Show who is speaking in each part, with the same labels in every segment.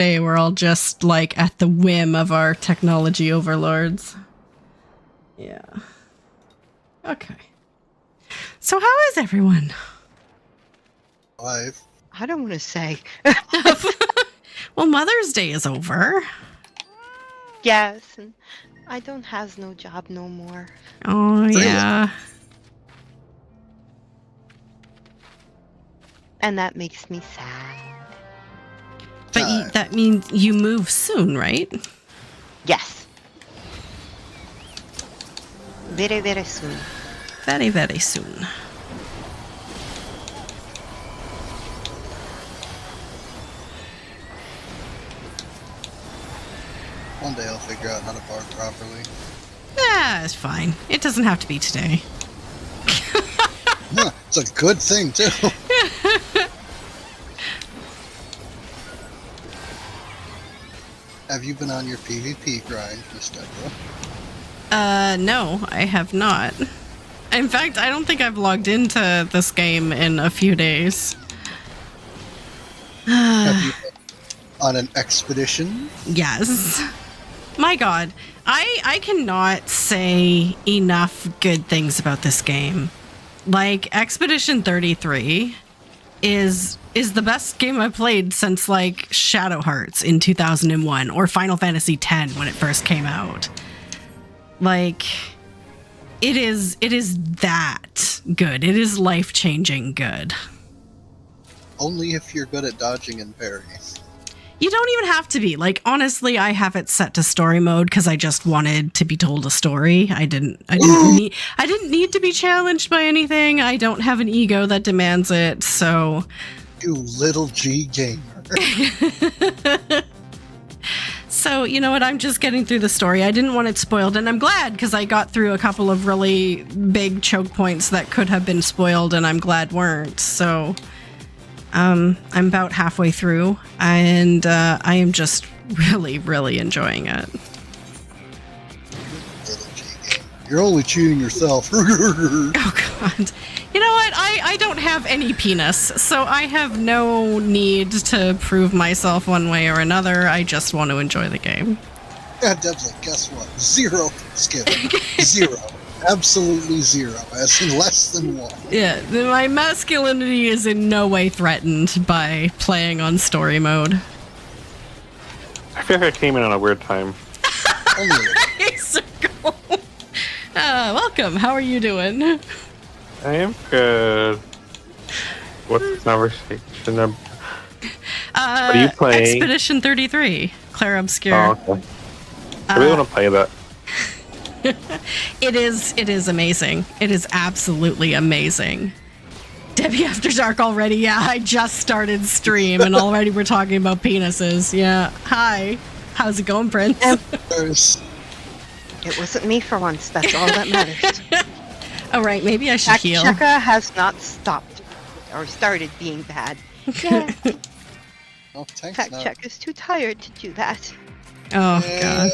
Speaker 1: we're all just like at the whim of our technology overlords. Yeah. Okay. So how is everyone?
Speaker 2: Alive.
Speaker 3: I don't want to say.
Speaker 1: Well, Mother's Day is over.
Speaker 3: Yes, and I don't has no job no more.
Speaker 1: Oh,
Speaker 2: Really?
Speaker 1: yeah.
Speaker 3: And that makes me sad.
Speaker 1: But that means you move soon, right?
Speaker 3: Yes. Very, very soon.
Speaker 1: Very, very soon.
Speaker 2: One day I'll figure out how to bark properly.
Speaker 1: Yeah, it's fine. It doesn't have to be today.
Speaker 2: Huh, it's a good thing, too. Have you been on your PvP grind, Miss Deborah?
Speaker 1: No, I have not. In fact, I don't think I've logged into this game in a few days.
Speaker 2: Have you been on an expedition?
Speaker 1: Yes. My god, I cannot say enough good things about this game. Like, Expedition 33 is the best game I've played since, like, Shadow Hearts in 2001, or Final Fantasy X when it first came out. Like, it is that good. It is life-changing good.
Speaker 2: Only if you're good at dodging and parrying.
Speaker 1: You don't even have to be. Like, honestly, I have it set to story mode because I just wanted to be told a story. I didn't need to be challenged by anything. I don't have an ego that demands it, so...
Speaker 2: You little G gamer.
Speaker 1: So, you know what? I'm just getting through the story. I didn't want it spoiled, and I'm glad because I got through a couple of really big choke points that could have been spoiled, and I'm glad weren't. So... I'm about halfway through, and I am just really, really enjoying it.
Speaker 2: Little G gamer. You're only cheating yourself.
Speaker 1: Oh, God. You know what? I don't have any penis, so I have no need to prove myself one way or another. I just want to enjoy the game.
Speaker 2: Yeah, Deb's like, guess what? 0 skill. 0. Absolutely 0, as in less than 1.
Speaker 1: Yeah, my masculinity is in no way threatened by playing on story mode.
Speaker 4: I feel like I came in on a weird time.
Speaker 1: Hey, Circle. Welcome. How are you doing?
Speaker 4: I am good. What's the conversation? What are you playing?
Speaker 1: Expedition 33, Claire Obscure.
Speaker 4: Oh, okay. I really want to play that.
Speaker 1: It is amazing. It is absolutely amazing. Debbie After Dark already. Yeah, I just started stream and already we're talking about penises. Yeah. Hi. How's it going, Prince?
Speaker 3: It wasn't me for once. That's all that matters.
Speaker 1: All right, maybe I should heal.
Speaker 3: Cheka has not stopped or started being bad. Yeah.
Speaker 2: Oh, thanks,
Speaker 3: Fact
Speaker 2: no.
Speaker 3: check is too tired to do that.
Speaker 1: Oh, God.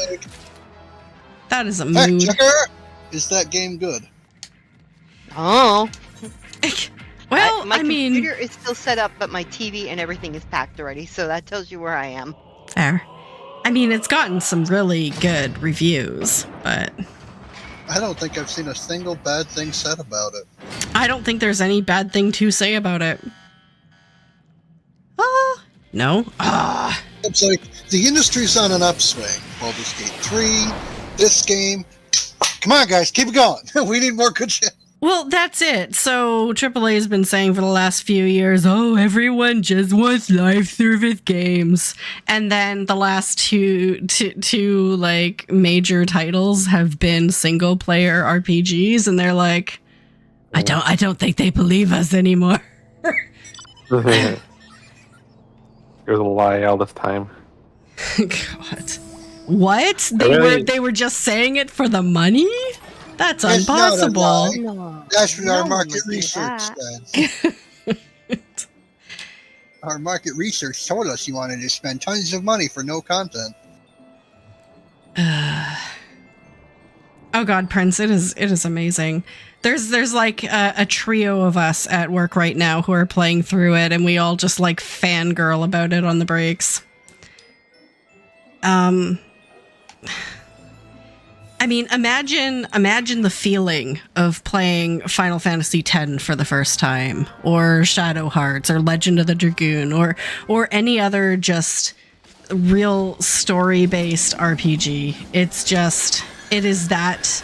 Speaker 1: That is a
Speaker 2: Fact
Speaker 1: mood.
Speaker 2: checker! Is that game good?
Speaker 3: Oh.
Speaker 1: Well,
Speaker 3: my
Speaker 1: I mean...
Speaker 3: computer is still set up, but my TV and everything is packed already, so that tells you where I am.
Speaker 1: Fair. I mean, it's gotten some really good reviews, but...
Speaker 2: I don't think I've seen a single bad thing said about it.
Speaker 1: I don't think there's any bad thing to say about it. No?
Speaker 2: It's like, the industry's on an upswing. Baldur's Gate 3, this game. Come on, guys, keep it going. We need more good shit.
Speaker 1: Well, that's it. So AAA has been saying for the last few years, oh, everyone just wants live service games. And then the last two like major titles have been single player RPGs, and they're like, I don't think they believe us anymore.
Speaker 4: It was a lie all this time.
Speaker 1: God. What? They were just saying it for the money? That's
Speaker 2: That's
Speaker 1: impossible.
Speaker 2: not a lie.
Speaker 3: No.
Speaker 2: That's what our
Speaker 3: No
Speaker 2: market
Speaker 3: one would do
Speaker 2: research
Speaker 3: that.
Speaker 2: says. Our market research told us you wanted to spend tons of money for no content.
Speaker 1: Oh God, Prince, it is amazing. There's like a trio of us at work right now who are playing through it, and we all just like fangirl about it on the breaks. I mean, imagine the feeling of playing Final Fantasy X for the first time, or Shadow Hearts, or Legend of the Dragoon, or any other just real story-based RPG. It is that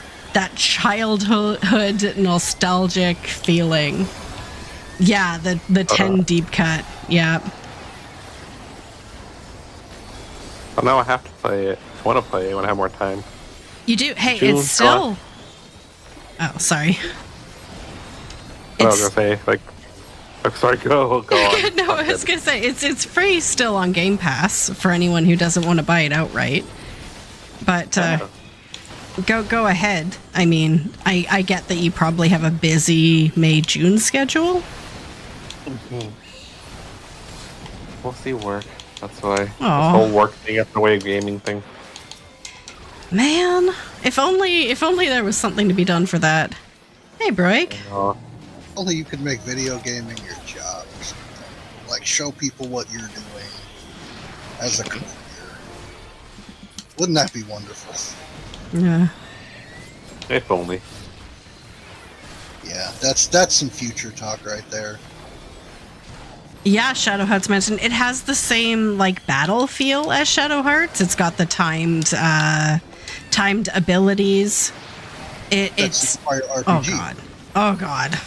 Speaker 1: childhood nostalgic feeling. Yeah, the 10 deep cut. Yeah.
Speaker 4: Well, now I have to play it. I want to play it when I have more time.
Speaker 1: You do. Hey,
Speaker 4: June,
Speaker 1: it's still. Oh, sorry.
Speaker 4: What I was gonna say, like, I'm sorry, go on.
Speaker 1: No, I was gonna say it's free still on Game Pass for anyone who doesn't want to buy it outright. But go ahead. I mean, I get that you probably have a busy May-June schedule.
Speaker 4: Mm-hmm. We'll see work. That's why. This
Speaker 1: Aw.
Speaker 4: whole work thing gets in the way of gaming thing.
Speaker 1: Man, if only there was something to be done for that. Hey, Broik.
Speaker 2: Only you could make video gaming your job or something. Like, show people what you're doing as a career. Wouldn't that be wonderful?
Speaker 1: Yeah.
Speaker 4: If only.
Speaker 2: Yeah, that's some future talk right there.
Speaker 1: Yeah, Shadow Hearts mentioned it has the same like battle feel as Shadow Hearts. It's got the timed abilities. It's
Speaker 2: Inspired RPG.
Speaker 1: oh god, oh god.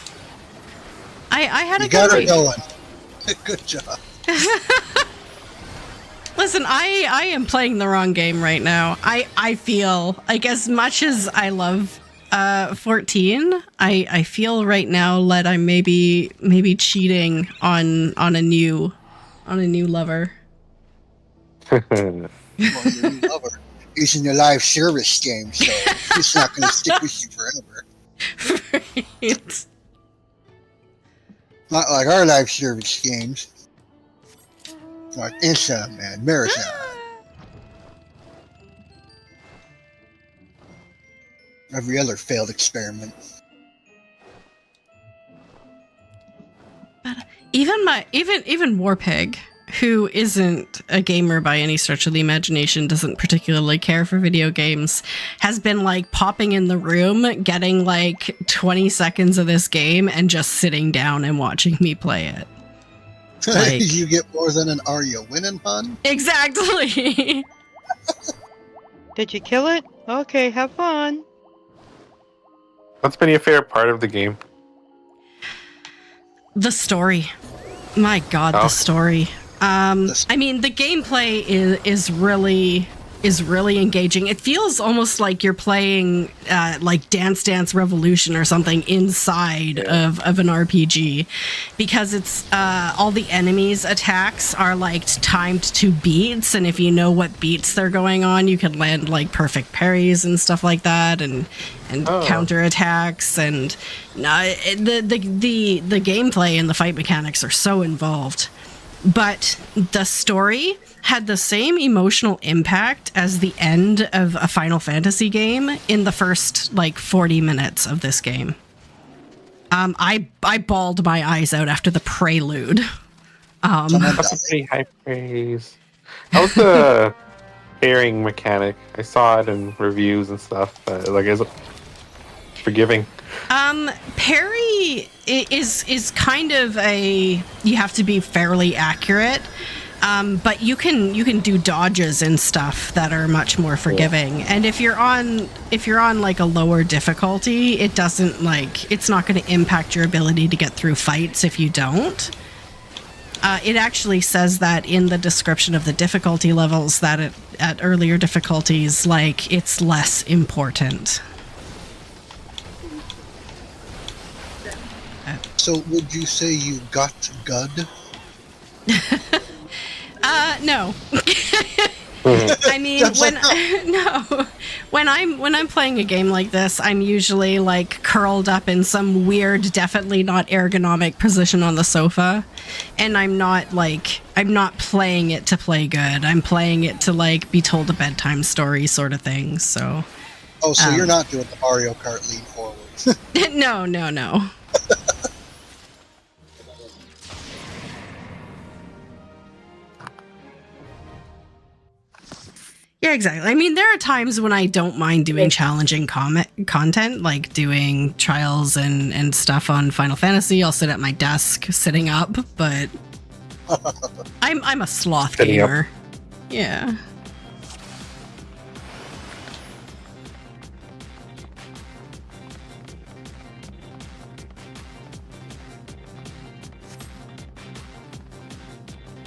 Speaker 1: I had
Speaker 2: You
Speaker 1: a
Speaker 2: got
Speaker 1: good
Speaker 2: her going. Good job.
Speaker 1: Listen, I am playing the wrong game right now. I feel like, as much as I love 14, I feel right now that I'm maybe cheating on a new lover.
Speaker 2: Well, your new lover is in a live service game, so it's not going to stick with you forever.
Speaker 1: Right.
Speaker 2: Not like our live service games. Like Inside Man, Marathon. Every other failed experiment.
Speaker 1: But even Warpig, who isn't a gamer by any stretch of the imagination, doesn't particularly care for video games, has been like popping in the room, getting like 20 seconds of this game and just sitting down and watching me play it. Like,
Speaker 2: You get more than an "Are you winning" pun?
Speaker 1: exactly.
Speaker 3: Did you kill it? Okay, have fun.
Speaker 4: What's been your favorite part of the game?
Speaker 1: The story. My god, the story. I mean, the gameplay is really engaging. It feels almost like you're playing like Dance Dance Revolution or something inside of an RPG, because it's all the enemies' attacks are like timed to beats, and if you know what beats they're going on, you can land like perfect parries and stuff like that, and counter attacks, and the gameplay and the fight mechanics are so involved. But the story had the same emotional impact as the end of a Final Fantasy game in the first like 40 minutes of this game. I bawled my eyes out after the prelude.
Speaker 4: That's a pretty high praise. How's the pairing mechanic? I saw it in reviews and stuff. Like, is it forgiving?
Speaker 1: Parry is kind of you have to be fairly accurate. But you can do dodges and stuff that are much more forgiving. And if you're on like a lower difficulty, it doesn't it's not going to impact your ability to get through fights if you don't. It actually says that in the description of the difficulty levels, that at earlier difficulties, like, it's less important.
Speaker 2: So would you say you got Gud?
Speaker 1: No. I mean, when I'm playing a game like this, I'm usually like curled up in some weird, definitely not ergonomic position on the sofa, and I'm not playing it to play good. I'm playing it to like be told a bedtime story sort of thing. So.
Speaker 2: Oh, so you're not doing the Mario Kart lean forward?
Speaker 1: No. Yeah, exactly. I mean, there are times when I don't mind doing challenging content, like doing trials and stuff on Final Fantasy. I'll sit at my desk sitting up, but I'm a sloth
Speaker 4: Sitting up.
Speaker 1: gamer. Yeah.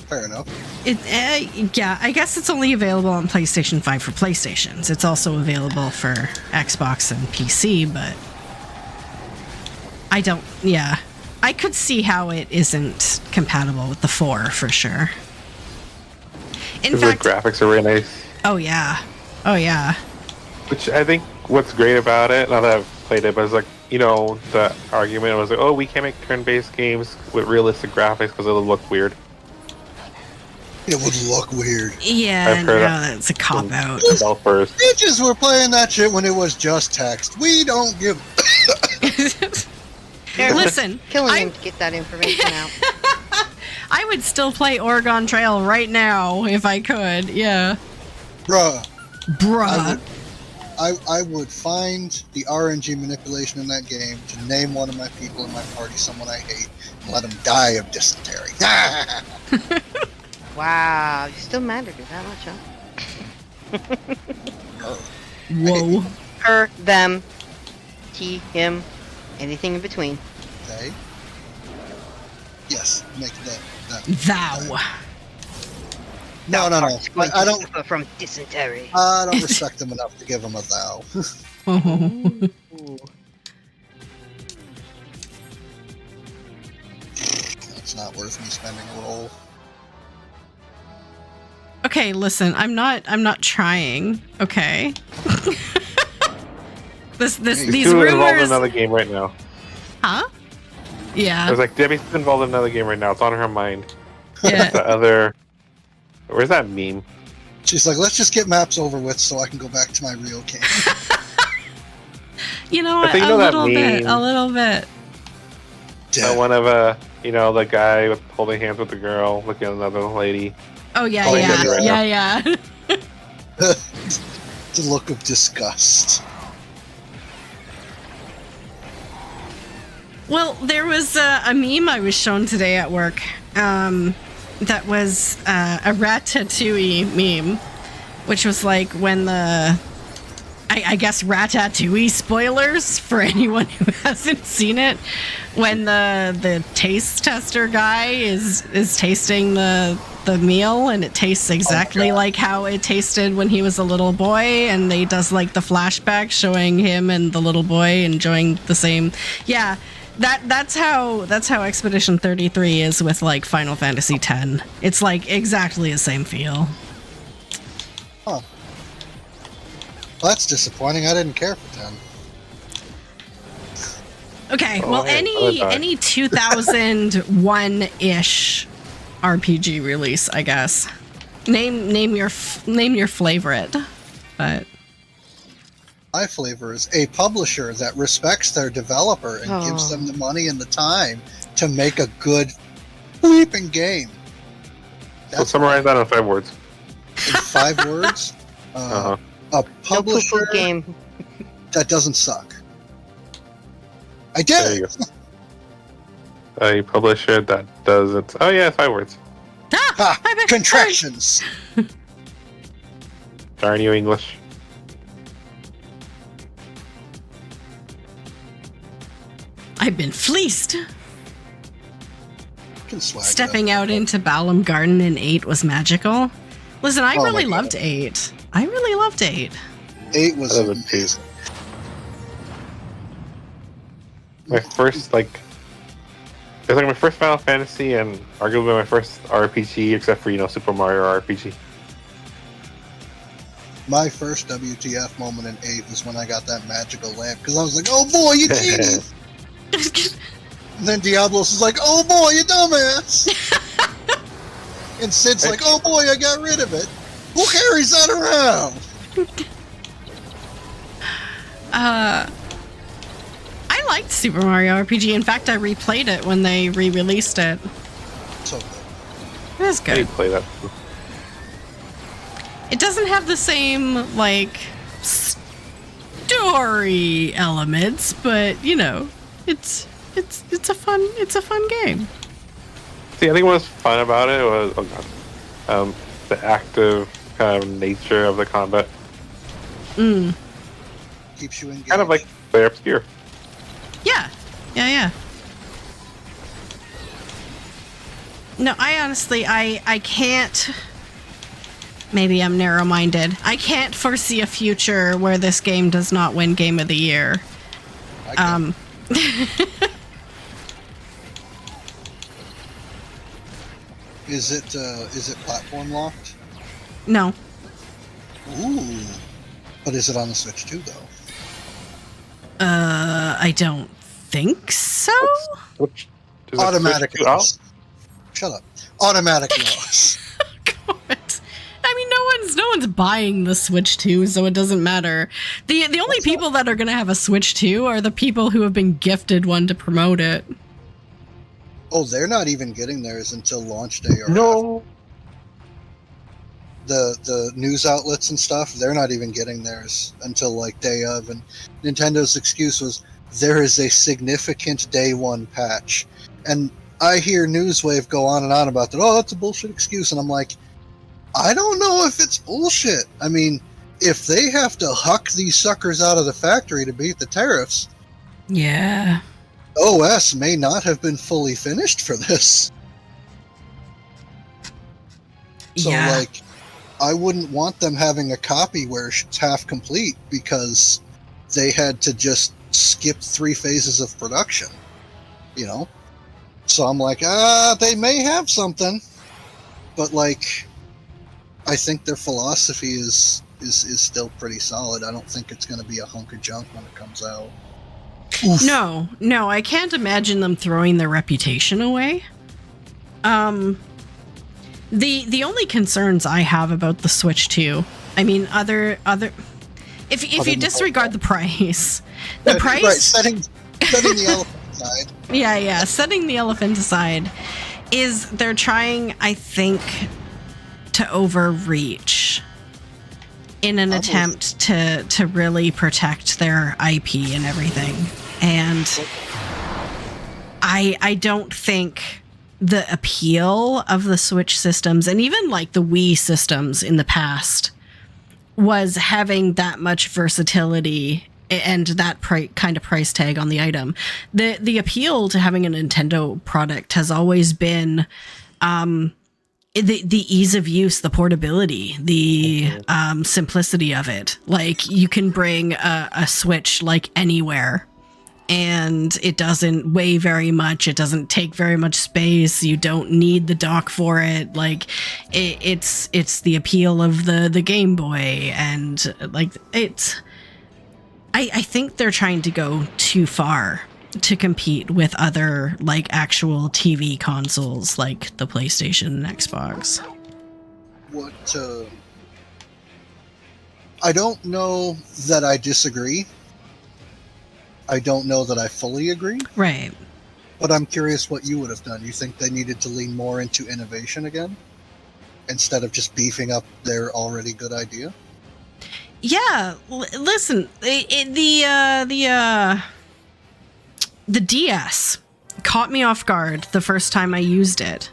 Speaker 2: Fair enough.
Speaker 1: Yeah, I guess it's only available on PlayStation 5 for PlayStations. It's also available for Xbox and PC, but I don't, yeah. I could see how it isn't compatible with the 4 for sure. In fact,
Speaker 4: the graphics are really nice.
Speaker 1: Oh yeah. Oh yeah.
Speaker 4: Which I think what's great about it, now that I've played it, but it's like, you know, the argument was like, oh, we can't make turn-based games with realistic graphics because it'll look weird.
Speaker 2: It would look weird.
Speaker 1: Yeah,
Speaker 4: I've heard
Speaker 1: that's a cop-out.
Speaker 4: Developers.
Speaker 2: Bitches were playing that shit when it was just text. We don't give...
Speaker 1: Listen,
Speaker 3: Killing him to get that information out.
Speaker 1: I would still play Oregon Trail right now if I could, yeah.
Speaker 2: Bruh.
Speaker 1: Bruh.
Speaker 2: I would find the RNG manipulation in that game to name one of my people in my party someone I hate and let them die of dysentery.
Speaker 3: Wow, you still mattered that much, huh?
Speaker 1: Whoa.
Speaker 3: Her, them, he, him, anything in between.
Speaker 2: They? Yes, make that.
Speaker 1: Thou.
Speaker 2: No. I don't.
Speaker 3: Suffer from dysentery.
Speaker 2: I don't respect them enough to give them a thou. It's not worth me spending a roll.
Speaker 1: Okay, listen, I'm not trying. Okay. These
Speaker 4: She's involved in
Speaker 1: rumors.
Speaker 4: another game right now.
Speaker 1: Huh? Yeah.
Speaker 4: I was like, Debbie's involved in another game right now. It's on her mind.
Speaker 1: Yeah.
Speaker 4: The other. Where's that meme?
Speaker 2: She's like, let's just get maps over with so I can go back to my real game.
Speaker 1: You know what?
Speaker 4: think you
Speaker 1: A
Speaker 4: know that
Speaker 1: little bit.
Speaker 4: meme.
Speaker 1: A little bit.
Speaker 4: One of the guy with holding hands with the girl, looking at another lady.
Speaker 1: Oh yeah,
Speaker 2: Oh,
Speaker 1: yeah,
Speaker 2: yeah,
Speaker 1: yeah, yeah.
Speaker 2: The look of disgust.
Speaker 1: Well, there was a meme I was shown today at work that was a Ratatouille meme, which was like when I guess Ratatouille spoilers for anyone who hasn't seen it, when the taste tester guy is tasting the meal and it tastes exactly like how it tasted when he was a little boy, and they does like the flashback showing him and the little boy enjoying the same. Yeah. That's how Expedition 33 is with like Final Fantasy X. It's like exactly the same feel.
Speaker 2: Huh. Well, that's disappointing. I didn't care for 10.
Speaker 1: Okay,
Speaker 4: Oh,
Speaker 1: well,
Speaker 4: hey,
Speaker 1: any 2001-ish RPG release, I guess. Name your favorite, but.
Speaker 2: My flavor is a publisher that respects their developer and gives them the money and the time to make a good bleeping game.
Speaker 4: So summarize that in 5 words.
Speaker 2: In 5 words, a
Speaker 3: No
Speaker 2: publisher
Speaker 3: poo-poo game.
Speaker 2: that doesn't suck. I did
Speaker 4: There you
Speaker 2: it.
Speaker 4: go. A publisher that doesn't. Oh yeah, 5 words.
Speaker 2: Ha! Contractions.
Speaker 4: Darn you, English.
Speaker 1: I've been fleeced.
Speaker 2: Can swag
Speaker 1: Stepping
Speaker 2: that.
Speaker 1: out into Balam Garden in 8 was magical. Listen, I
Speaker 2: Oh
Speaker 1: really
Speaker 2: my God.
Speaker 1: loved 8. I really loved 8.
Speaker 2: 8 was
Speaker 4: I love it too.
Speaker 2: amazing.
Speaker 4: My first it's like my first Final Fantasy and arguably my first RPG, except for Super Mario RPG.
Speaker 2: My first WTF moment in 8 was when I got that magical lamp, because I was like, oh boy, you genius! And then Diablos is like, oh boy, you dumbass! And Sid's like, oh boy, I got rid of it. Who carries that around?
Speaker 1: I liked Super Mario RPG. In fact, I replayed it when they re-released it.
Speaker 2: So good.
Speaker 1: It was
Speaker 4: I
Speaker 1: good.
Speaker 4: did play that.
Speaker 1: It doesn't have the same, like, story elements, but, you know, it's a fun game.
Speaker 4: See, I think what's fun about it was the active kind of nature of the combat.
Speaker 2: Keeps you engaged.
Speaker 4: Kind of like Player Obscure.
Speaker 1: Yeah. No, I honestly, I can't. Maybe I'm narrow-minded. I can't foresee a future where this game does not win Game of the Year.
Speaker 2: Is it platform locked?
Speaker 1: No.
Speaker 2: Ooh. But is it on the Switch too, though?
Speaker 1: I don't think so.
Speaker 4: Which
Speaker 2: Automatic
Speaker 4: Switch
Speaker 2: loss. Shut up. Automatic loss.
Speaker 1: God. I mean, no one's buying the Switch 2, so it doesn't matter. The only people that are going to have a Switch 2 are the people who have been gifted one to promote it.
Speaker 2: Oh, they're not even getting theirs until launch day. Or
Speaker 4: No.
Speaker 2: The news outlets and stuff, they're not even getting theirs until like day of. And Nintendo's excuse was there is a significant day one patch. And I hear Newswave go on and on about that. Oh, that's a bullshit excuse. And I'm like, I don't know if it's bullshit. I mean, if they have to huck these suckers out of the factory to beat the tariffs,
Speaker 1: Yeah.
Speaker 2: OS may not have been fully finished for this. So,
Speaker 1: Yeah.
Speaker 2: like, I wouldn't want them having a copy where it's half complete because they had to just skip 3 phases of production, you know? So I'm like, they may have something, but, like, I think their philosophy is still pretty solid. I don't think it's going to be a hunk of junk when it comes out. Oof.
Speaker 1: No, I can't imagine them throwing their reputation away. The only concerns I have about the Switch 2, I mean, if you disregard the price,
Speaker 2: Right, setting the elephant aside.
Speaker 1: Yeah, setting the elephant aside, is they're trying, I think, to overreach in an attempt to really protect their IP and everything. And I don't think the appeal of the Switch systems, and even like the Wii systems in the past, was having that much versatility and that kind of price tag on the item. The appeal to having a Nintendo product has always been the ease of use, the portability, the simplicity of it. Like, you can bring a Switch like anywhere, and it doesn't weigh very much. It doesn't take very much space. You don't need the dock for it. Like, it's the appeal of the Game Boy, and like it's. I think they're trying to go too far to compete with other like actual TV consoles like the PlayStation and Xbox.
Speaker 2: I don't know that I disagree. I don't know that I fully agree.
Speaker 1: Right.
Speaker 2: But I'm curious what you would have done. You think they needed to lean more into innovation again instead of just beefing up their already good idea?
Speaker 1: Yeah, listen, the DS caught me off guard the first time I used it,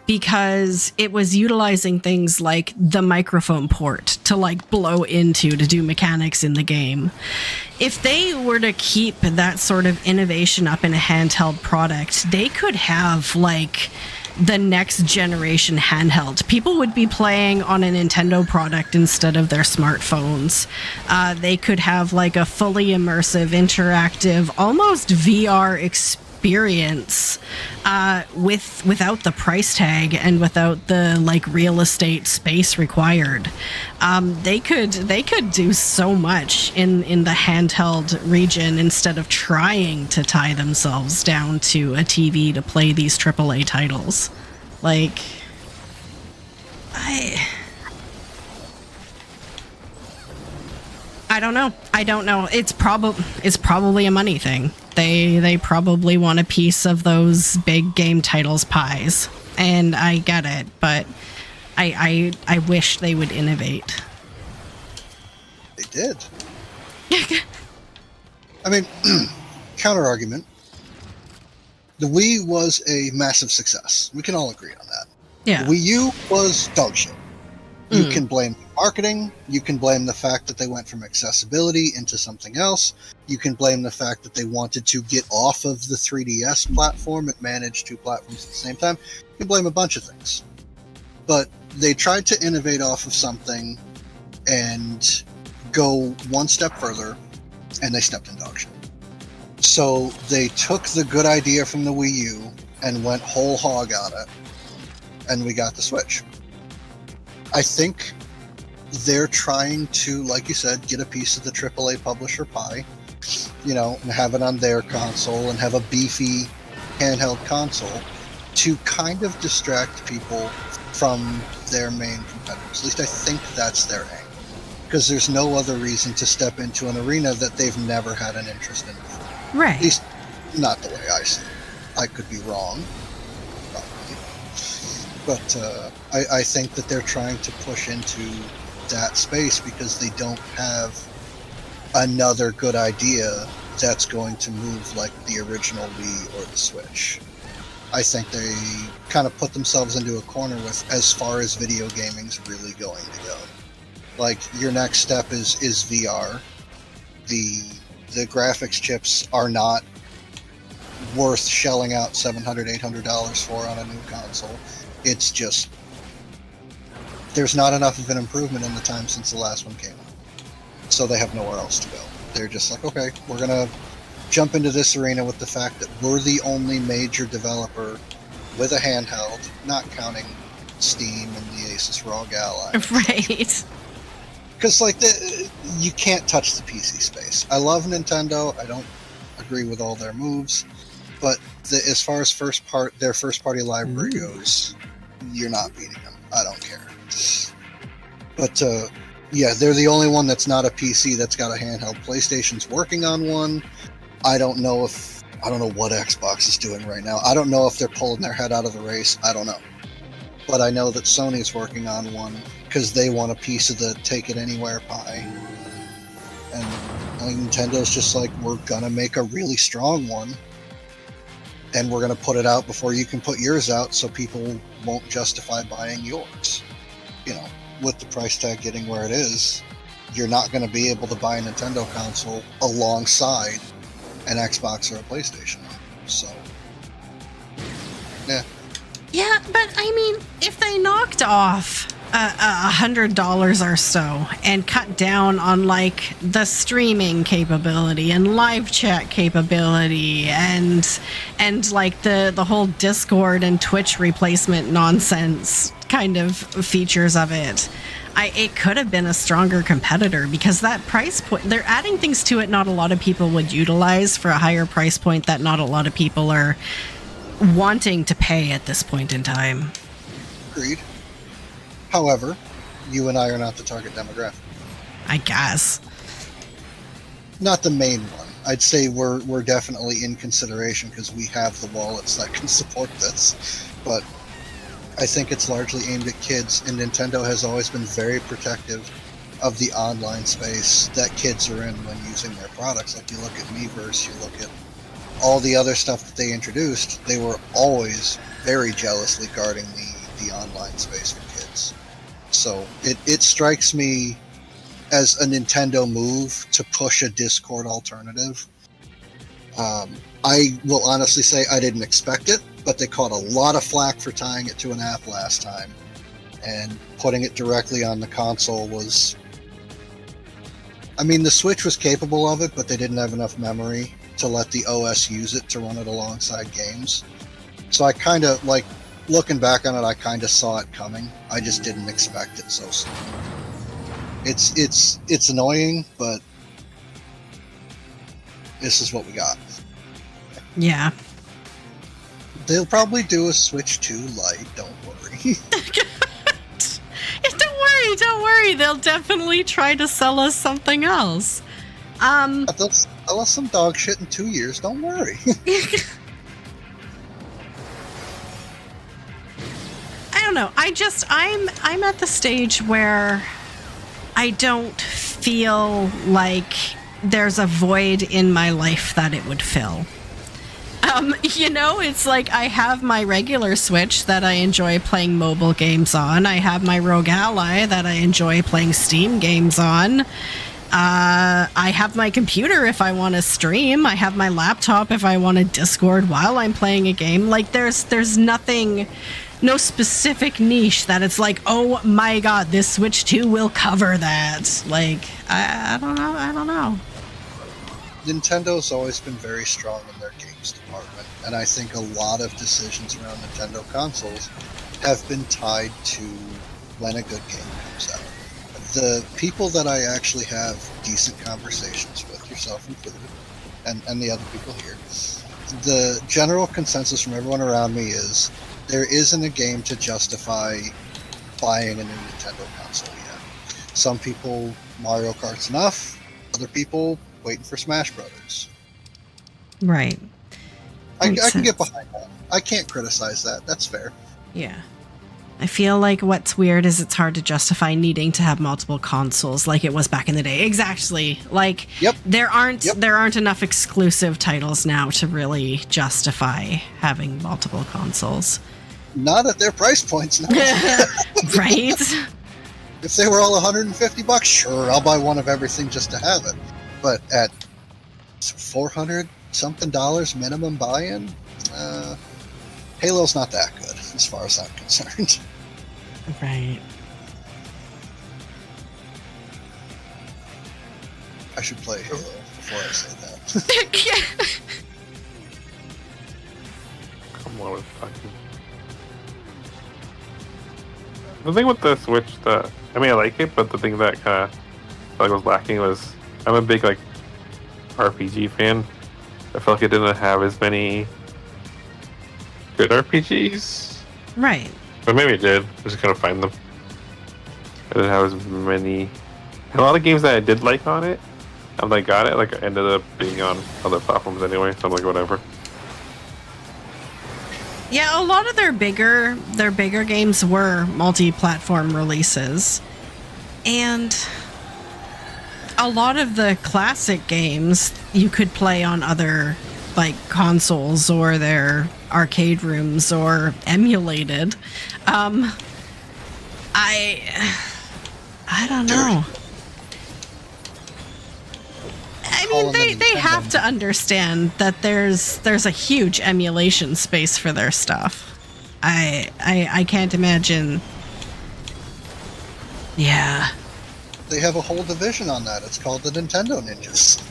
Speaker 1: because it was utilizing things like the microphone port to like blow into to do mechanics in the game. If they were to keep that sort of innovation up in a handheld product, they could have like the next generation handheld. People would be playing on a Nintendo product instead of their smartphones. They could have like a fully immersive, interactive, almost VR experience without the price tag and without the like real estate space required. They could do so much in the handheld region instead of trying to tie themselves down to a TV to play these AAA titles. Like, I don't know. It's probably a money thing. They probably want a piece of those big game titles pies, and I get it, but I wish they would innovate.
Speaker 2: They did. I mean, counter argument. The Wii was a massive success. We can all agree on that.
Speaker 1: Yeah.
Speaker 2: The Wii U was dog shit. You can blame marketing. You can blame the fact that they went from accessibility into something else. You can blame the fact that they wanted to get off of the 3DS platform and manage two platforms at the same time. You can blame a bunch of things. But they tried to innovate off of something and go one step further, and they stepped in dog shit. So they took the good idea from the Wii U and went whole hog on it, and we got the Switch. I think they're trying to, like you said, get a piece of the AAA publisher pie, you know, and have it on their console and have a beefy handheld console to kind of distract people from their main competitors. At least I think that's their aim. Because there's no other reason to step into an arena that they've never had an interest in before.
Speaker 1: Right.
Speaker 2: At least not the way I see it. I could be wrong. Probably. But I think that they're trying to push into that space because they don't have another good idea that's going to move like the original Wii or the Switch. I think they kind of put themselves into a corner with as far as video gaming's really going to go. Like, your next step is VR. The graphics chips are not worth shelling out $700, $800 for on a new console. It's just, there's not enough of an improvement in the time since the last one came out. So they have nowhere else to go. They're just like, okay, we're going to jump into this arena with the fact that we're the only major developer with a handheld, not counting Steam and the Asus ROG Ally.
Speaker 1: Right.
Speaker 2: Because, like, you can't touch the PC space. I love Nintendo. I don't agree with all their moves. But as far as their first-party library goes, you're not beating them. I don't care. But, yeah, they're the only one that's not a PC that's got a handheld. PlayStation's working on one. I don't know what Xbox is doing right now. I don't know if they're pulling their head out of the race. I don't know. But I know that Sony's working on one because they want a piece of the take it anywhere pie. And Nintendo's just like, we're gonna make a really strong one and we're gonna put it out before you can put yours out so people won't justify buying yours. You know, with the price tag getting where it is, you're not gonna be able to buy a Nintendo console alongside an Xbox or a PlayStation. So, yeah.
Speaker 1: Yeah, but I mean, if they knocked off $100 or so and cut down on like the streaming capability and live chat capability and like the whole Discord and Twitch replacement nonsense kind of features of it, it could have been a stronger competitor because that price point, they're adding things to it not a lot of people would utilize for a higher price point that not a lot of people are wanting to pay at this point in time.
Speaker 2: Agreed. However, you and I are not the target demographic.
Speaker 1: I guess.
Speaker 2: Not the main one. I'd say we're definitely in consideration because we have the wallets that can support this. But I think it's largely aimed at kids, and Nintendo has always been very protective of the online space that kids are in when using their products. Like, you look at Miiverse, you look at all the other stuff that they introduced, they were always very jealously guarding the online space for kids. So it strikes me as a Nintendo move to push a Discord alternative. I will honestly say I didn't expect it, but they caught a lot of flack for tying it to an app last time. And putting it directly on the console was... I mean, the Switch was capable of it, but they didn't have enough memory to let the OS use it to run it alongside games. So I kind of, like, looking back on it, I kind of saw it coming. I just didn't expect it so soon. It's annoying, but this is what we got.
Speaker 1: Yeah.
Speaker 2: They'll probably do a Switch 2 Lite, don't worry.
Speaker 1: Don't worry. They'll definitely try to sell us something else.
Speaker 2: They'll sell us some dog shit in 2 years, don't worry.
Speaker 1: I don't don't know. I'm at the stage where I don't feel like there's a void in my life that it would fill. It's like I have my regular Switch that I enjoy playing mobile games on. I have my Rogue Ally that I enjoy playing Steam games on. I have my computer if I want to stream. I have my laptop if I want to Discord while I'm playing a game. Like, there's nothing, no specific niche that it's like, oh my god, this Switch 2 will cover that. Like, I don't know.
Speaker 2: Nintendo's always been very strong in their games department, and I think a lot of decisions around Nintendo consoles have been tied to when a good game comes out. The people that I actually have decent conversations with, yourself included, and the other people here, the general consensus from everyone around me is there isn't a game to justify buying a new Nintendo console yet. Some people, Mario Kart's enough, other people waiting for Smash Brothers.
Speaker 1: Right.
Speaker 2: I can get behind that. I can't criticize that. That's fair.
Speaker 1: Yeah. I feel like what's weird is it's hard to justify needing to have multiple consoles like it was back in the day. Exactly. Like,
Speaker 2: yep.
Speaker 1: there aren't enough exclusive titles now to really justify having multiple consoles.
Speaker 2: Not at their price points now.
Speaker 1: Right?
Speaker 2: If they were all $150, sure, I'll buy one of everything just to have it. But at $400 something minimum buy-in, Halo's not that good as far as I'm concerned.
Speaker 1: Right.
Speaker 2: I should play Halo before I say that.
Speaker 4: Come on with fucking. The thing with the Switch that I like it, but the thing that kind of was lacking was I'm a big RPG fan. I felt like it didn't have as many good RPGs.
Speaker 1: Right.
Speaker 4: But maybe it did. I just couldn't find them. I didn't have as many. And a lot of games that I did like on it, and I got it, I ended up being on other platforms anyway, so I'm like, whatever.
Speaker 1: Yeah, a lot of their bigger games were multi-platform releases. And a lot of the classic games you could play on other consoles or their arcade rooms or emulated. I don't know. I mean, they have to understand that there's a huge emulation space for their stuff. I can't imagine. Yeah.
Speaker 2: They have a whole division on that. It's called the Nintendo Ninjas.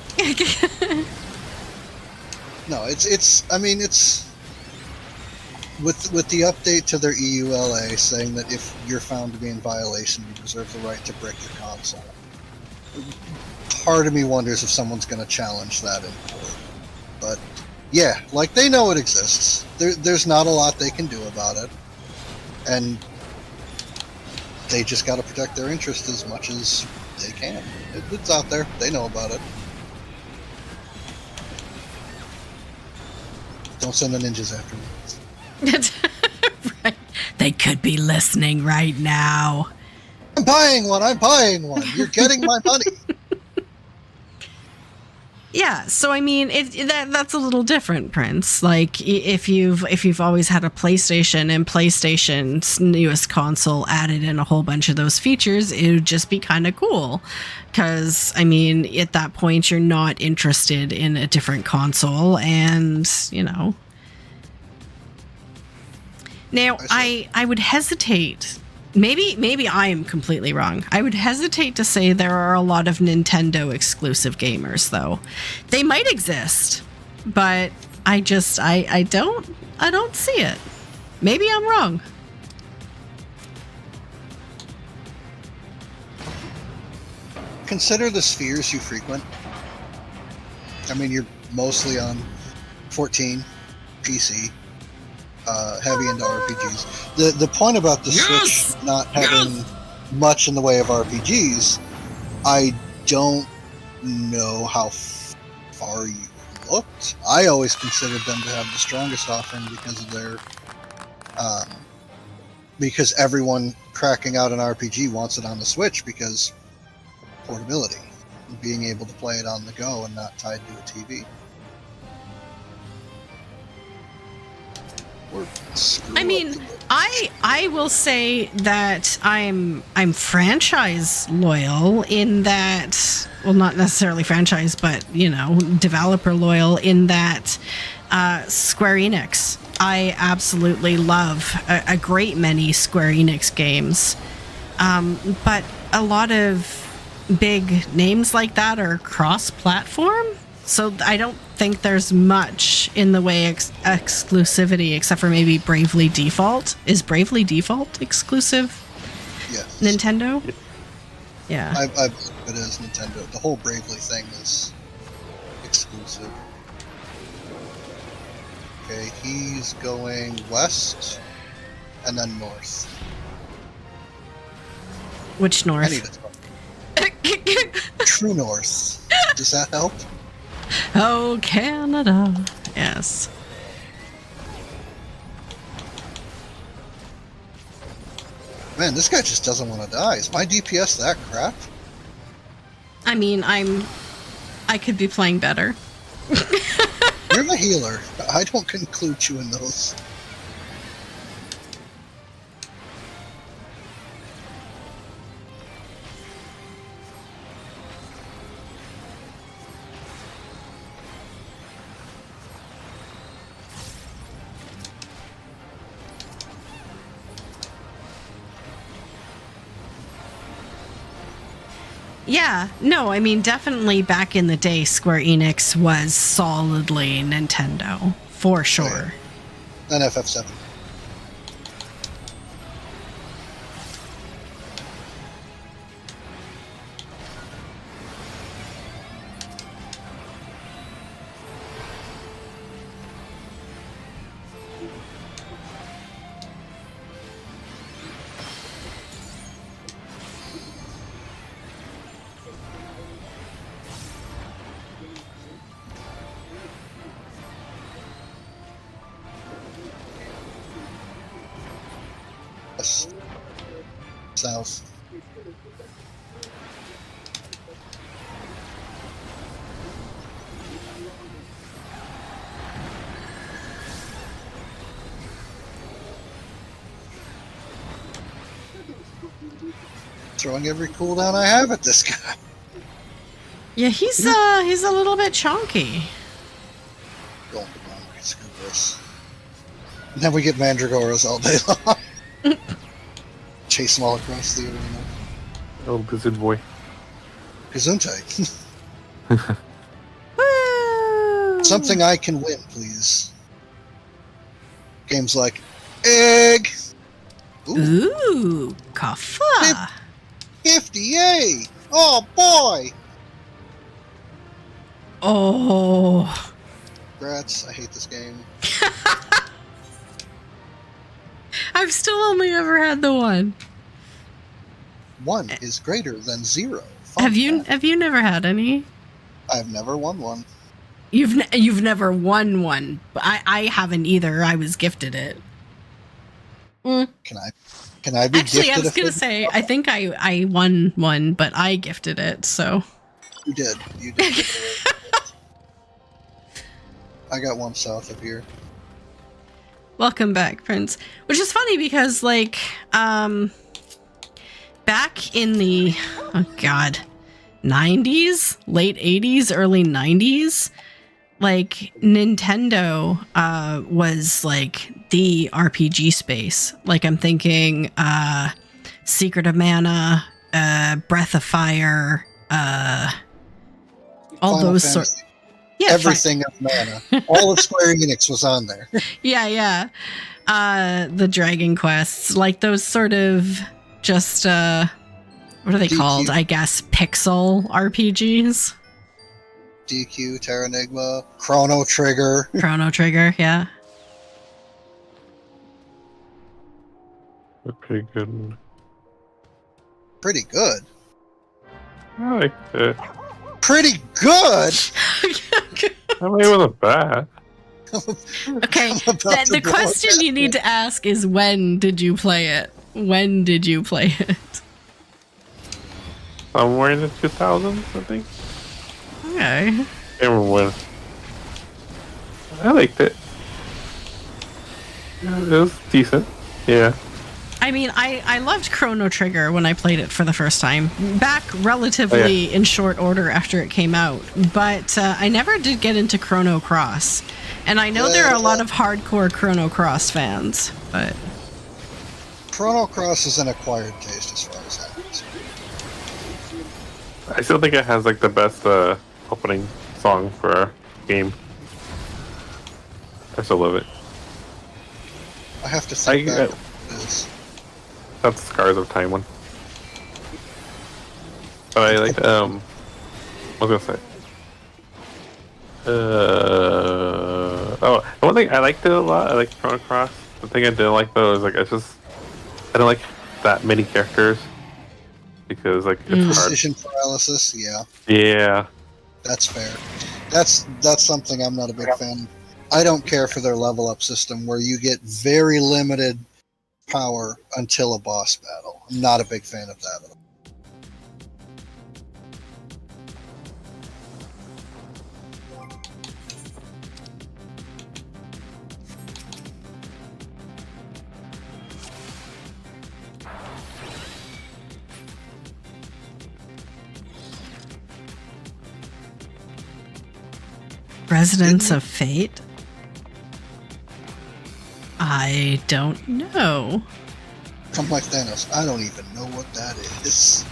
Speaker 2: No, it's with the update to their EULA saying that if you're found to be in violation, you reserve the right to break your console. Part of me wonders if someone's going to challenge that in court. But yeah, they know it exists. There's not a lot they can do about it, and they just got to protect their interest as much as they can. It's out there. They know about it. Don't send the ninjas after me.
Speaker 1: Right. They could be listening right now.
Speaker 2: I'm buying one. You're getting my money.
Speaker 1: Yeah, so I mean, that's a little different, Prince. If you've always had a PlayStation and PlayStation's newest console added in a whole bunch of those features, it would just be kind of cool. Because, I mean, at that point, you're not interested in a different console, and, Now, I would hesitate. Maybe I am completely wrong. I would hesitate to say there are a lot of Nintendo exclusive gamers, though. They might exist, but I don't see it. Maybe I'm wrong.
Speaker 2: Consider the spheres you frequent. I mean, you're mostly on 14, PC, heavy into RPGs. The point about the Switch not having much in the way of RPGs, I don't know how far you looked. I always considered them to have the strongest offering because of their because everyone cracking out an RPG wants it on the Switch because portability, being able to play it on the go and not tied to a TV.
Speaker 1: I mean, I will say that I'm franchise loyal in that, well, not necessarily franchise, but developer loyal in that Square Enix. I absolutely love a great many Square Enix games, but a lot of big names like that are cross-platform. So I don't think there's much in the way exclusivity, except for maybe Bravely Default. Is Bravely Default exclusive?
Speaker 2: Yes.
Speaker 1: Nintendo? Yeah.
Speaker 2: I believe it is Nintendo. The whole Bravely thing is exclusive. Okay, he's going west and then north.
Speaker 1: Which
Speaker 2: I
Speaker 1: north?
Speaker 2: need True north. Does that help?
Speaker 1: Oh, Canada. Yes.
Speaker 2: Man, this guy just doesn't want to die. Is my DPS that crap?
Speaker 1: I mean, I could be playing better.
Speaker 2: You're the healer. I don't include you in those.
Speaker 1: Yeah, no, I mean, definitely back in the day, Square Enix was solidly Nintendo, for sure.
Speaker 2: Then FF7. South. Throwing every cooldown I have at this guy.
Speaker 1: Yeah, he's a little bit chunky.
Speaker 2: Going to run. Screw this. And then we get Mandragoras all day long. Chase them all across the arena.
Speaker 4: Oh, good boy.
Speaker 2: Gesundheit.
Speaker 1: Woo!
Speaker 2: Something I can win, please. Games like Egg.
Speaker 1: Ooh, Kaffa.
Speaker 2: 58. Oh boy.
Speaker 1: Oh.
Speaker 2: Congrats. I hate this game.
Speaker 1: I've still only ever had the one.
Speaker 2: 1 is greater than 0.
Speaker 1: Have you never had any?
Speaker 2: I've never won one.
Speaker 1: You've never won one. I haven't either. I was gifted it.
Speaker 2: Can I be
Speaker 1: Actually,
Speaker 2: gifted?
Speaker 1: I was gonna say I think I won one, but I gifted it. So
Speaker 2: You did give it away. I got one south of here.
Speaker 1: welcome back, Prince. Which is funny because back in the 90s, late 80s, early 90s, like Nintendo was like the RPG space. Like I'm thinking Secret of Mana, Breath of Fire, all
Speaker 2: Final
Speaker 1: those
Speaker 2: Fantasy.
Speaker 1: sorts. Yeah,
Speaker 2: Everything of Mana. All of Square Enix was on there.
Speaker 1: Yeah. The Dragon Quests, like those sort of just what are they
Speaker 2: DQ.
Speaker 1: called? I guess pixel RPGs.
Speaker 2: DQ, Terranigma, Chrono Trigger.
Speaker 1: Chrono Trigger, yeah.
Speaker 4: They're pretty good.
Speaker 2: Pretty good.
Speaker 4: I like it.
Speaker 2: Pretty good?
Speaker 4: I mean, it wasn't bad.
Speaker 1: Okay,
Speaker 2: I'm about to
Speaker 1: the
Speaker 2: blow
Speaker 1: question
Speaker 2: it.
Speaker 1: you need to ask is when did you play it? When did you play it?
Speaker 4: Somewhere in the 2000s, I think.
Speaker 1: Okay.
Speaker 4: I can't remember when. I liked it. It was decent. Yeah.
Speaker 1: I mean, I loved Chrono Trigger when I played it for the first time, back relatively in short order after it came out, but I never did get into Chrono Cross. And I know there are a lot of hardcore Chrono Cross fans, but...
Speaker 2: Chrono Cross is an acquired taste as far as that goes.
Speaker 4: I still think it has like the best opening song for a game. I still love it.
Speaker 2: I have to think back what it is.
Speaker 4: That's the Scars of Time one. But I like what was I gonna say? Oh, the one thing I liked it a lot. I like Chrono Cross. The thing I didn't like though is like I don't like that many characters because like it's hard.
Speaker 2: Decision paralysis, yeah.
Speaker 4: Yeah.
Speaker 2: That's fair. That's something I'm not a big fan of. I don't care for their level up system where you get very limited power until a boss battle. I'm not a big fan of that at all.
Speaker 1: Residents of Fate? I don't know.
Speaker 2: I'm like Thanos. I don't even know what that is.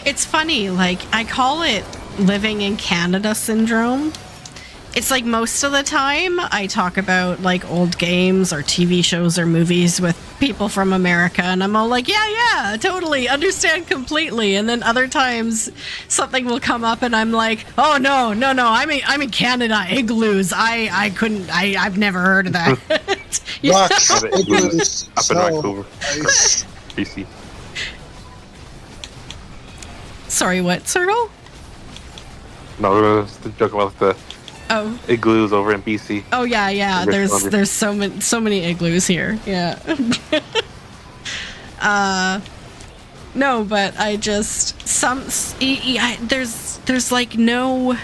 Speaker 1: It's funny, like, I call it living in Canada syndrome. It's like most of the time I talk about like old games or TV shows or movies with people from America and I'm all like, yeah, totally, understand completely. And then other times something will come up and I'm like, oh no, I'm in Canada, igloos. I've never heard of that.
Speaker 2: Rocks,
Speaker 4: Up in
Speaker 2: igloos,
Speaker 4: Vancouver,
Speaker 2: ice.
Speaker 4: BC.
Speaker 1: Sorry, what, Circle?
Speaker 4: No, it was the joke about the
Speaker 1: Oh.
Speaker 4: igloos over in BC.
Speaker 1: Oh yeah. There's so many igloos here. Yeah. No, but I just there's like no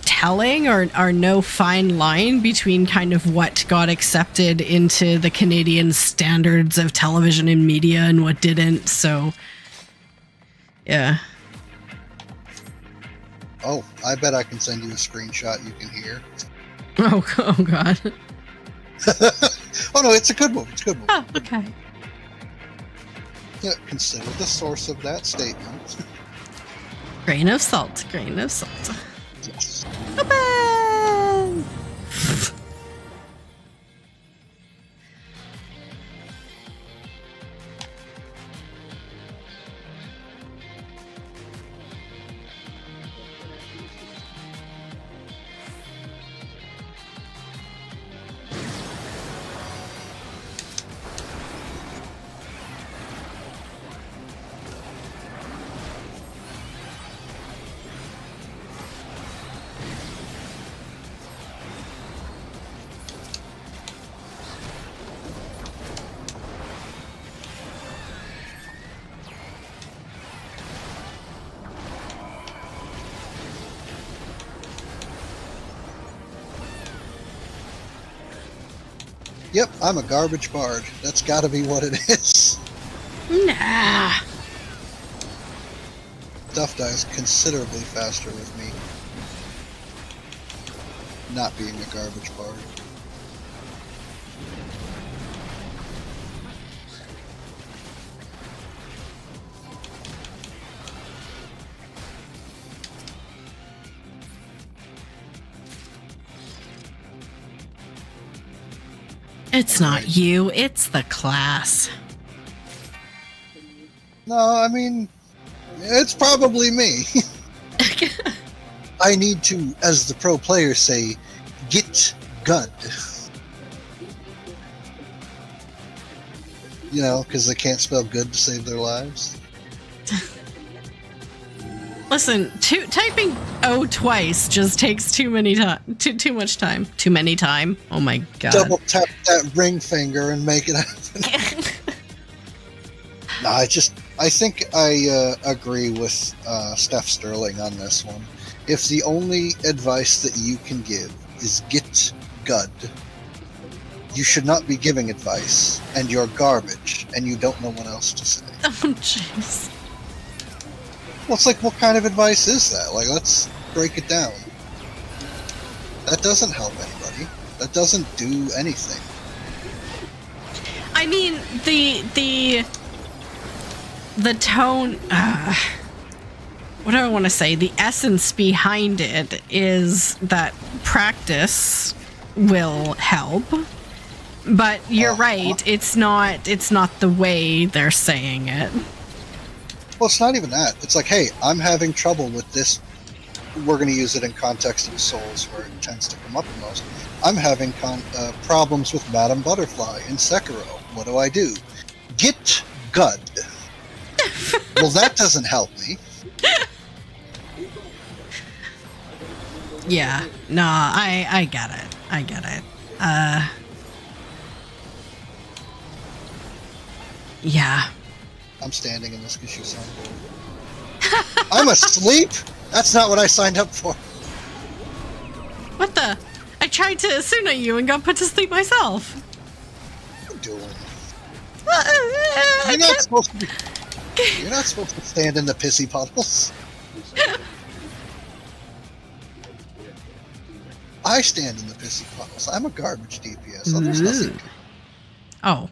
Speaker 1: telling or no fine line between kind of what got accepted into the Canadian standards of television and media and what didn't. So yeah.
Speaker 2: Oh, I bet I can send you a screenshot you can hear.
Speaker 1: Oh God.
Speaker 2: Oh no, it's a good one. It's a good one.
Speaker 1: Oh, okay.
Speaker 2: Yeah, consider the source of that statement.
Speaker 1: Grain of salt.
Speaker 2: Yes.
Speaker 1: Open!
Speaker 2: Yep, I'm a garbage bard. That's gotta be what it is.
Speaker 1: Nah.
Speaker 2: Stuff dies considerably faster with me. Not being a garbage bard.
Speaker 1: It's not you, it's the class.
Speaker 2: No, I mean, it's probably me. I need to, as the pro players say, get good. You know, because they can't spell good to save their lives.
Speaker 1: Listen, typing O twice just takes too much time. Too many time. Oh my god.
Speaker 2: Double tap that ring finger and make it happen. No, I think I agree with Steph Sterling on this one. If the only advice that you can give is get good, you should not be giving advice, and you're garbage, and you don't know what else to say.
Speaker 1: Oh jeez.
Speaker 2: Well, it's like, what kind of advice is that? Like, let's break it down. That doesn't help anybody. That doesn't do anything.
Speaker 1: I mean, the tone. What do I want to say? The essence behind it is that practice will help. But you're right. It's not the way they're saying it.
Speaker 2: Well, it's not even that. It's like, hey, I'm having trouble with this. We're going to use it in context of Souls, where it tends to come up the most. I'm having problems with Madame Butterfly in Sekiro. What do I do? Get good. Well, that doesn't help me.
Speaker 1: Yeah. No, I get it. I get it. Yeah.
Speaker 2: I'm standing in this because you sound bored. I'm asleep? That's not what I signed up for.
Speaker 1: What the? I tried to Asuna you and got put to sleep myself.
Speaker 2: What are you doing?
Speaker 1: I
Speaker 2: You're not
Speaker 1: can't-
Speaker 2: supposed to be. You're not supposed to stand in the pissy puddles. I stand in the pissy puddles. I'm a garbage DPS. So there's nothing.
Speaker 1: Oh.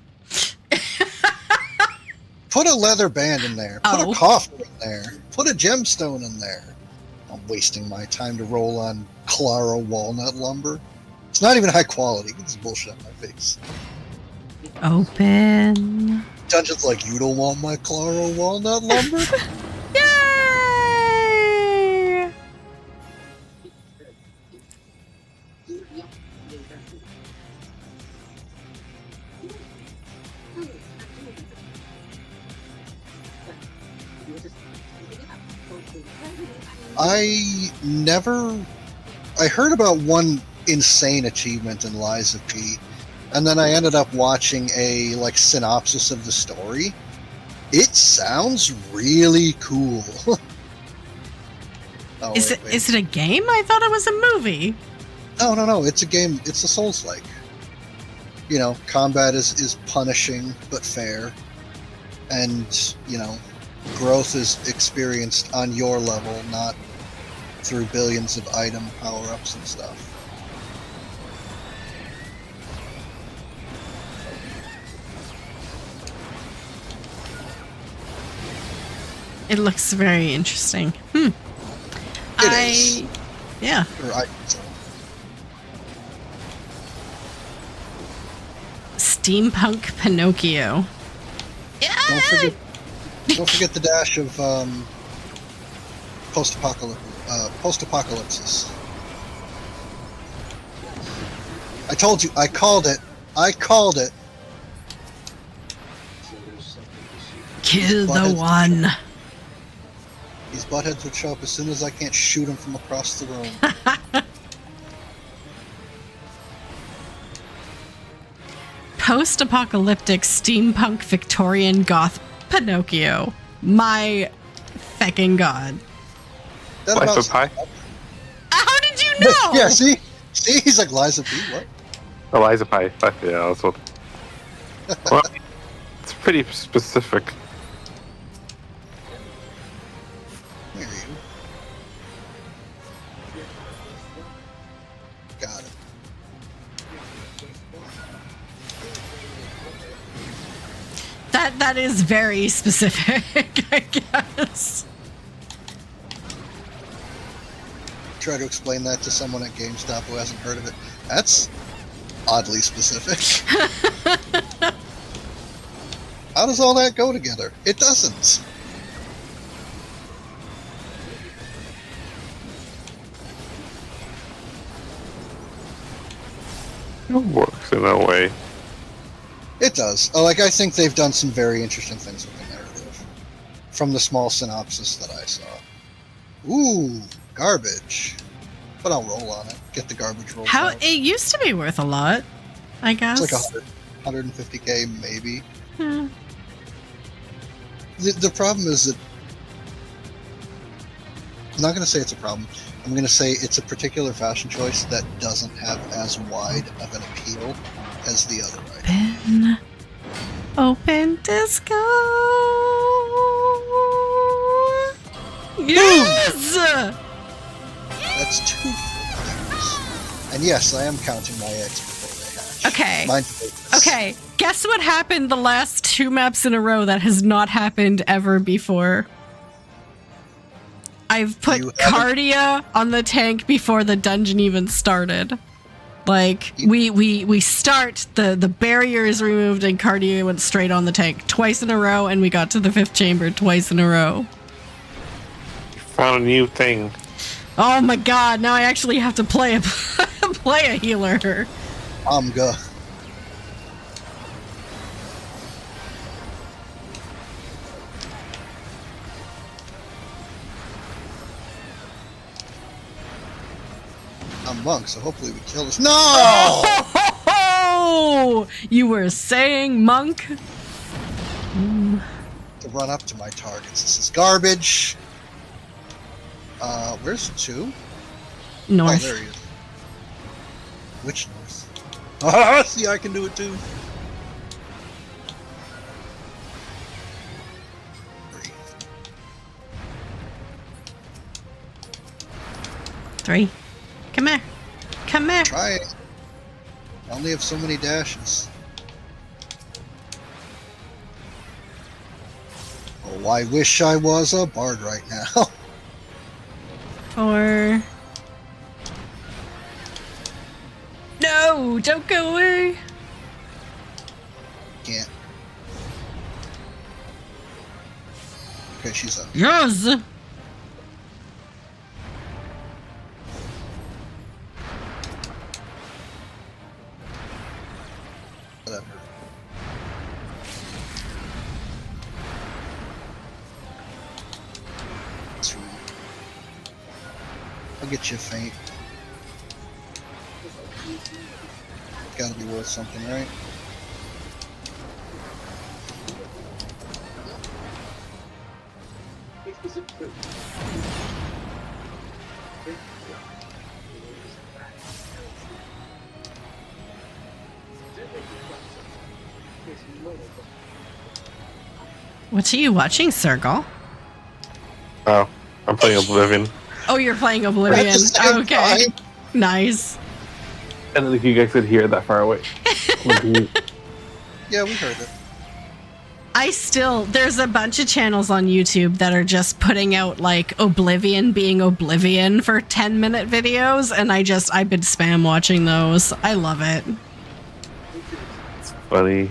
Speaker 2: Put a leather band in there. Put
Speaker 1: Oh.
Speaker 2: a coffer in there. Put a gemstone in there. I'm wasting my time to roll on Claro walnut lumber. It's not even high quality. Get this bullshit on my face.
Speaker 1: Open.
Speaker 2: Dungeon's like, you don't want my Claro walnut lumber?
Speaker 1: Yay!
Speaker 2: I heard about one insane achievement in Lies of P, and then I ended up watching a synopsis of the story. It sounds really cool. Oh,
Speaker 1: Is it a game? I thought it was a movie.
Speaker 2: No, it's a game. It's a Souls-like. You know, combat is punishing but fair, and growth is experienced on your level, not through billions of item power-ups and stuff.
Speaker 1: It looks very interesting.
Speaker 2: It is.
Speaker 1: Yeah.
Speaker 2: Or I,
Speaker 1: Steampunk Pinocchio. Yeah.
Speaker 2: don't forget the dash of post-apocalypsis. I told you. I called it.
Speaker 1: Kill the one.
Speaker 2: These buttheads would show up as soon as I can't shoot them from across the room.
Speaker 1: Post-apocalyptic steampunk Victorian goth Pinocchio. My fecking god.
Speaker 2: That
Speaker 4: Life
Speaker 2: about-
Speaker 4: of Pi?
Speaker 1: How did you know?
Speaker 2: Yeah, see, he's like Liza P. What?
Speaker 4: Eliza Pi. Yeah, that's what. Well, it's pretty specific.
Speaker 2: Where are you? Got it.
Speaker 1: That is very specific, I guess.
Speaker 2: Try to explain that to someone at GameStop who hasn't heard of it. That's oddly specific. How does all that go together? It doesn't.
Speaker 4: It works in a way.
Speaker 2: It does. Like, I think they've done some very interesting things with the narrative. From the small synopsis that I saw. Ooh, garbage. But I'll roll on it. Get the garbage roll.
Speaker 1: How it used to be worth a lot, I guess.
Speaker 2: It's like 150k maybe.
Speaker 1: Hmm.
Speaker 2: The problem is that I'm not going to say it's a problem. I'm going to say it's a particular fashion choice that doesn't have as wide of an appeal as the other item.
Speaker 1: Open disco. Yes.
Speaker 2: That's 2 things. And yes, I am counting my eggs before they hatch.
Speaker 1: Okay.
Speaker 2: Mine.
Speaker 1: Okay. Guess what happened the last 2 maps in a row that has not happened ever before? I've put Cardia on the tank before the dungeon even started. Like, we start, the barrier is removed and Cardia went straight on the tank twice in a row, and we got to the 5th chamber twice in a row.
Speaker 4: You found a new thing.
Speaker 1: Oh my god, now I actually have to play a healer.
Speaker 2: I'm good. I'm monk, so hopefully we kill this. No!
Speaker 1: Oh, you were saying, monk?
Speaker 2: To run up to my targets. This is garbage. Where's 2?
Speaker 1: North.
Speaker 2: Oh, there he is. Which north? Ah, see, I can do it too.
Speaker 1: 3. Come here. Come here.
Speaker 2: Try it. I only have so many dashes. Oh, I wish I was a bard right now.
Speaker 1: 4. No, don't go away.
Speaker 2: Can't. Okay, she's up.
Speaker 1: Yes.
Speaker 2: Whatever. That's rude. I'll get you a feint. Gotta be worth something, right?
Speaker 1: What are you watching, Circle?
Speaker 4: Oh, I'm playing Oblivion.
Speaker 1: Oh, you're playing Oblivion.
Speaker 2: At the same
Speaker 1: Okay.
Speaker 2: time.
Speaker 1: Nice.
Speaker 4: I don't think you guys could hear it that far away.
Speaker 2: Yeah, we heard it.
Speaker 1: There's a bunch of channels on YouTube that are just putting out like Oblivion being Oblivion for 10-minute videos, and I've been spam watching those. I love it.
Speaker 4: It's funny.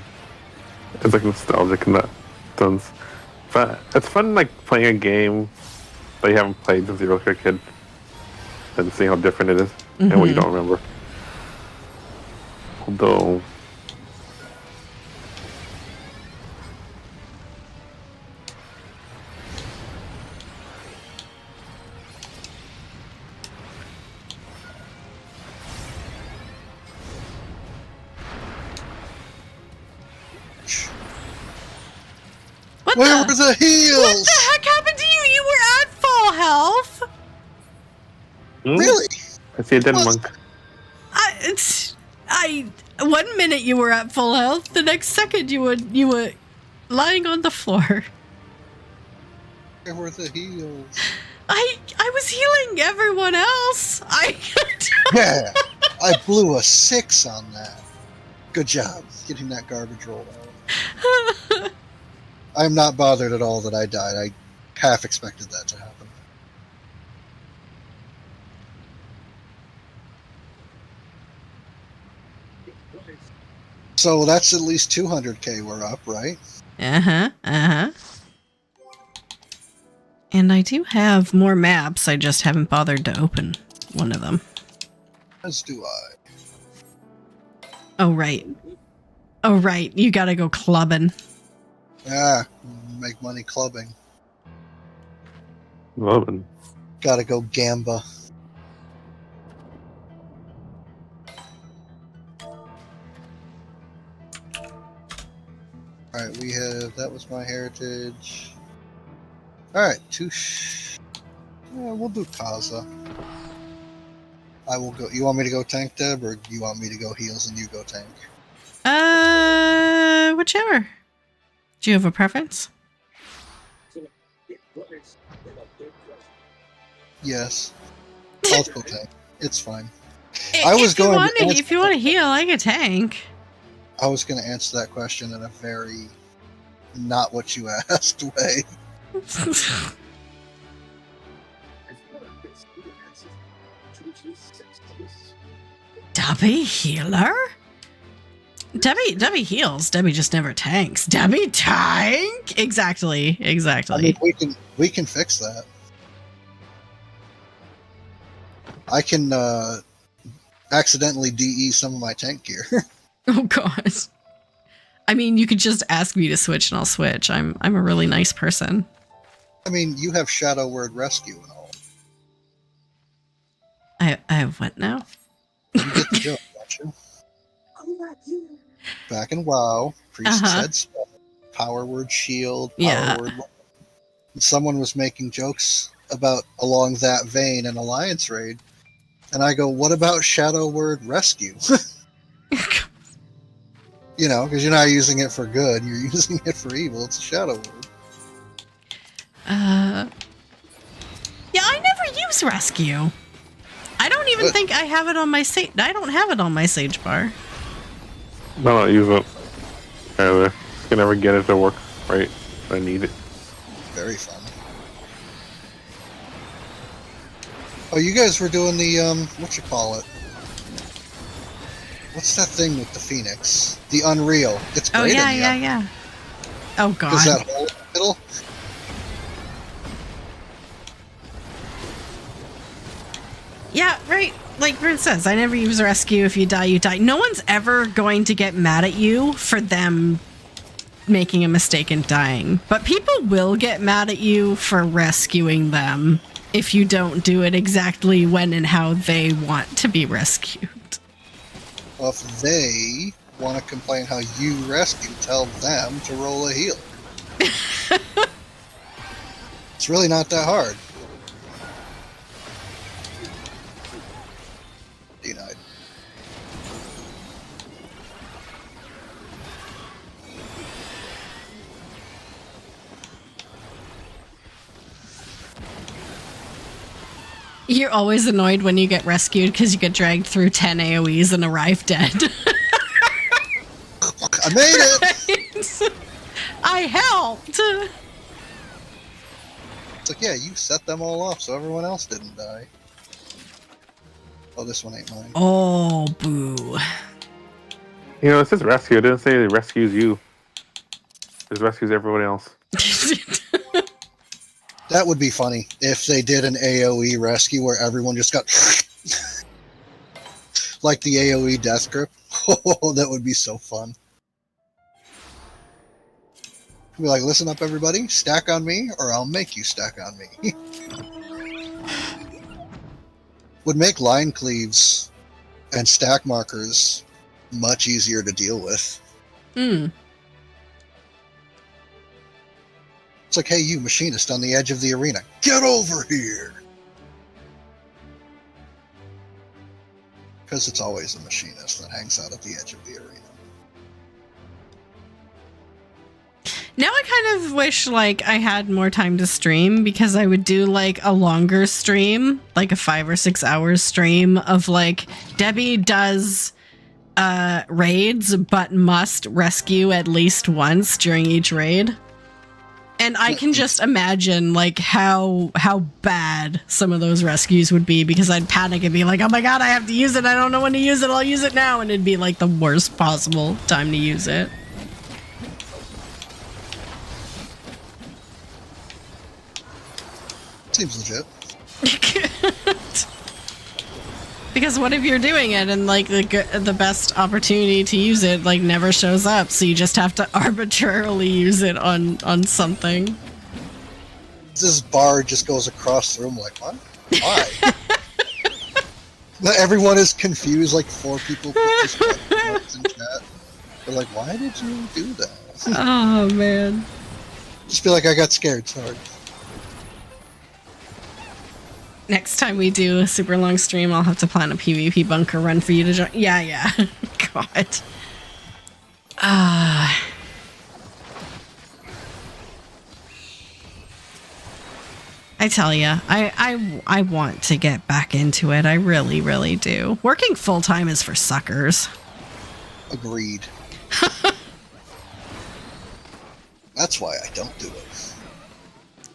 Speaker 4: It's like nostalgic and that sounds fun. It's fun like playing a game that you haven't played since you were a kid and seeing how different it is and what you don't remember. Although
Speaker 2: Where were the heels?
Speaker 1: What the heck happened to you? You were at full health.
Speaker 2: Really?
Speaker 4: I see a dead monk.
Speaker 1: One minute you were at full health, the next second you were lying on the floor.
Speaker 2: Where were the heels?
Speaker 1: I was healing everyone else.
Speaker 2: Yeah, I blew a 6 on that. Good job getting that garbage rolled out. I'm not bothered at all that I died. I half expected that to happen. So that's at least 200k we're up, right?
Speaker 1: Uh-huh. And I do have more maps. I just haven't bothered to open one of them.
Speaker 2: As do I.
Speaker 1: Oh, right. Oh, right. You gotta go clubbing.
Speaker 2: Yeah, make money clubbing.
Speaker 4: Loving.
Speaker 2: Gotta go gamba. Alright, we have... That was my heritage. Alright, yeah, we'll do Kaza. I will go... You want me to go tank, Deb, or do you want me to go heals and you go tank?
Speaker 1: Whichever. Do you have a preference?
Speaker 2: Yes. I'll go tank. It's fine. If you want
Speaker 1: to heal, I can tank.
Speaker 2: I was going to answer that question in a very not what you asked way.
Speaker 1: Debbie healer? Debbie heals. Debbie just never tanks. Debbie tank? Exactly.
Speaker 2: I mean, we can fix that. I can accidentally DE some of my tank gear.
Speaker 1: Oh god. I mean, you could just ask me to switch and I'll switch. I'm a really nice person.
Speaker 2: I mean, you have Shadow Word Rescue and all.
Speaker 1: I have what now?
Speaker 2: You get the joke, don't you? Back in WoW, priests had spell, Power Word Shield, Power Word. Someone was making jokes about along that vein in Alliance Raid, and I go, "What about Shadow Word Rescue?" You know, because you're not using it for good, you're using it for evil. It's a shadow word.
Speaker 1: Yeah, I never use rescue. I don't even think I have it on my sage. I don't have it on my sage bar.
Speaker 4: I don't use it either. I can never get it to work right. I need it.
Speaker 2: Very fun. Oh, you guys were doing the what you call it? What's that thing with the Phoenix? The Unreal. It's great.
Speaker 1: Oh yeah. Oh god.
Speaker 2: Is that hole in the middle?
Speaker 1: Yeah, right. Like Brent says, I never use rescue. If you die, you die. No one's ever going to get mad at you for them making a mistake and dying. But people will get mad at you for rescuing them if you don't do it exactly when and how they want to be rescued.
Speaker 2: Well, if they want to complain how you rescue, tell them to roll a heal. It's really not that hard. Denied.
Speaker 1: You're always annoyed when you get rescued because you get dragged through 10 AoEs and arrive dead.
Speaker 2: I made it!
Speaker 1: Right? I helped!
Speaker 2: It's like, yeah, you set them all off so everyone else didn't die. Oh, this one ain't mine.
Speaker 1: Oh, boo.
Speaker 4: You know, it says rescue. It didn't say it rescues you. It rescues everyone else.
Speaker 2: That would be funny if they did an AoE rescue where everyone just got like the AoE death grip. Oh, that would be so fun. Be like, listen up, everybody. Stack on me, or I'll make you stack on me. Would make line cleaves and stack markers much easier to deal with.
Speaker 1: Hmm.
Speaker 2: It's like, hey, you machinist on the edge of the arena, get over here! Because it's always a machinist that hangs out at the edge of the arena.
Speaker 1: Now I kind of wish, like, I had more time to stream because I would do, like, a longer stream, like a 5 or 6 hours stream of, like, Debbie does raids but must rescue at least once during each raid. And I can just imagine, like, how bad some of those rescues would be because I'd panic and be like, oh my god, I have to use it. I don't know when to use it. I'll use it now. And it'd be, like, the worst possible time to use it.
Speaker 2: Seems legit.
Speaker 1: Because what if you're doing it and like the best opportunity to use it like never shows up, so you just have to arbitrarily use it on something.
Speaker 2: This bar just goes across the room like, what? Why? Everyone is confused, like 4 people put this in chat. They're like, why did you do that?
Speaker 1: Oh man.
Speaker 2: Just feel like I got scared, sorry.
Speaker 1: Next time we do a super long stream, I'll have to plan a PvP bunker run for you to join. Yeah. God. I tell ya, I want to get back into it. I really, really do. Working full time is for suckers.
Speaker 2: Agreed. That's why I don't do it.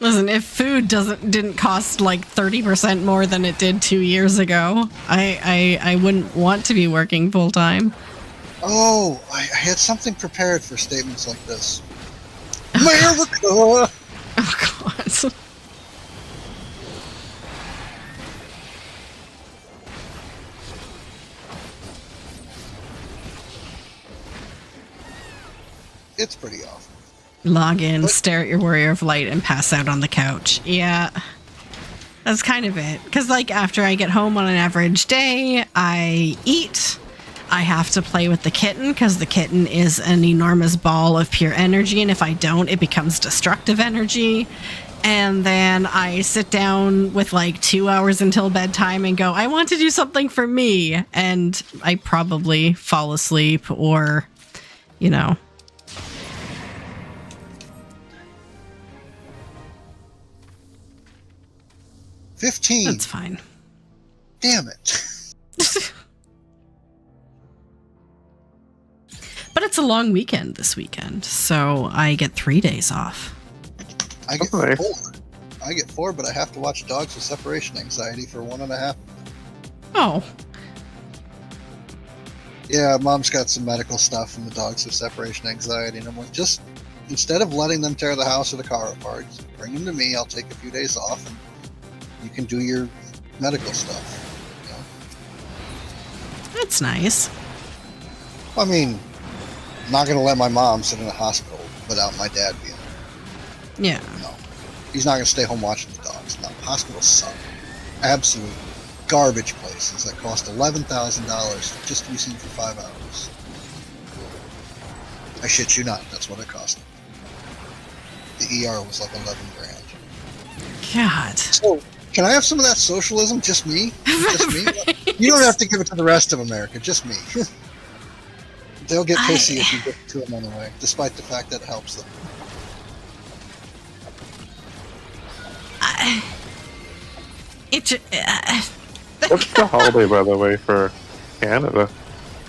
Speaker 1: Listen, if food didn't cost like 30% more than it did 2 years ago, I wouldn't want to be working full time.
Speaker 2: Oh, I had something prepared for statements like this. America! Oh
Speaker 1: God.
Speaker 2: It's pretty awful.
Speaker 1: Log in, stare at your Warrior of Light, and pass out on the couch. Yeah. That's kind of it. Because, like, after I get home on an average day, I eat. I have to play with the kitten, because the kitten is an enormous ball of pure energy, and if I don't, it becomes destructive energy. And then I sit down with, like, 2 hours until bedtime and go, I want to do something for me. And I probably fall asleep or, you know...
Speaker 2: 15.
Speaker 1: That's fine.
Speaker 2: Damn it.
Speaker 1: But it's a long weekend this weekend, so I get 3 days off.
Speaker 2: I get
Speaker 4: Okay.
Speaker 2: 4. I get 4, but I have to watch Dogs with Separation Anxiety for 1.5.
Speaker 1: Oh.
Speaker 2: Yeah, Mom's got some medical stuff from the Dogs with Separation Anxiety, and I'm like, just instead of letting them tear the house or the car apart, just bring them to me. I'll take a few days off, and you can do your medical stuff. You know?
Speaker 1: That's nice.
Speaker 2: I mean, I'm not going to let my mom sit in a hospital without my dad being there.
Speaker 1: Yeah.
Speaker 2: No. He's not going to stay home watching the dogs. No, hospitals suck. Absolute garbage places that cost $11,000 just to be seen for 5 hours. I shit you not, that's what it cost. The ER was like 11 grand.
Speaker 1: God.
Speaker 2: So, can I have some of that socialism? Just me? Just me? You don't have to give it to the rest of America, just me. They'll get pissy if you give it to them anyway, despite the fact that it helps them.
Speaker 4: What's the holiday, by the way, for Canada?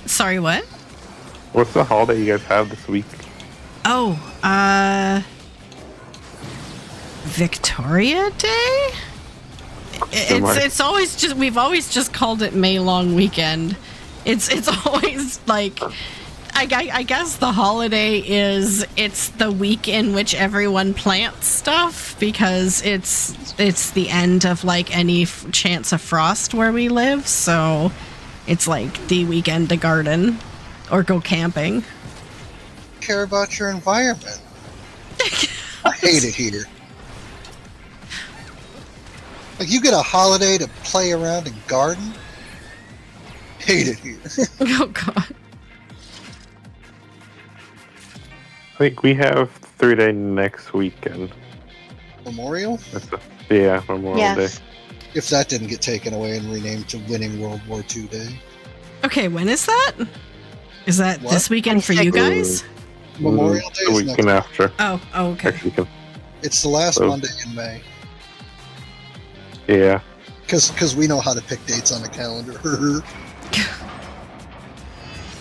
Speaker 1: Sorry, what?
Speaker 4: What's the holiday you guys have this week?
Speaker 1: Oh, Victoria Day? It's always just, we've always just called it May Long Weekend. It's always like, I guess the holiday is, it's the week in which everyone plants stuff, because it's the end of like any chance of frost where we live, so it's like the weekend to garden or go camping.
Speaker 2: Care about your environment. I hate it here. Like, you get a holiday to play around and garden? Hate it here.
Speaker 1: Oh, God.
Speaker 4: I think we have 3-day next weekend.
Speaker 2: Memorial?
Speaker 4: Yeah, Memorial
Speaker 3: Yes.
Speaker 4: Day.
Speaker 2: If that didn't get taken away and renamed to Winning World War II Day.
Speaker 1: Okay, when is that? Is that
Speaker 2: What?
Speaker 1: this weekend for you guys?
Speaker 2: Memorial Day
Speaker 4: The
Speaker 2: is
Speaker 4: weekend
Speaker 2: next.
Speaker 4: after.
Speaker 1: Oh, okay.
Speaker 4: Next weekend.
Speaker 2: It's the last
Speaker 4: So-
Speaker 2: Monday in May.
Speaker 4: Yeah.
Speaker 2: Because we know how to pick dates on the calendar.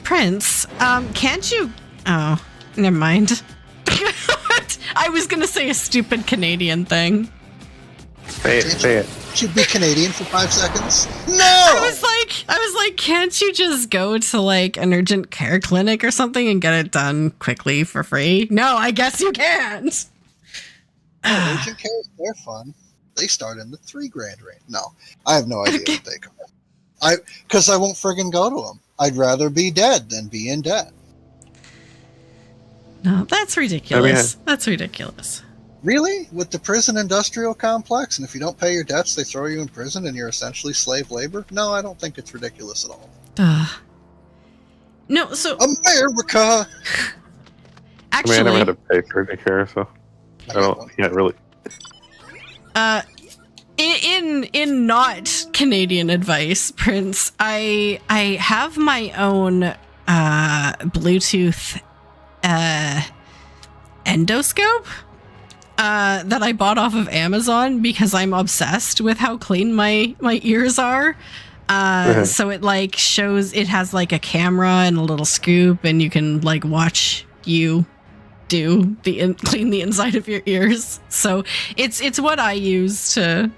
Speaker 1: Prince, can't you... Oh, never mind. I was gonna say a stupid Canadian thing.
Speaker 4: Say it.
Speaker 2: Should be Canadian for 5 seconds. No!
Speaker 1: I was like, can't you just go to like an urgent care clinic or something and get it done quickly for free? No, I guess you can't.
Speaker 2: Oh, urgent care, they're fun. They start in the $3,000 range. No, I have no idea what they cost. Because I won't friggin' go to them. I'd rather be dead than be in debt.
Speaker 1: No, that's ridiculous. That's ridiculous.
Speaker 2: Really? With the prison industrial complex, and if you don't pay your debts, they throw you in prison and you're essentially slave labor? No, I don't think it's ridiculous at all.
Speaker 1: No, so
Speaker 2: America!
Speaker 1: actually,
Speaker 4: I never had to pay for daycare, so I don't. Yeah, really.
Speaker 1: In not Canadian advice, Prince, I have my own Bluetooth endoscope that I bought off of Amazon because I'm obsessed with how clean my ears are. So it like shows, it has like a camera and a little scoop, and you can like watch you do clean the inside of your ears. So it's what I use to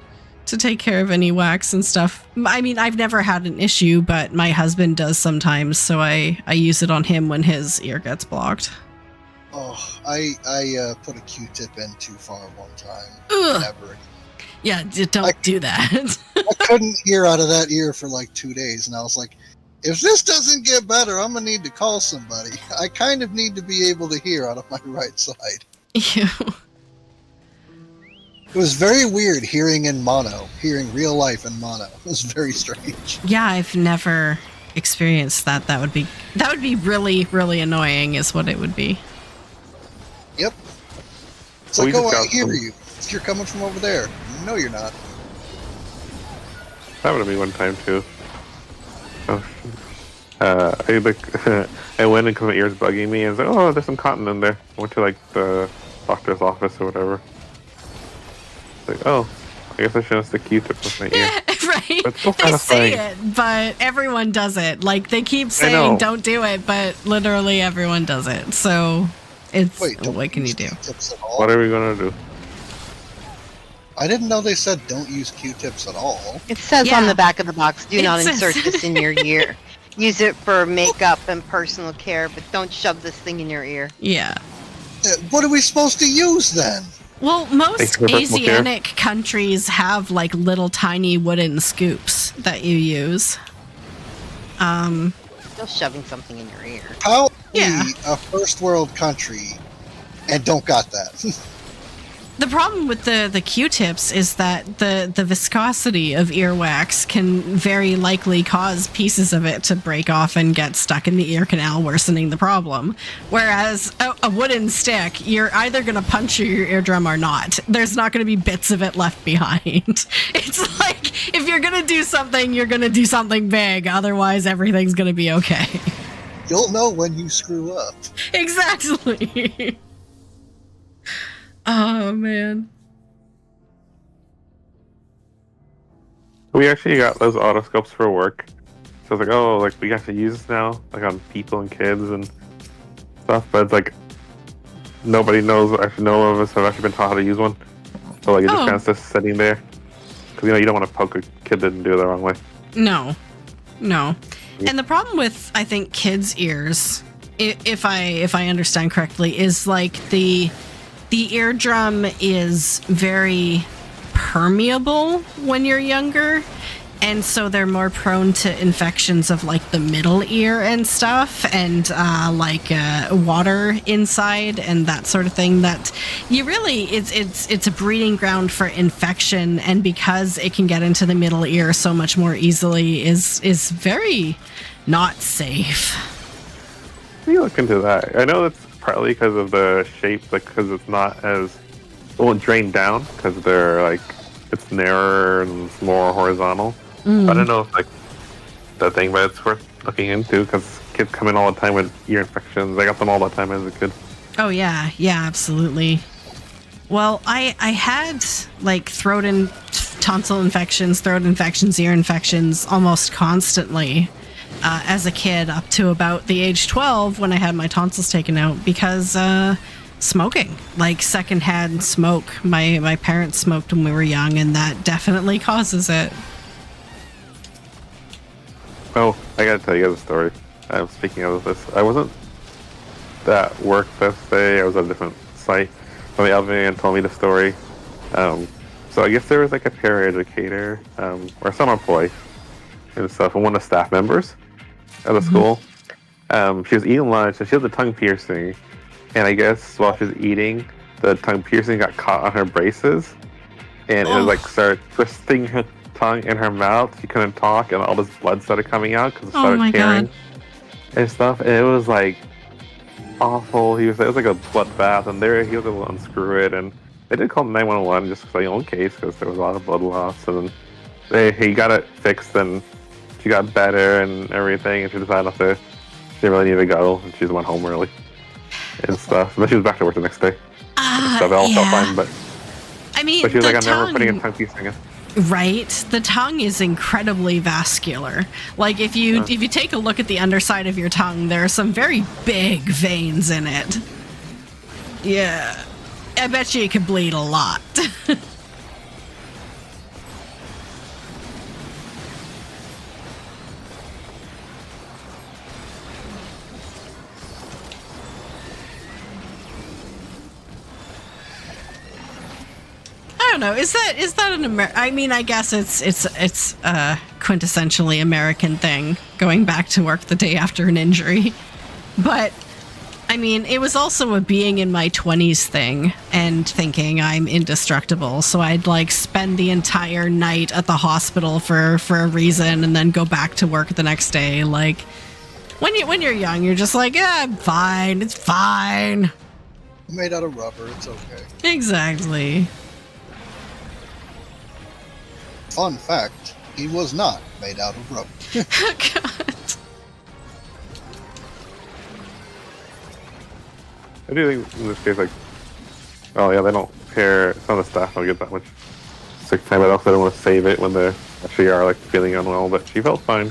Speaker 1: take care of any wax and stuff. I mean, I've never had an issue, but my husband does sometimes, so I use it on him when his ear gets blocked.
Speaker 2: Oh, I put a Q-tip in too far one time.
Speaker 1: Ugh.
Speaker 2: Never.
Speaker 1: Yeah, don't do that.
Speaker 2: I couldn't hear out of that ear for like 2 days, and I was like, if this doesn't get better, I'm gonna need to call somebody. I kind of need to be able to hear out of my right side.
Speaker 1: Ew.
Speaker 2: It was very weird hearing in mono, hearing real life in mono. It was very strange.
Speaker 1: Yeah, I've never experienced that. That would be really, really annoying is what it would be.
Speaker 2: Yep. It's
Speaker 4: We
Speaker 2: like,
Speaker 4: just
Speaker 2: oh, I
Speaker 4: got
Speaker 2: hear
Speaker 4: some-
Speaker 2: you. You're coming from over there. No, you're not.
Speaker 4: That would have been one time too. Oh, I went in because my ears bugging me, and I was like, "Oh, there's some cotton in there." I went to like the doctor's office or whatever. It's like, oh, I guess I shouldn't stick Q-tip with my ear.
Speaker 1: Yeah, right.
Speaker 4: But it's so
Speaker 1: They say
Speaker 4: satisfying.
Speaker 1: it, but everyone does it. Like they keep saying,
Speaker 4: know.
Speaker 1: "Don't do it," but literally everyone does it. So it's
Speaker 2: Wait, don't
Speaker 1: what can you
Speaker 2: use
Speaker 1: do?
Speaker 2: Q-tips at all?
Speaker 4: What are we gonna do?
Speaker 2: I didn't know they said don't use Q-tips at all.
Speaker 3: It says
Speaker 1: Yeah.
Speaker 3: on the back of the box, do
Speaker 1: It
Speaker 3: not
Speaker 1: says-
Speaker 3: insert this in your ear. Use it for makeup and personal care, but don't shove this thing in your ear.
Speaker 1: Yeah.
Speaker 2: What are we supposed to use then?
Speaker 1: Well, most
Speaker 4: Thanks for personal care.
Speaker 1: Asiatic countries have like little tiny wooden scoops that you use.
Speaker 3: Still shoving something in your ear.
Speaker 2: How are
Speaker 1: Yeah.
Speaker 2: we a first world country and don't got that?
Speaker 1: The problem with the Q-tips is that the viscosity of earwax can very likely cause pieces of it to break off and get stuck in the ear canal, worsening the problem. Whereas a wooden stick, you're either going to puncture your eardrum or not. There's not going to be bits of it left behind. It's like, if you're going to do something, you're going to do something big. Otherwise, everything's going to be okay.
Speaker 2: You'll know when you screw up.
Speaker 1: Exactly. Oh, man.
Speaker 4: We actually got those otoscopes for work. So I was like, oh, like we got to use this now, like on people and kids and stuff. But it's like nobody knows. Actually, no of us have actually been taught how to use one. So like it's
Speaker 1: Oh.
Speaker 4: just kind of sitting there because you don't want to poke a kid that didn't do it the wrong way.
Speaker 1: No. And the problem with, I think, kids' ears, if I understand correctly, is like the eardrum is very permeable when you're younger, and so they're more prone to infections of like the middle ear and stuff, and water inside and that sort of thing. That you really it's a breeding ground for infection, and because it can get into the middle ear so much more easily, is very not safe.
Speaker 4: We look into that. I know that's partly because of the shape, like because it's not as it won't drain down because they're like it's narrower and it's more horizontal. I don't know if like that thing, but it's worth looking into because kids come in all the time with ear infections. I got them all the time as a kid.
Speaker 1: Oh yeah, absolutely. Well, I had like throat and tonsil infections, ear infections almost constantly as a kid up to about the age 12 when I had my tonsils taken out because smoking, like secondhand smoke. My parents smoked when we were young, and that definitely causes it.
Speaker 4: Oh, I gotta tell you guys a story. Speaking of this, I wasn't at work this day. I was at a different site. But the other man told me the story. So I guess there was like a paraeducator or some employee and stuff, and one of the staff members at the school. She was eating lunch, and she had the tongue piercing. And I guess while she was eating, the tongue piercing got caught on her braces, and it was like started twisting her tongue in her mouth. She couldn't talk, and all this blood started coming out because it started tearing and stuff. And it was like awful. It was like a bloodbath, and there he was able to unscrew it, and they did call 911 just for the own case because there was a lot of blood loss, and he got it fixed, and she got better and everything, and she decided not to. She didn't really need to go, and she just went home early and stuff. But she was back to work the next day. So it all felt fine, but
Speaker 1: I mean,
Speaker 4: she was like, I'm never putting a tongue piece in it.
Speaker 1: Right, the tongue is incredibly vascular. Like if you take a look at the underside of your tongue, there are some very big veins in it. Yeah, I bet you it could bleed a lot. I don't know. Is that an I mean, I guess it's a quintessentially American thing, going back to work the day after an injury. But I mean, it was also a being in my 20s thing and thinking I'm indestructible. So I'd like spend the entire night at the hospital for a reason and then go back to work the next day. Like when you're young, you're just like, yeah, I'm fine. It's fine.
Speaker 2: Made out of rubber. It's okay.
Speaker 1: Exactly.
Speaker 2: Fun fact, he was not made out of rubber.
Speaker 1: God.
Speaker 4: I do think in this case, like, oh yeah, they don't care. Some of the staff don't get that much sick time, but also they don't want to save it when they actually are like feeling unwell. But she felt fine.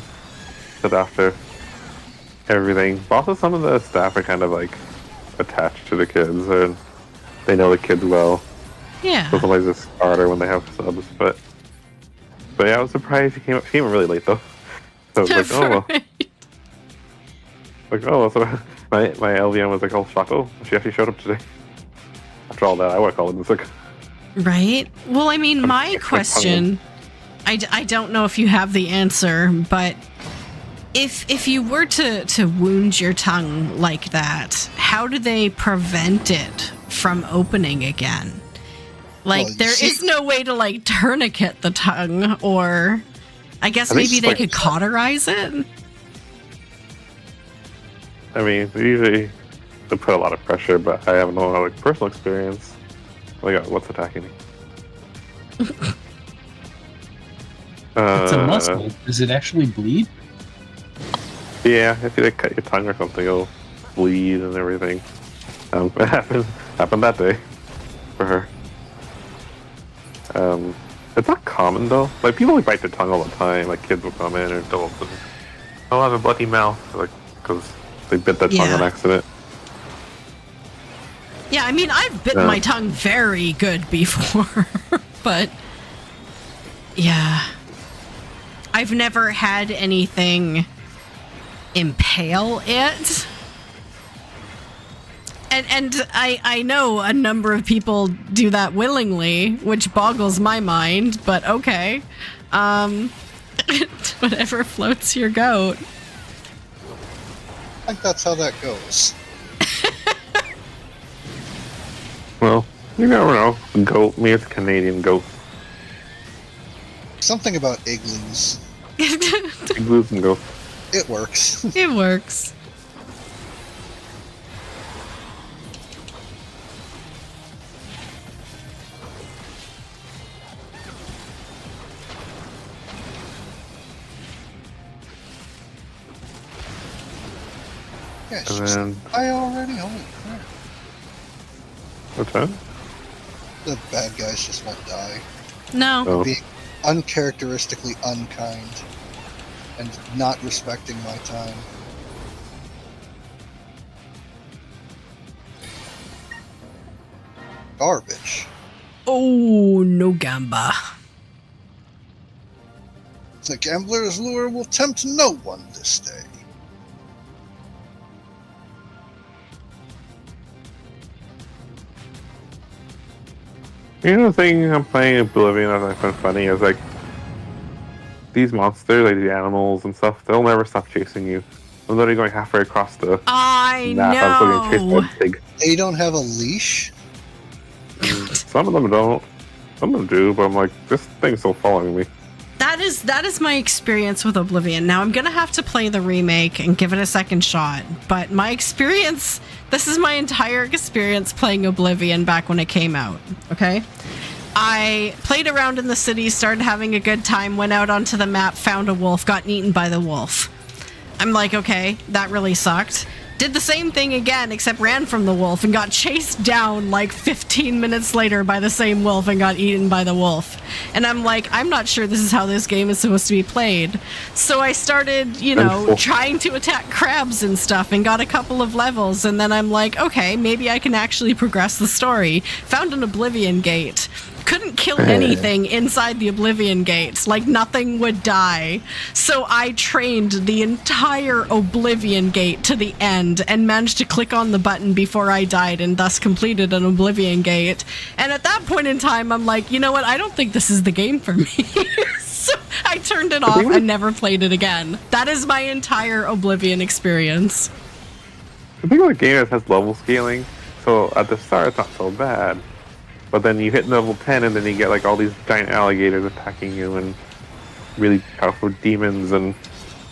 Speaker 4: But after everything, but also some of the staff are kind of like attached to the kids, and they know the kids well.
Speaker 1: Yeah.
Speaker 4: So sometimes it's harder when they have subs, but yeah, I was surprised she came in really late though. So I was like, oh well. Like, oh, so my LVM was like, oh, shock. Oh, she actually showed up today. After all that, I would have called in sick.
Speaker 1: Right. Well, I mean, my question, I don't know if you have the answer, but if you were to wound your tongue like that, how do they prevent it from opening again? Like, well, there is no way to, like, tourniquet the tongue, or I guess maybe they could cauterize it?
Speaker 4: I mean, usually they put a lot of pressure, but I have no like personal experience. Like, what's attacking me?
Speaker 5: It's a muscle. Does it actually bleed?
Speaker 4: Yeah, if you like, cut your tongue or something, it'll bleed and everything. It happened that day for her. It's not common though. Like, people like bite their tongue all the time. Like, kids will come in and they'll open. Oh, I have a bloody mouth, like, because they bit their tongue on accident.
Speaker 1: Yeah, I mean, I've bitten my tongue very good before, but yeah, I've never had anything impale it. And I know a number of people do that willingly, which boggles my mind, but okay. Whatever floats your goat.
Speaker 2: I think that's how that goes.
Speaker 4: Well, you never know. Goat, me, it's Canadian goat.
Speaker 2: Something about igloos.
Speaker 4: Igloos and goat.
Speaker 2: It works.
Speaker 1: It works.
Speaker 2: Yeah,
Speaker 4: And then
Speaker 2: I already holy crap.
Speaker 4: What's that?
Speaker 2: The bad guys just won't die.
Speaker 1: No.
Speaker 4: Oh.
Speaker 2: Being uncharacteristically unkind and not respecting my time. Garbage.
Speaker 1: Oh, no gamba.
Speaker 2: The gambler's lure will tempt no one this day.
Speaker 4: You know, the thing I'm playing Oblivion that I find funny is like, these monsters, like the animals and stuff, they'll never stop chasing you. I'm literally going halfway across the
Speaker 1: I
Speaker 4: map. I'm still getting chased by
Speaker 1: know.
Speaker 4: a pig.
Speaker 2: They don't have a leash?
Speaker 4: Some of them don't. Some of them do, but I'm like, this thing's still following me.
Speaker 1: That is my experience with Oblivion. Now I'm gonna have to play the remake and give it a second shot. But my experience, this is my entire experience playing Oblivion back when it came out. Okay, I played around in the city, started having a good time, went out onto the map, found a wolf, got eaten by the wolf. I'm like, okay, that really sucked. Did the same thing again, except ran from the wolf and got chased down like 15 minutes later by the same wolf and got eaten by the wolf. And I'm like, I'm not sure this is how this game is supposed to be played. So I started, trying to attack crabs and stuff and got a couple of levels. And then I'm like, okay, maybe I can actually progress the story. Found an Oblivion Gate. Couldn't kill anything inside the Oblivion Gate. Like, nothing would die. So I trained the entire Oblivion Gate to the end and managed to click on the button before I died and thus completed an Oblivion Gate. And at that point in time, I'm like, you know what? I don't think this is the game for me. So I turned it off and never played it again. That is my entire Oblivion experience.
Speaker 4: I think the game has level scaling, so at the start it's not so bad. But then you hit level 10 and then you get like all these giant alligators attacking you and really powerful demons and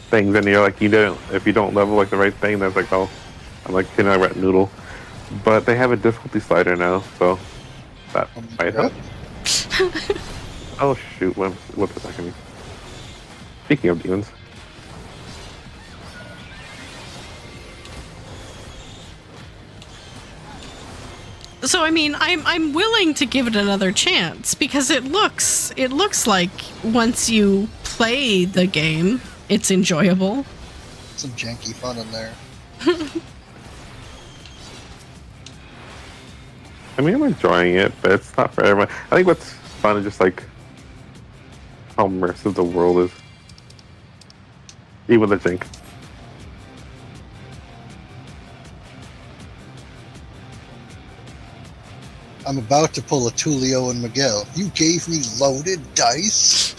Speaker 4: things, and you're like, if you don't level like the right thing, that's like, oh, I'm like hitting a rat noodle. But they have a difficulty slider now, so that might help. Oh shoot, what's attacking me? Speaking of demons.
Speaker 1: So I mean, I'm willing to give it another chance because it looks like once you play the game, it's enjoyable.
Speaker 2: Some janky fun in there.
Speaker 4: I mean, I'm enjoying it, but it's not for everyone. I think what's fun is just like how immersive the world is, even with the jank.
Speaker 2: I'm about to pull a Tulio and Miguel. You gave me loaded dice?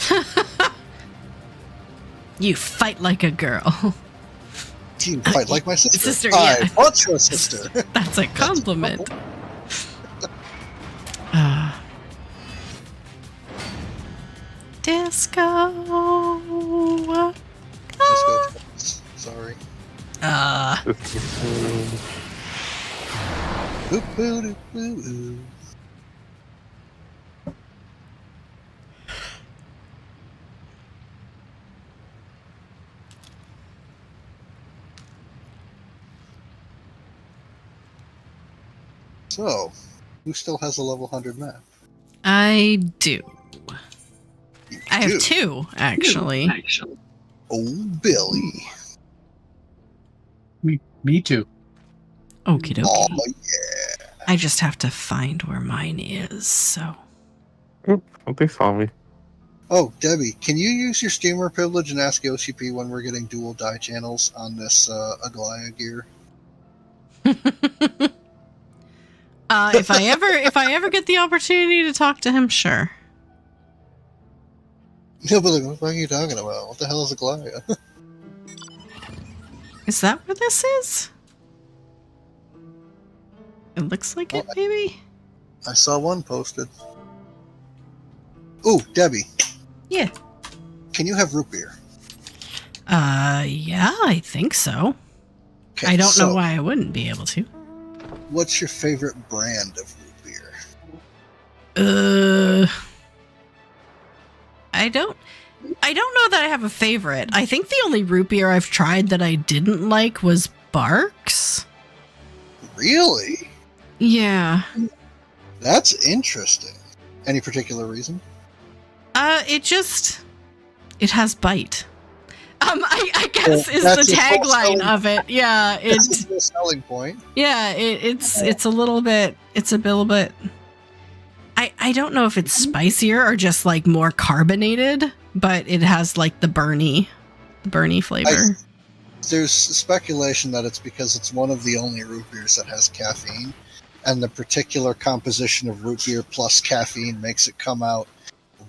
Speaker 1: You fight like a girl.
Speaker 2: You fight like my sister.
Speaker 1: Sister, yeah.
Speaker 2: I want your sister.
Speaker 1: That's a compliment. Disco.
Speaker 2: Disco. Sorry. Boop, boop, boop, boop. So, who still has a level 100 map?
Speaker 1: I do.
Speaker 2: You
Speaker 1: I have
Speaker 2: do.
Speaker 1: two, actually.
Speaker 2: Oh, Billy.
Speaker 5: Me too.
Speaker 1: Okie dokie.
Speaker 2: Oh, yeah.
Speaker 1: I just have to find where mine is, so.
Speaker 4: Oh, they saw me.
Speaker 2: Oh, Debbie, can you use your streamer privilege and ask Yoshi P when we're getting dual die channels on this Aglaya gear?
Speaker 1: If I ever get the opportunity to talk to him, sure.
Speaker 2: He'll be like, what the fuck are you talking about? What the hell is Aglaya?
Speaker 1: Is that where this is? It looks like it, maybe?
Speaker 2: I saw one posted. Ooh, Debbie.
Speaker 1: Yeah.
Speaker 2: Can you have root beer?
Speaker 1: Yeah, I think so.
Speaker 2: Okay,
Speaker 1: I don't know
Speaker 2: so
Speaker 1: why I wouldn't be able to.
Speaker 2: what's your favorite brand of root beer?
Speaker 1: I don't know that I have a favorite. I think the only root beer I've tried that I didn't like was Barks.
Speaker 2: Really?
Speaker 1: Yeah.
Speaker 2: That's interesting. Any particular reason?
Speaker 1: It has bite. I guess
Speaker 2: Well,
Speaker 1: is
Speaker 2: that's
Speaker 1: the
Speaker 2: its whole
Speaker 1: tagline
Speaker 2: selling-
Speaker 1: of it. Yeah,
Speaker 2: That's the selling point.
Speaker 1: yeah, it's a little bit. It's a little bit. I don't know if it's spicier or just like more carbonated, but it has like the burny flavor.
Speaker 2: There's speculation that it's because it's one of the only root beers that has caffeine, and the particular composition of root beer plus caffeine makes it come out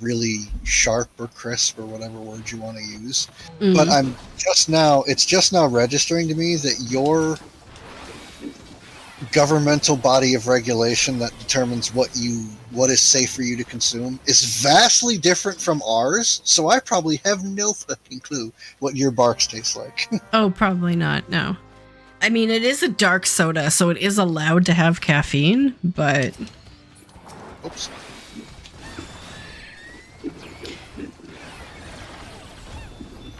Speaker 2: really sharp or crisp or whatever word you want to use.
Speaker 1: Mm.
Speaker 2: But it's just now registering to me that your governmental body of regulation that determines what is safe for you to consume is vastly different from ours, so I probably have no fucking clue what your barks taste like.
Speaker 1: Oh, probably not. No. I mean, it is a dark soda, so it is allowed to have caffeine, but
Speaker 2: Oops.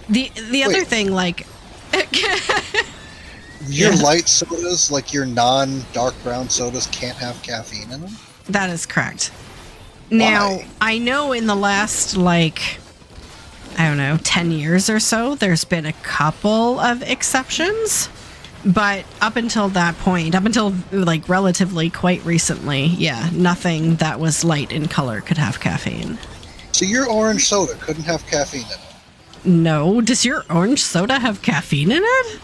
Speaker 1: the other thing, like,
Speaker 2: Your
Speaker 1: Yeah.
Speaker 2: light sodas, like your non-dark brown sodas, can't have caffeine in them?
Speaker 1: that is correct. Now,
Speaker 2: Why?
Speaker 1: I know in the last, like, I don't know, 10 years or so, there's been a couple of exceptions. But up until that point, up until, like, relatively quite recently, yeah, nothing that was light in color could have caffeine.
Speaker 2: So your orange soda couldn't have caffeine in it.
Speaker 1: No, does your orange soda have caffeine in it?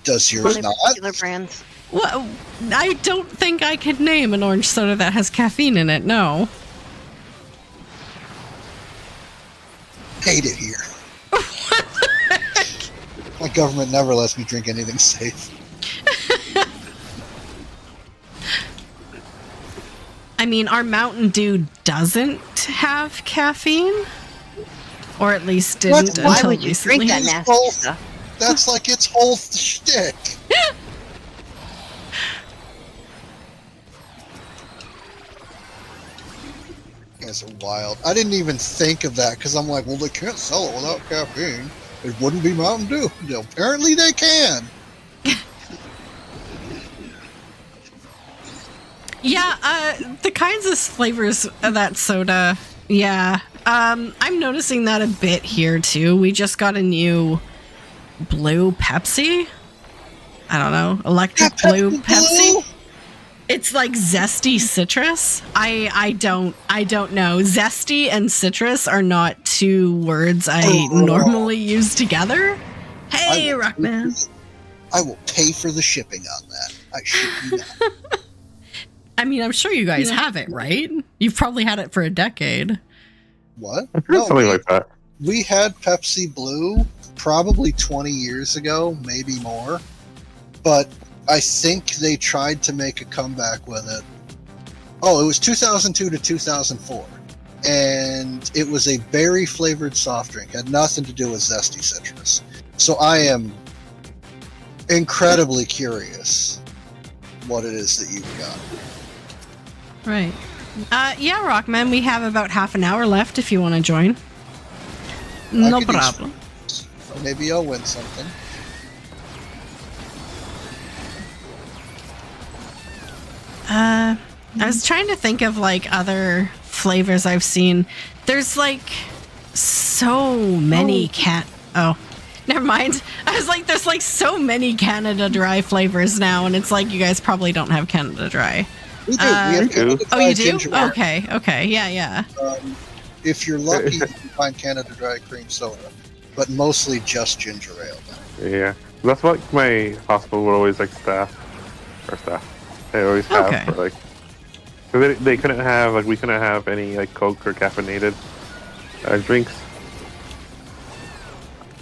Speaker 2: Does yours
Speaker 3: Only
Speaker 2: not?
Speaker 3: particular brands.
Speaker 1: Well, I don't think I could name an orange soda that has caffeine in it, no.
Speaker 2: Hate it here. My government never lets me drink anything safe.
Speaker 1: I mean, our Mountain Dew doesn't have caffeine. Or at least didn't
Speaker 2: What?
Speaker 1: until
Speaker 3: Why would you
Speaker 1: recently.
Speaker 3: drink that
Speaker 2: It's
Speaker 3: nasty
Speaker 2: both.
Speaker 3: stuff?
Speaker 2: That's like its whole shtick. You guys are wild. I didn't even think of that because I'm like, well, they can't sell it without caffeine. It wouldn't be Mountain Dew. Apparently they can.
Speaker 1: Yeah, the kinds of flavors of that soda, yeah. I'm noticing that a bit here too. We just got a new blue Pepsi. I don't know, electric blue Pepsi. It's like zesty citrus. I don't know. Zesty and citrus are not two words I normally use together. Hey,
Speaker 2: I will-
Speaker 1: Rockman.
Speaker 2: I will pay for the shipping on that. I ship you not.
Speaker 1: I mean, I'm sure you guys have it, right? You've probably had it for a decade.
Speaker 2: What?
Speaker 4: I've heard something
Speaker 2: we,
Speaker 4: like that.
Speaker 2: we had Pepsi Blue probably 20 years ago, maybe more. But I think they tried to make a comeback with it. Oh, it was 2002 to 2004. And it was a berry flavored soft drink. Had nothing to do with zesty citrus. So I am incredibly curious what it is that you've got.
Speaker 1: Right. Yeah, Rockman, we have about half an hour left if you want to join. No
Speaker 2: could use-
Speaker 1: problem.
Speaker 2: Maybe I'll win something.
Speaker 1: I was trying to think of like other flavors I've seen. There's like so many Oh, never mind. I was like, there's like so many Canada Dry flavors now, and it's like you guys probably don't have Canada Dry.
Speaker 2: We do.
Speaker 1: We
Speaker 2: We have
Speaker 4: do.
Speaker 2: Canada
Speaker 1: Oh,
Speaker 2: Dry
Speaker 1: you do?
Speaker 2: ginger ale.
Speaker 1: Okay. Yeah.
Speaker 2: If you're lucky, you can find Canada Dry cream soda, but mostly just ginger ale.
Speaker 4: Yeah, that's what my hospital would always like staff. They always have
Speaker 1: Okay.
Speaker 4: for like. 'Cause they couldn't have we couldn't have any like Coke or caffeinated drinks.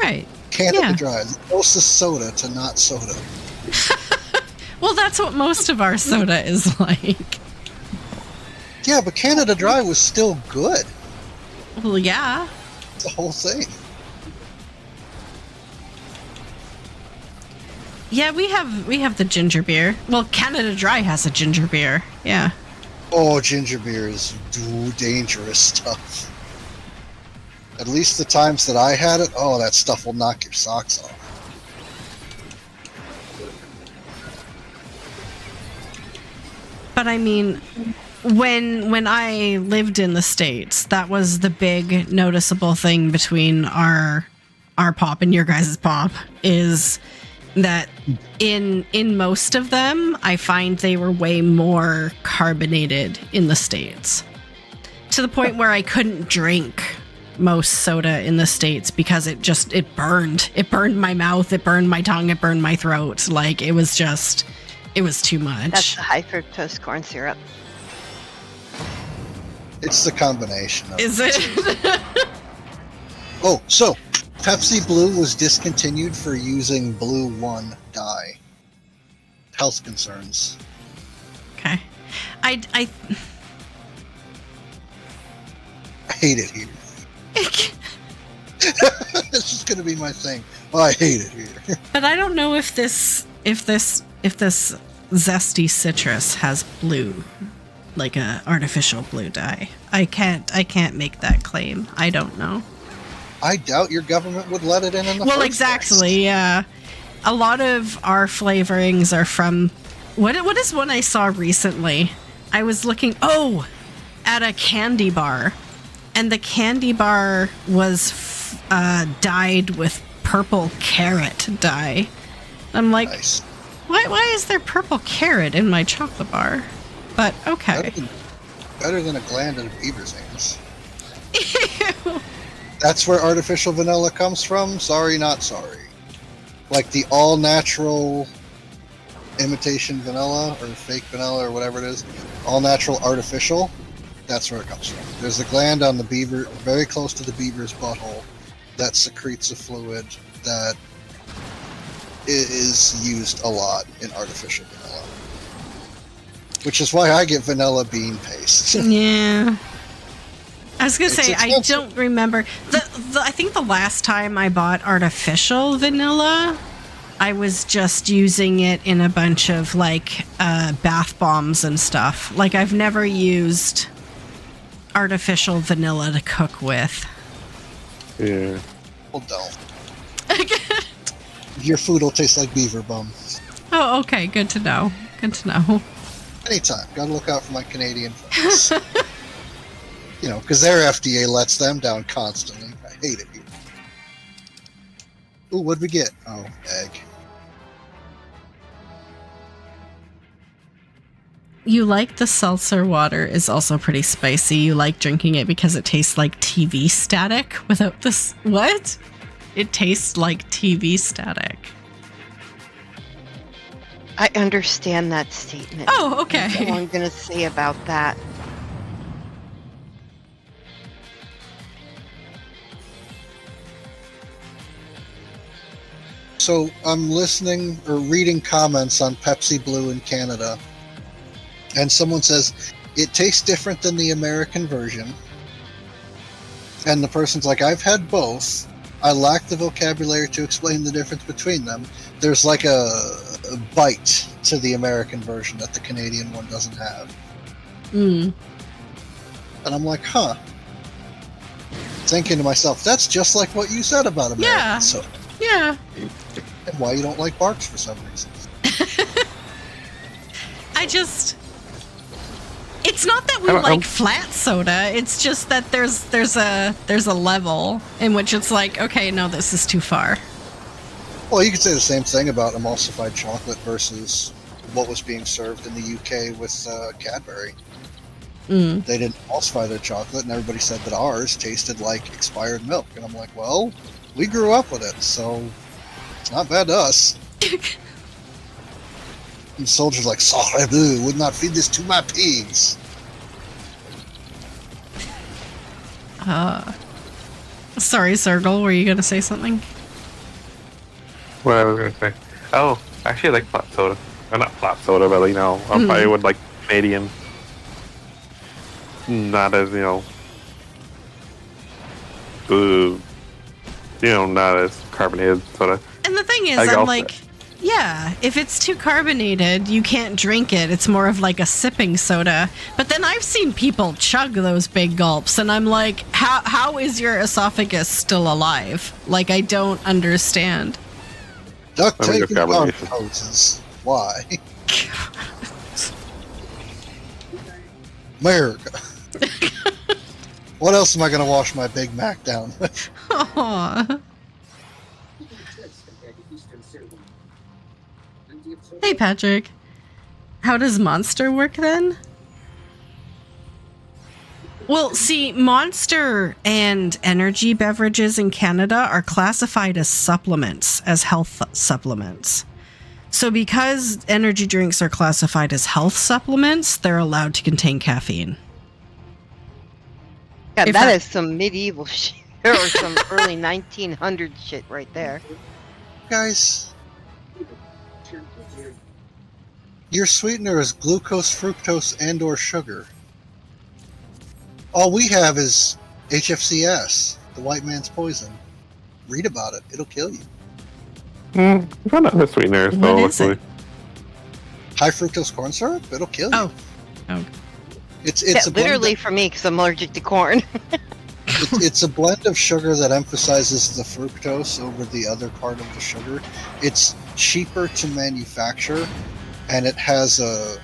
Speaker 1: Right.
Speaker 2: Canada
Speaker 1: Yeah.
Speaker 2: Dry, the closest soda to not soda.
Speaker 1: Well, that's what most of our soda is like.
Speaker 2: Yeah, but Canada Dry was still good.
Speaker 1: Well, yeah.
Speaker 2: The whole thing.
Speaker 1: Yeah, we have the ginger beer. Well, Canada Dry has a ginger beer. Yeah.
Speaker 2: Oh, ginger beer is dangerous stuff. At least the times that I had it, oh, that stuff will knock your socks off.
Speaker 1: But I mean, when I lived in the States, that was the big noticeable thing between our pop and your guys' pop is that in most of them, I find they were way more carbonated in the States. To the point where I couldn't drink most soda in the States because it burned. It burned my mouth, it burned my tongue, it burned my throat. Like it was too much.
Speaker 3: That's the high fructose corn syrup.
Speaker 2: It's the combination of
Speaker 1: Is it?
Speaker 2: Oh, so Pepsi Blue was discontinued for using Blue 1 dye. Health concerns.
Speaker 1: Okay. I
Speaker 2: I hate it here. This is gonna be my thing. Oh, I hate it here.
Speaker 1: But I don't know if this zesty citrus has blue, like a artificial blue dye. I can't make that claim. I don't know.
Speaker 2: I doubt your government would let it in the
Speaker 1: Well,
Speaker 2: first
Speaker 1: exactly.
Speaker 2: place.
Speaker 1: Yeah. A lot of our flavorings are from what is one I saw recently? I was looking at a candy bar, and the candy bar was dyed with purple carrot dye. I'm like,
Speaker 2: Nice.
Speaker 1: why is there purple carrot in my chocolate bar? But okay.
Speaker 2: Better than a gland in a beaver's anus.
Speaker 1: Ew.
Speaker 2: That's where artificial vanilla comes from. Sorry, not sorry. Like the all-natural imitation vanilla or fake vanilla or whatever it is, all-natural artificial. That's where it comes from. There's a gland on the beaver, very close to the beaver's butthole, that secretes a fluid that is used a lot in artificial vanilla. Which is why I get vanilla bean paste.
Speaker 1: Yeah. I was gonna
Speaker 2: It's
Speaker 1: say I
Speaker 2: expensive.
Speaker 1: don't remember I think the last time I bought artificial vanilla, I was just using it in a bunch of like bath bombs and stuff. Like I've never used artificial vanilla to cook with.
Speaker 4: Yeah.
Speaker 2: Well, don't. Your food will taste like beaver bum.
Speaker 1: Oh, okay. Good to know. Good to know.
Speaker 2: Anytime. Gotta look out for my Canadian friends. You know, because their FDA lets them down constantly. I hate it here. Ooh, what'd we get? Oh, egg.
Speaker 1: You like the seltzer water is also pretty spicy. You like drinking it because it tastes like TV static without this. What? It tastes like TV static.
Speaker 3: I understand that statement.
Speaker 1: Oh,
Speaker 3: That's all
Speaker 1: okay.
Speaker 3: I'm gonna say about that.
Speaker 2: So I'm listening or reading comments on Pepsi Blue in Canada, and someone says it tastes different than the American version. And the person's like, I've had both. I lack the vocabulary to explain the difference between them. There's like a bite to the American version that the Canadian one doesn't have.
Speaker 1: Mm.
Speaker 2: And I'm like, huh. Thinking to myself, that's just like what you said about American
Speaker 1: Yeah.
Speaker 2: soda.
Speaker 1: Yeah.
Speaker 2: And why you don't like Barks for some reason.
Speaker 1: It's not that we
Speaker 4: I don't-
Speaker 1: like flat soda. It's just that there's a level in which it's like, okay, no, this is too far.
Speaker 2: Well, you could say the same thing about emulsified chocolate versus what was being served in the UK with Cadbury.
Speaker 1: Mm.
Speaker 2: They didn't emulsify their chocolate, and everybody said that ours tasted like expired milk. And I'm like, well, we grew up with it, so it's not bad to us. And the soldier's like, sorry, bleu, would not feed this to my pigs.
Speaker 1: Sorry, Sergal, were you gonna say something?
Speaker 4: What I was gonna say. Oh, actually, I like flat soda. Or not flat soda, but you know, I probably would like Canadian. Not as not as carbonated soda.
Speaker 1: And the thing is,
Speaker 4: I
Speaker 1: I'm
Speaker 4: go
Speaker 1: like,
Speaker 4: for
Speaker 1: yeah, if it's too carbonated, you can't drink it. It's more of like a sipping soda. But then I've seen people chug those big gulps, and I'm like, how is your esophagus still alive? Like, I don't understand.
Speaker 2: Duct
Speaker 4: Let me
Speaker 2: tape
Speaker 4: go
Speaker 2: and garden
Speaker 4: carbonation.
Speaker 2: hoses. Why? America. What else am I going to wash my Big Mac down with?
Speaker 1: Aw. Hey, Patrick. How does Monster work then? Well, see, Monster and energy beverages in Canada are classified as supplements, as health supplements. So because energy drinks are classified as health supplements, they're allowed to contain caffeine.
Speaker 3: God,
Speaker 1: If
Speaker 3: that
Speaker 1: that-
Speaker 3: is some medieval shit or some early 1900 shit right there.
Speaker 2: Guys, your sweetener is glucose, fructose, and/or sugar. All we have is HFCS, the white man's poison. Read about it; it'll kill you.
Speaker 4: We found other sweeteners
Speaker 1: What
Speaker 4: though.
Speaker 1: is
Speaker 4: Luckily,
Speaker 2: High fructose corn syrup, it'll kill you.
Speaker 1: Oh.
Speaker 2: It's
Speaker 3: Yeah,
Speaker 2: a blend
Speaker 3: literally for me, because I'm allergic to corn.
Speaker 2: it's a blend of sugar that emphasizes the fructose over the other part of the sugar. It's cheaper to manufacture, and it has the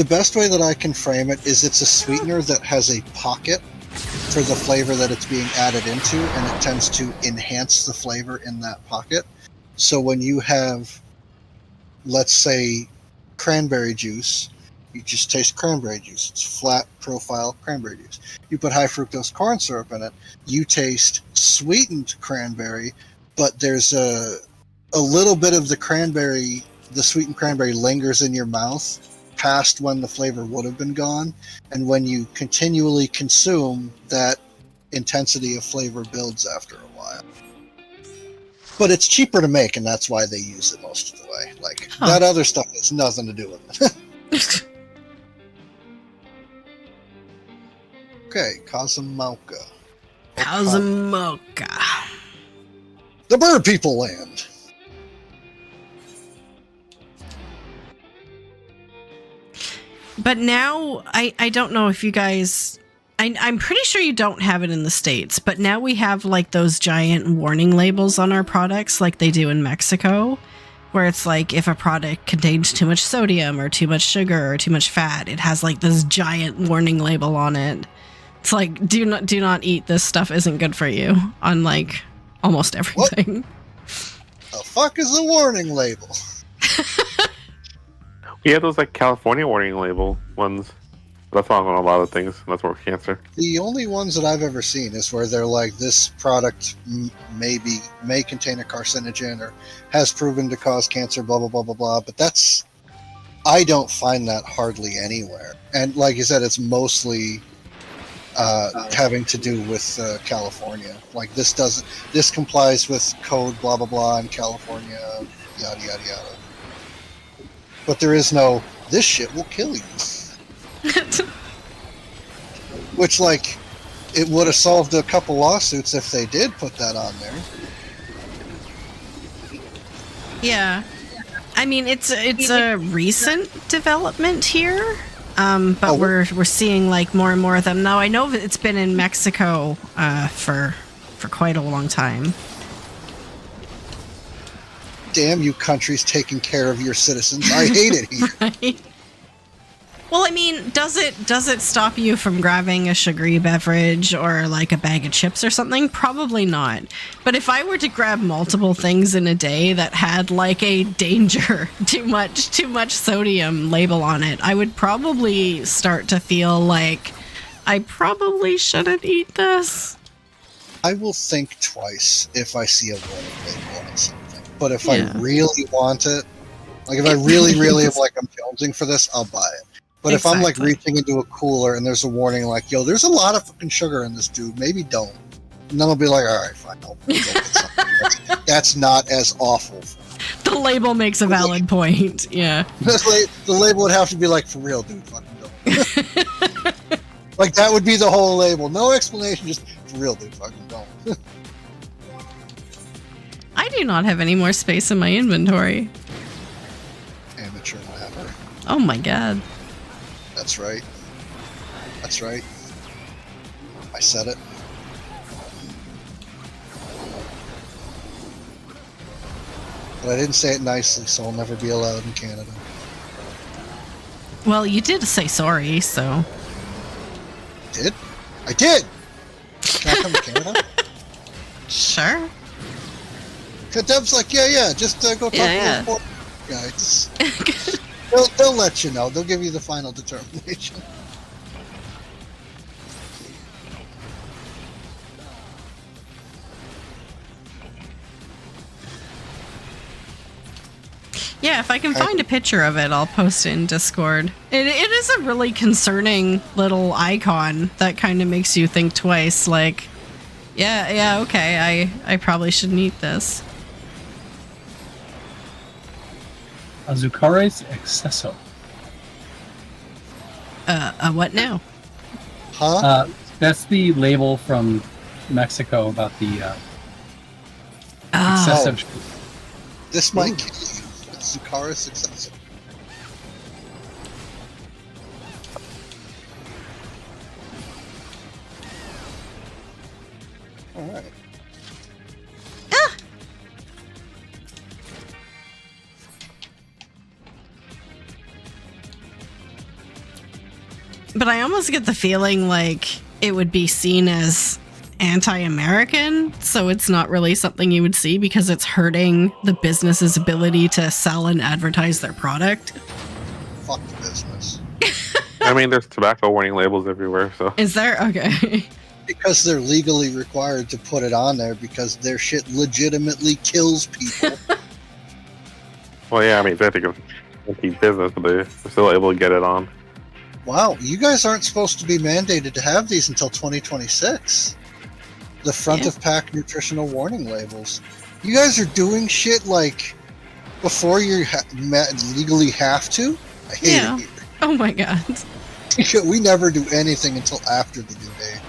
Speaker 2: best way that I can frame it is it's a sweetener that has a pocket for the flavor that it's being added into, and it tends to enhance the flavor in that pocket. So when you have, let's say, cranberry juice, you just taste cranberry juice. It's flat profile cranberry juice. You put high fructose corn syrup in it, you taste sweetened cranberry, but there's a little bit of the sweetened cranberry lingers in your mouth past when the flavor would have been gone. And when you continually consume, that intensity of flavor builds after a while. But it's cheaper to make, and that's why they use it most of the way. Like, that other stuff has nothing to do with it. Okay, Kazumauka.
Speaker 1: Kazumauka.
Speaker 2: The Bird People Land.
Speaker 1: But now, I don't know if you guys... I'm pretty sure you don't have it in the States, but now we have like those giant warning labels on our products like they do in Mexico, where it's like if a product contains too much sodium or too much sugar or too much fat, it has like this giant warning label on it. It's like, do not eat, this stuff isn't good for you on like almost everything.
Speaker 2: The fuck is the warning label?
Speaker 4: we have those like California warning label ones. That's on a lot of things. That's more cancer.
Speaker 2: The only ones that I've ever seen is where they're like, this product may contain a carcinogen or has proven to cause cancer, blah, blah, blah, blah, blah. But I don't find that hardly anywhere. And like you said, it's mostly having to do with California. Like this complies with code, blah, blah, blah, in California, yada, yada, yada. But there is no, this shit will kill you. Which, like, it would have solved a couple lawsuits if they did put that on there.
Speaker 1: Yeah. I mean, it's a recent development here, but we're seeing like more and more of them now. I know that it's been in Mexico for quite a long time.
Speaker 2: Damn you countries taking care of your citizens. I hate it here.
Speaker 1: Right? Well, I mean, does it stop you from grabbing a sugary beverage or like a bag of chips or something? Probably not. But if I were to grab multiple things in a day that had like a danger, too much sodium label on it, I would probably start to feel like I probably shouldn't eat this.
Speaker 2: I will think twice if I see a warning label on something. But if I really want it, like if I really am like, I'm jonesing for this, I'll buy it. But if I'm like reaching into a cooler and there's a warning like, yo, there's a lot of fucking sugar in this, dude, maybe don't. And then I'll be like, all right, fine, I'll go get something. That's not as awful.
Speaker 1: The label makes a valid point, yeah.
Speaker 2: The label would have to be like, for real, dude, fucking don't. Like, that would be the whole label. No explanation, just, for real, dude, fucking don't.
Speaker 1: I do not have any more space in my inventory.
Speaker 2: Amateur lapper.
Speaker 1: Oh my god.
Speaker 2: That's right. That's right. I said it. But I didn't say it nicely, so I'll never be allowed in Canada.
Speaker 1: Well, you did say sorry, so...
Speaker 2: Did? I did! Can I come to Canada?
Speaker 1: Sure.
Speaker 2: Deb's like, yeah, just go talk to the import guy. They'll let you know. They'll give you the final determination.
Speaker 1: Yeah, if I can find a picture of it, I'll post it in Discord. It is a really concerning little icon that kind of makes you think twice. Like, yeah, okay, I probably shouldn't eat this.
Speaker 5: Azucares Excesso.
Speaker 1: What now?
Speaker 2: Huh?
Speaker 5: That's the label from Mexico about the excessive.
Speaker 2: This might kill you. It's Zucara's successor. Alright.
Speaker 1: But I almost get the feeling like it would be seen as anti-American, so it's not really something you would see because it's hurting the business's ability to sell and advertise their product.
Speaker 2: Fuck the business.
Speaker 4: I mean, there's tobacco warning labels everywhere, so.
Speaker 1: Is there? Okay.
Speaker 2: Because they're legally required to put it on there because their shit legitimately kills people.
Speaker 4: Well, yeah, I mean, I think it's anti-business, but they're still able to get it on.
Speaker 2: Wow, you guys aren't supposed to be mandated to have these until 2026. The front of pack nutritional warning labels. You guys are doing shit like before you legally have to? I hate it here.
Speaker 1: Oh my god.
Speaker 2: We never do anything until after the due date.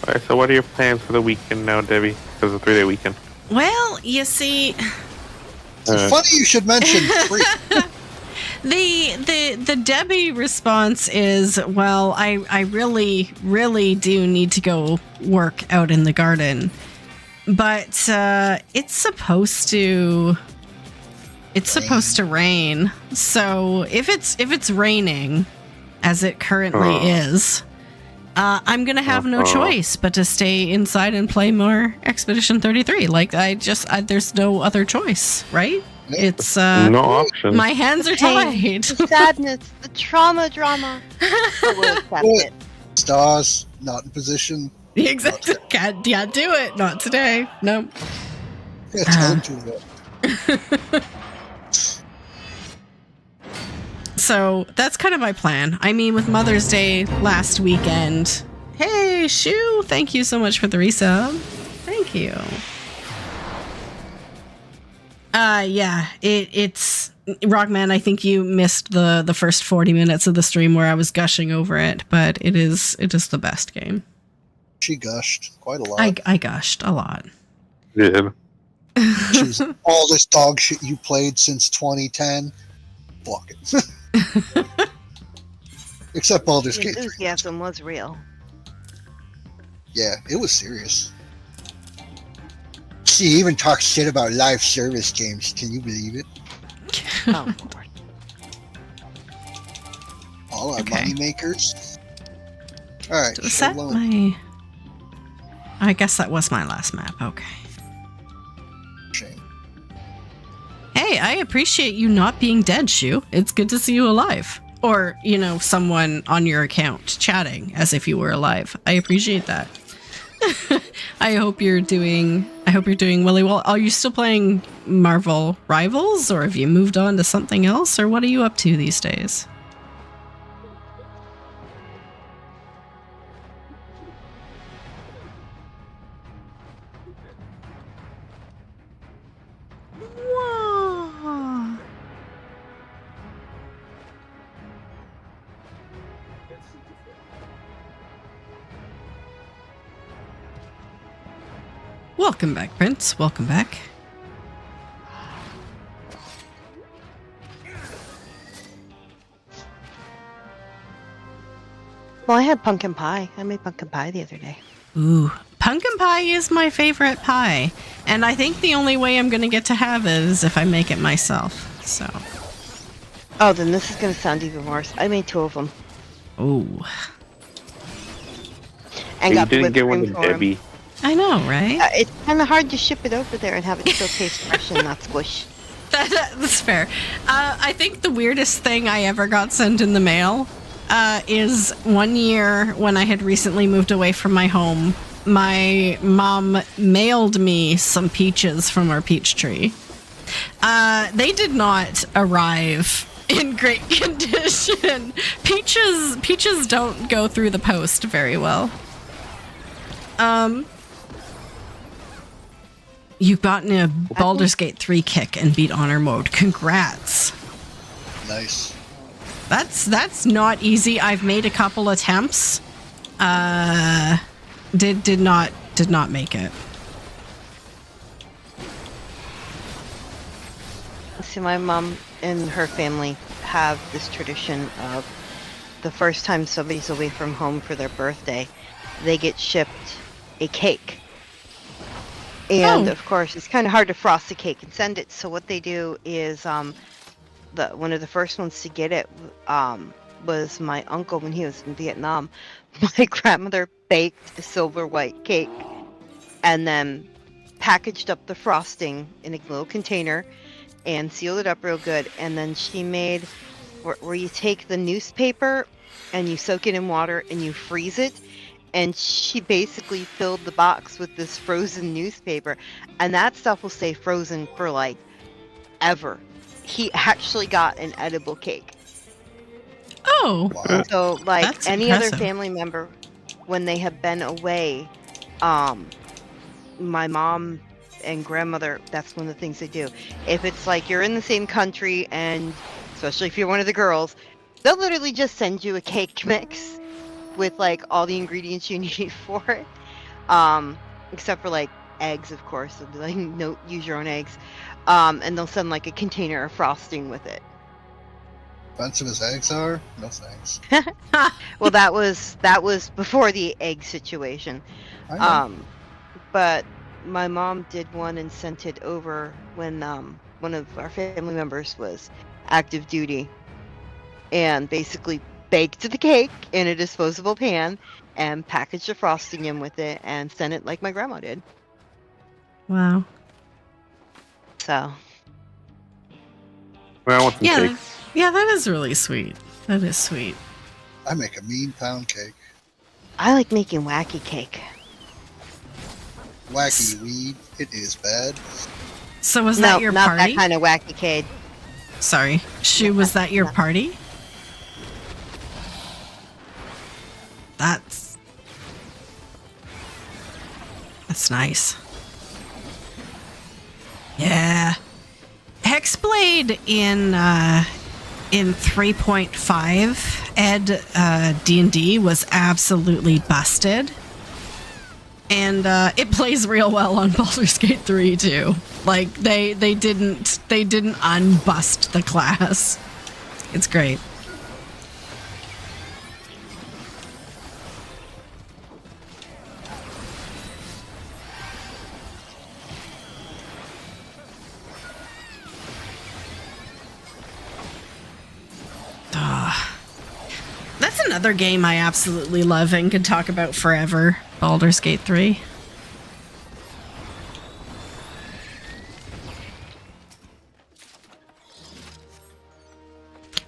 Speaker 4: Alright, so what are your plans for the weekend now, Debbie? Because it's a 3-day weekend.
Speaker 1: Well, you see,
Speaker 2: It's funny you should mention free.
Speaker 1: the Debbie response is, well, I really do need to go work out in the garden, but it's supposed to rain. So if it's raining, as it currently is, I'm gonna have no choice but to stay inside and play more Expedition 33. Like there's no other choice, right? It's
Speaker 4: no option.
Speaker 1: my hands are tied.
Speaker 3: The sadness, the drama. I will accept it.
Speaker 2: Stars, not in position.
Speaker 1: Exactly. Can't do it. Not today. Nope.
Speaker 2: Yeah, tell him to.
Speaker 1: So that's kind of my plan. I mean, with Mother's Day last weekend. Hey, Shu, thank you so much for the resub. Thank you. Yeah, it's Rockman. I think you missed the first 40 minutes of the stream where I was gushing over it, but it is the best game.
Speaker 2: She gushed quite a lot.
Speaker 1: I gushed a lot.
Speaker 4: Yeah.
Speaker 2: She was all this dog shit you played since 2010. Fuck it. Except Baldur's
Speaker 3: The
Speaker 2: Gate 3.
Speaker 3: enthusiasm was real.
Speaker 2: Yeah, it was serious. She even talks shit about live service games. Can you believe it?
Speaker 3: Oh, Lord.
Speaker 2: All our
Speaker 1: Okay.
Speaker 2: money makers. Alright,
Speaker 1: Was that my... I guess that was my last map. Okay.
Speaker 2: Shame.
Speaker 1: Hey, I appreciate you not being dead, Shu. It's good to see you alive. Or, someone on your account chatting as if you were alive. I appreciate that. I hope you're doing really well. Are you still playing Marvel Rivals, or have you moved on to something else, or what are you up to these days? Whoa. Welcome back, Prince. Welcome back.
Speaker 3: Well, I had pumpkin pie. I made pumpkin pie the other day.
Speaker 1: Ooh, pumpkin pie is my favorite pie, and I think the only way I'm going to get to have it is if I make it myself. So.
Speaker 3: Oh, then this is going to sound even worse. I made 2 of them.
Speaker 1: Oh.
Speaker 3: and
Speaker 4: You
Speaker 3: got
Speaker 4: didn't
Speaker 3: whipped
Speaker 4: get one
Speaker 3: cream
Speaker 4: to
Speaker 3: for him.
Speaker 4: Debbie.
Speaker 1: I know, right?
Speaker 3: It's kind of hard to ship it over there and have it still taste fresh and not squish.
Speaker 1: That's fair. I think the weirdest thing I ever got sent in the mail is one year when I had recently moved away from my home. My mom mailed me some peaches from our peach tree. They did not arrive in great condition. Peaches don't go through the post very well. You've gotten a Baldur's Gate 3 kick and beat honor mode. Congrats.
Speaker 2: Nice.
Speaker 1: That's not easy. I've made a couple attempts. Did not make it.
Speaker 3: See, my mom and her family have this tradition of the first time somebody's away from home for their birthday, they get shipped a cake. And
Speaker 1: Oh.
Speaker 3: of course, it's kind of hard to frost a cake and send it. So what they do is, one of the first ones to get it was my uncle when he was in Vietnam. My grandmother baked a silver white cake and then packaged up the frosting in a little container and sealed it up real good. And then she made where you take the newspaper and you soak it in water and you freeze it. And she basically filled the box with this frozen newspaper, and that stuff will stay frozen for like ever. He actually got an edible cake.
Speaker 1: Oh.
Speaker 2: Wow.
Speaker 3: So like
Speaker 1: That's
Speaker 3: any other
Speaker 1: impressive.
Speaker 3: family member, when they have been away, my mom and grandmother, that's one of the things they do. If it's like you're in the same country, and especially if you're one of the girls, they'll literally just send you a cake mix with like all the ingredients you need for it, except for like eggs, of course. They'll be like, no, use your own eggs, and they'll send like a container of frosting with it.
Speaker 2: Expensive as eggs are? No thanks.
Speaker 3: Well, that was before the egg situation.
Speaker 2: I know.
Speaker 3: But my mom did one and sent it over when one of our family members was active duty, and basically baked the cake in a disposable pan and packaged the frosting in with it and sent it like my grandma did.
Speaker 1: Wow.
Speaker 3: So
Speaker 4: Well, I want some
Speaker 1: Yeah.
Speaker 4: cake.
Speaker 1: Yeah, that is really sweet. That is sweet.
Speaker 2: I make a mean pound cake.
Speaker 3: I like making wacky cake.
Speaker 2: Wacky weed. It is bad.
Speaker 1: So was
Speaker 3: No,
Speaker 1: that your
Speaker 3: not
Speaker 1: party?
Speaker 3: that kind of wacky cake.
Speaker 1: Sorry. Was that your party? That's nice. Yeah. Hexblade in 3.5 D&D was absolutely busted. And it plays real well on Baldur's Gate 3 too. Like they didn't unbust the class. It's great. That's another game I absolutely love and could talk about forever. Baldur's Gate 3.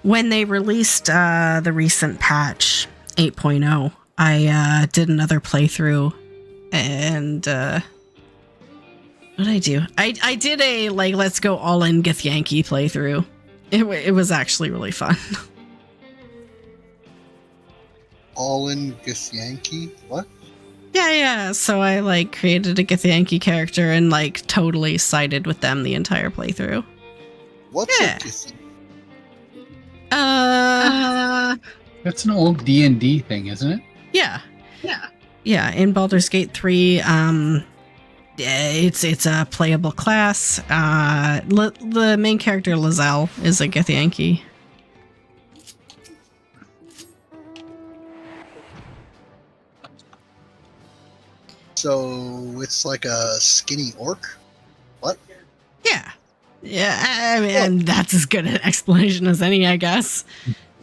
Speaker 1: When they released the recent patch 8.0, I did another playthrough, and what did I do? I did a like let's go all in Githyanki playthrough. It was actually really fun.
Speaker 2: All in Githyanki? What?
Speaker 1: Yeah. So I like created a Githyanki character and like totally sided with them the entire playthrough.
Speaker 2: What's
Speaker 1: Yeah.
Speaker 2: a Githyanki?
Speaker 5: That's an old D&D thing, isn't it?
Speaker 1: Yeah. In Baldur's Gate 3, it's a playable class. The main character Lizelle is a Githyanki.
Speaker 2: So it's like a skinny orc? What?
Speaker 1: Yeah. I mean, that's as good an explanation as any, I guess.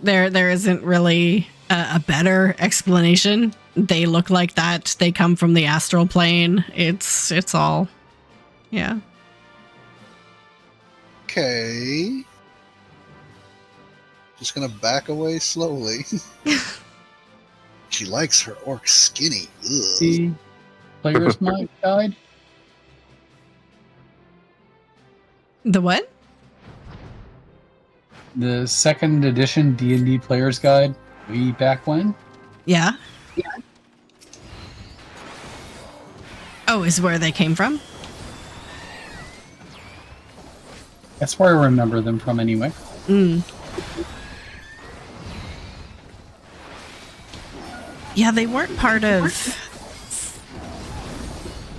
Speaker 1: There isn't really a better explanation. they look like that. They come from the astral plane. It's all, yeah.
Speaker 2: Okay. Just gonna back away slowly. She likes her orc skinny. Ugh.
Speaker 5: The player's guide.
Speaker 1: The what?
Speaker 5: The second edition D&D player's guide. Way back when.
Speaker 1: Yeah. Oh, is where they came from?
Speaker 5: That's where I remember them from anyway.
Speaker 1: Mm. Yeah, they weren't part of...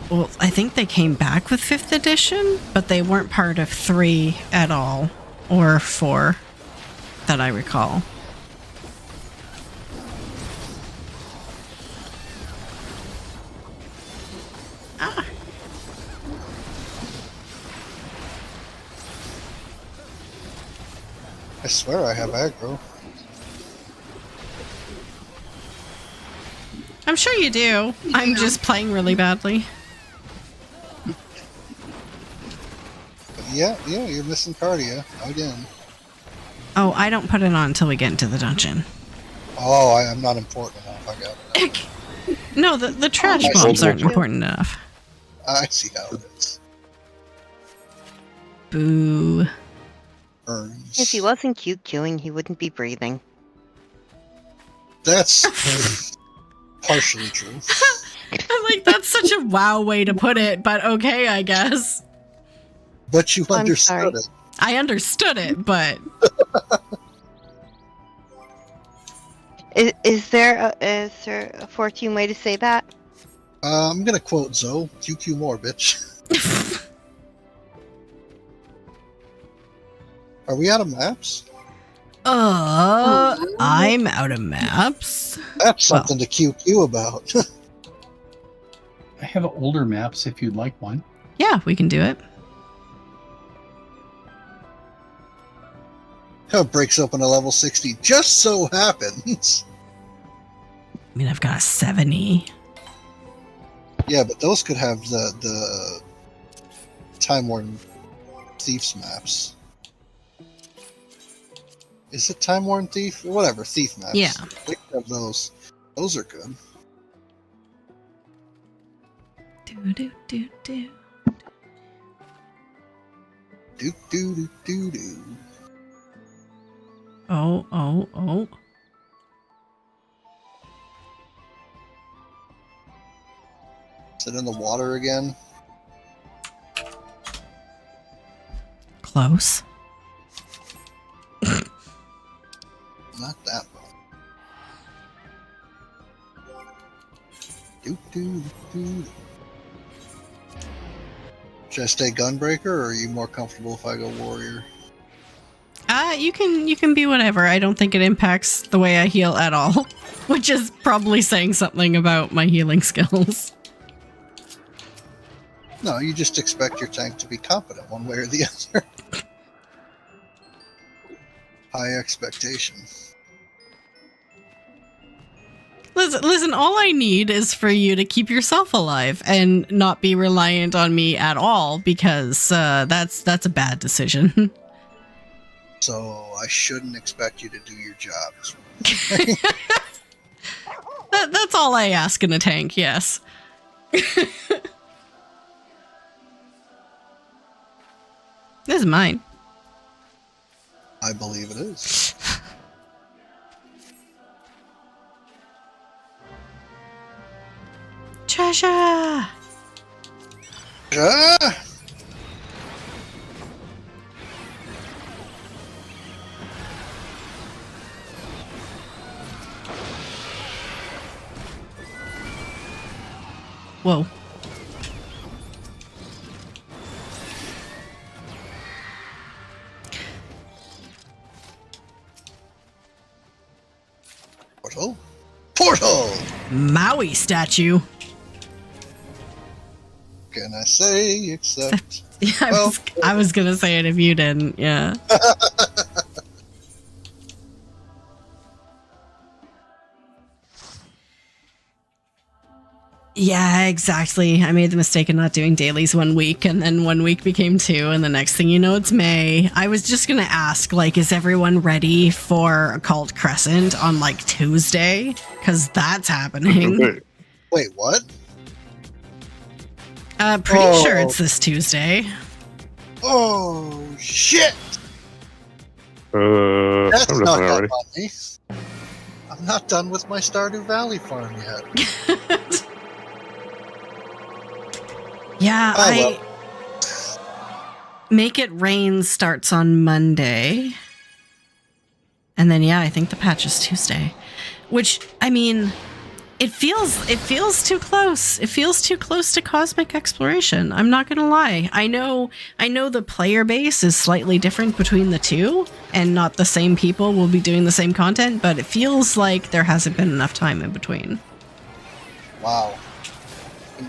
Speaker 1: Well, I think they came back with 5th edition, but they weren't part of 3 at all. Or 4, that I recall. Ah.
Speaker 2: I swear I have aggro.
Speaker 1: I'm sure you do. I'm just playing really badly.
Speaker 2: Yeah, you're missing cardia again.
Speaker 1: Oh, I don't put it on until we get into the dungeon.
Speaker 2: Oh, I'm not important enough. I got it.
Speaker 1: No, the trash
Speaker 2: I
Speaker 1: bombs
Speaker 2: see.
Speaker 1: aren't important enough.
Speaker 2: I see how it is.
Speaker 1: Boo.
Speaker 2: Burns.
Speaker 3: If he wasn't QQing, he wouldn't be breathing.
Speaker 2: That's partially true.
Speaker 1: I'm like, that's such a wow way to put it, but okay, I guess.
Speaker 2: But you
Speaker 3: I'm
Speaker 2: understood
Speaker 3: sorry.
Speaker 2: it.
Speaker 1: I understood it, but...
Speaker 3: Is there a 14 way to say that?
Speaker 2: I'm gonna quote Zoe. QQ more, bitch. Are we out of maps?
Speaker 1: I'm out of maps.
Speaker 2: That's something to QQ about.
Speaker 5: I have older maps if you'd like one.
Speaker 1: Yeah, we can do it.
Speaker 2: How it breaks open a level 60 just so happens.
Speaker 1: I mean, I've got a 70.
Speaker 2: Yeah, but those could have the Time Worn Thieves maps. Is it Time Worn Thief? Whatever, Thief maps.
Speaker 1: Yeah.
Speaker 2: We could have those. Those are good.
Speaker 1: Do, do, do, do.
Speaker 2: Do do do do do.
Speaker 1: Oh.
Speaker 2: Is it in the water again?
Speaker 1: Close.
Speaker 2: Not that one. Do do do do. Should I stay Gunbreaker, or are you more comfortable if I go Warrior?
Speaker 1: You can be whatever. I don't think it impacts the way I heal at all, which is probably saying something about my healing skills.
Speaker 2: No, you just expect your tank to be competent one way or the other. High expectation.
Speaker 1: Listen, all I need is for you to keep yourself alive and not be reliant on me at all, because that's a bad decision.
Speaker 2: So I shouldn't expect you to do your job.
Speaker 1: That's all I ask in a tank, yes. This is mine.
Speaker 2: I believe it is.
Speaker 1: Treasure!
Speaker 2: Ah!
Speaker 1: Whoa.
Speaker 2: Portal? Portal!
Speaker 1: Maui statue.
Speaker 2: Can I say except?
Speaker 1: Yeah, I was gonna say it if you didn't, yeah. Yeah, exactly. I made the mistake of not doing dailies 1 week, and then 1 week became 2, and the next thing you know, it's May. I was just gonna ask, like, is everyone ready for Occult Crescent on, like, Tuesday? Because that's happening.
Speaker 2: Wait, what?
Speaker 1: Pretty sure it's this Tuesday.
Speaker 2: Oh, shit!
Speaker 4: I'm
Speaker 2: That's
Speaker 4: just
Speaker 2: not
Speaker 4: already.
Speaker 2: up on me. I'm not done with my Stardew Valley farm yet.
Speaker 1: Yeah,
Speaker 2: Oh,
Speaker 1: Make It Rain starts on Monday. And then, yeah, I think the patch is Tuesday. Which, I mean, it feels too close. It feels too close to Cosmic Exploration. I'm not gonna lie. I know the player base is slightly different between the two, and not the same people will be doing the same content, but it feels like there hasn't been enough time in between.
Speaker 2: wow.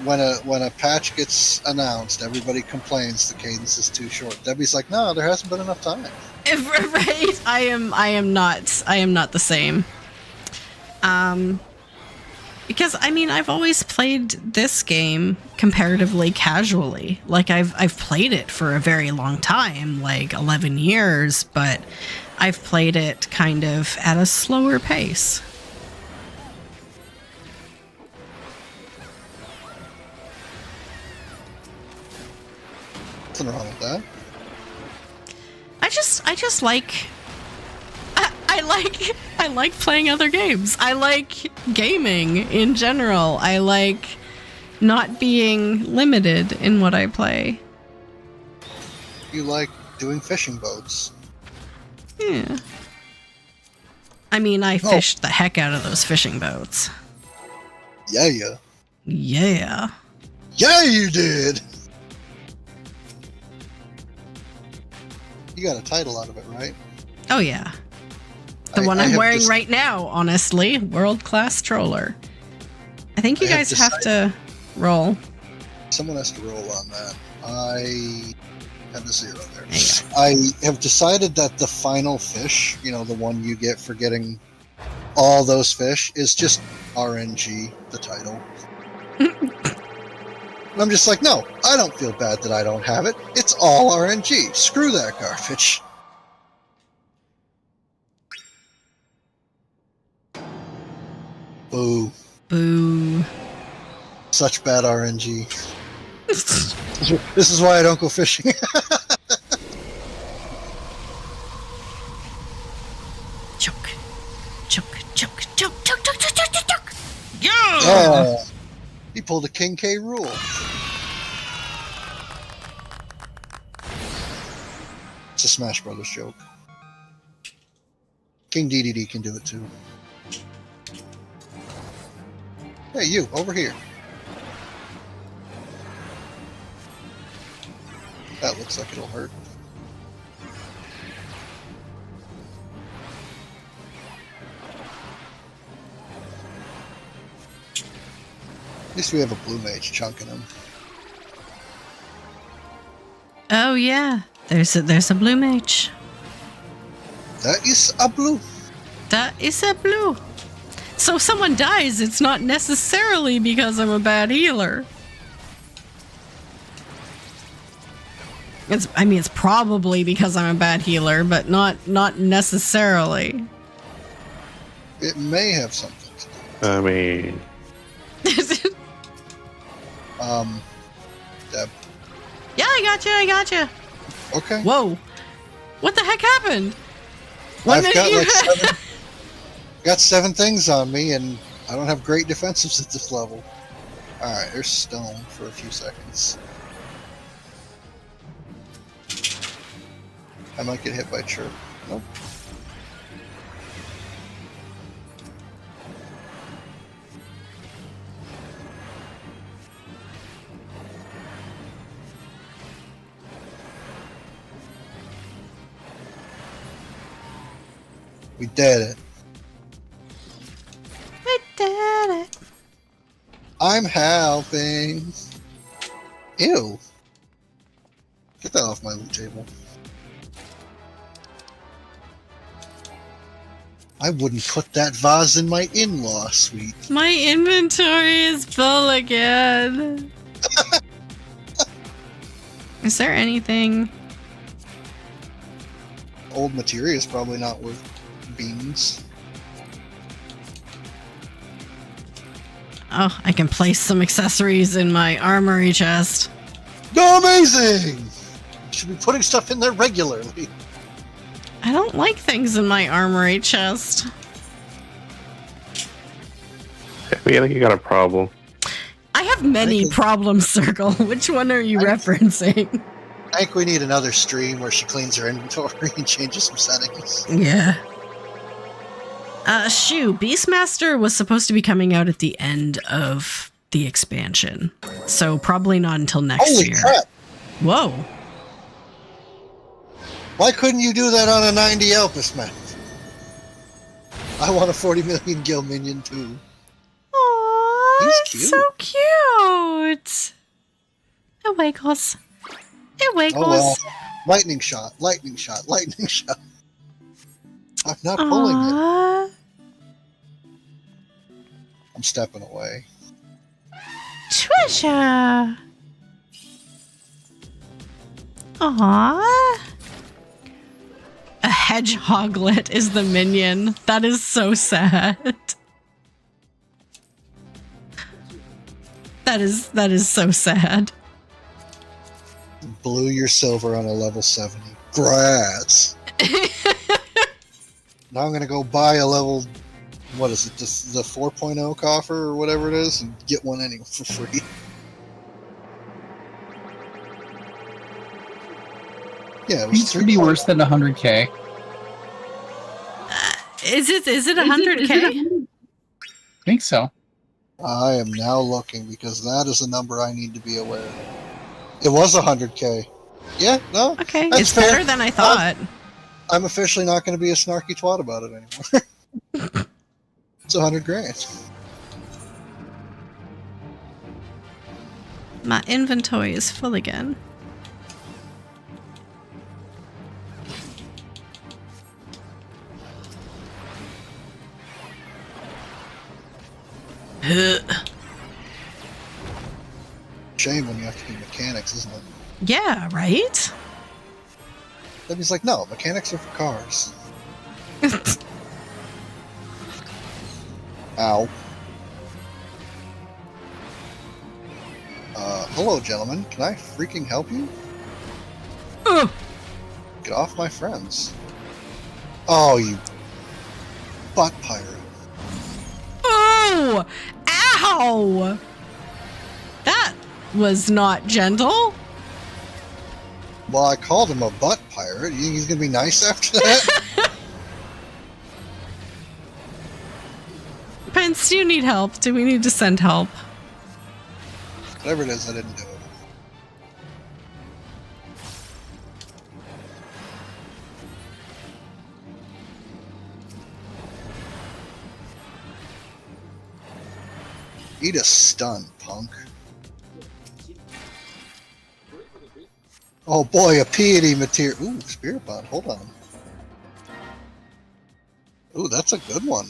Speaker 2: When a patch gets announced, everybody complains the cadence is too short. Debbie's like, no, there hasn't been enough time.
Speaker 1: Right? I am not the same. Because I mean, I've always played this game comparatively casually. Like I've played it for a very long time, like 11 years, but I've played it kind of at a slower pace.
Speaker 2: Nothing wrong with that.
Speaker 1: I just like I like playing other games. I like gaming in general. I like not being limited in what I play.
Speaker 2: You like doing fishing boats.
Speaker 1: Yeah. I mean, I fished the heck out of those fishing boats.
Speaker 2: Yeah.
Speaker 1: Yeah.
Speaker 2: Yeah, you did! You got a title out of it, right?
Speaker 1: Oh yeah. The one I'm wearing right now, honestly. World-class troller. I think you guys have to roll.
Speaker 2: Someone has to roll on that. I have a 0 there.
Speaker 1: There you go.
Speaker 2: I have decided that the final fish, you know, the one you get for getting all those fish, is just RNG, the title. And I'm just like, no, I don't feel bad that I don't have it. It's all RNG. Screw that garbage. Boo.
Speaker 1: Boo.
Speaker 2: Such bad RNG. This is why I don't go fishing.
Speaker 1: Choke. Yeah!
Speaker 2: Yeah. He pulled a King K rule. It's a Smash Brothers joke. King DDD can do it too. Hey, you, over here. That looks like it'll hurt. At least we have a blue mage chunking him.
Speaker 1: Oh yeah. There's a blue mage.
Speaker 2: That is a blue.
Speaker 1: That is a blue. So if someone dies, it's not necessarily because I'm a bad healer. It's probably because I'm a bad healer, but not necessarily.
Speaker 2: It may have something to do.
Speaker 4: I mean,
Speaker 2: Deb.
Speaker 1: Yeah, I gotcha.
Speaker 2: Okay.
Speaker 1: Whoa. What the heck happened?
Speaker 2: I've got 7 things on me, and I don't have great defensives at this level. Alright, there's stone for a few seconds. I might get hit by chirp. Nope. We did it.
Speaker 1: We did it.
Speaker 2: I'm helping. Ew. Get that off my loot table. I wouldn't put that vase in my in-law suite.
Speaker 1: My inventory is full again. Is there anything?
Speaker 2: Old materia is probably not worth beans.
Speaker 1: Oh, I can place some accessories in my armory chest.
Speaker 2: Amazing! Should be putting stuff in there regularly.
Speaker 1: I don't like things in my armory chest.
Speaker 4: I feel like you got a problem.
Speaker 1: I have many problems, Circle. Which one are you referencing?
Speaker 2: I think we need another stream where she cleans her inventory and changes some settings.
Speaker 1: Yeah. Beastmaster was supposed to be coming out at the end of the expansion. So probably not until next
Speaker 2: Holy
Speaker 1: year.
Speaker 2: crap!
Speaker 1: Whoa.
Speaker 2: Why couldn't you do that on a 90 Elpis map? I want a 40 million gil minion too.
Speaker 1: Aww,
Speaker 2: He's
Speaker 1: it's
Speaker 2: cute.
Speaker 1: so cute. It wiggles. It wiggles.
Speaker 2: Oh well. Lightning shot, lightning shot, lightning shot. I'm not pulling it.
Speaker 1: Aww.
Speaker 2: I'm stepping away.
Speaker 1: Treasure. Aww. A hedgehoglet is the minion. That is so sad. That is so sad.
Speaker 2: Blew your silver on a level 70. Grats. Now I'm gonna go buy a level, what is it, the 4.0 coffer or whatever it is, and get one anyway for free. Yeah, it was
Speaker 5: It could be worse than 100K.
Speaker 1: Is it 100K?
Speaker 5: I think so.
Speaker 2: I am now looking because that is a number I need to be aware of. It was 100K. Yeah, no.
Speaker 1: Okay,
Speaker 2: That's
Speaker 1: it's
Speaker 2: fair.
Speaker 1: better than I thought.
Speaker 2: I'm officially not going to be a snarky twat about it anymore. It's 100 grand.
Speaker 1: My inventory is full again.
Speaker 2: Shame when you have to do mechanics, isn't it?
Speaker 1: Yeah, right?
Speaker 2: Then he's like, no, mechanics are for cars. Ow. Hello, gentlemen. Can I freaking help you?
Speaker 1: Ugh.
Speaker 2: Get off my friends. Oh, you butt pirate.
Speaker 1: Oh! Ow! That was not gentle.
Speaker 2: Well, I called him a butt pirate. You think he's gonna be nice after that?
Speaker 1: Pence, do you need help? Do we need to send help?
Speaker 2: Whatever it is, I didn't do it. Eat a stun, punk. Oh boy, a piety material. Ooh, spirit bond. Hold on. Ooh, that's a good one.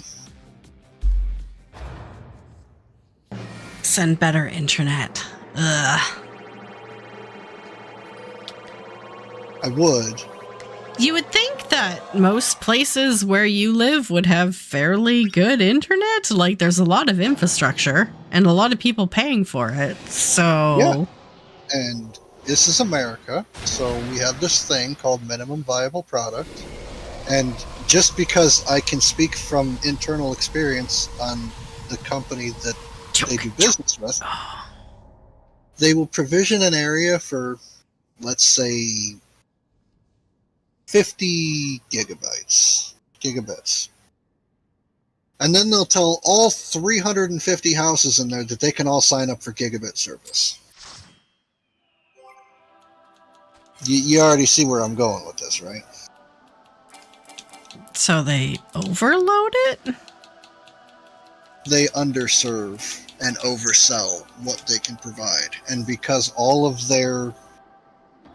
Speaker 1: Send better internet. Ugh.
Speaker 2: I would.
Speaker 1: You would think that most places where you live would have fairly good internet. Like, there's a lot of infrastructure and a lot of people paying for it. So,
Speaker 2: Yeah. And this is America, so we have this thing called minimum viable product. And just because I can speak from internal experience on the company that they do business with, they will provision an area for, let's say, 50 gigabits. And then they'll tell all 350 houses in there that they can all sign up for gigabit service. You already see where I'm going with this, right?
Speaker 1: so they overload it?
Speaker 2: They underserve and oversell what they can provide. And because all of their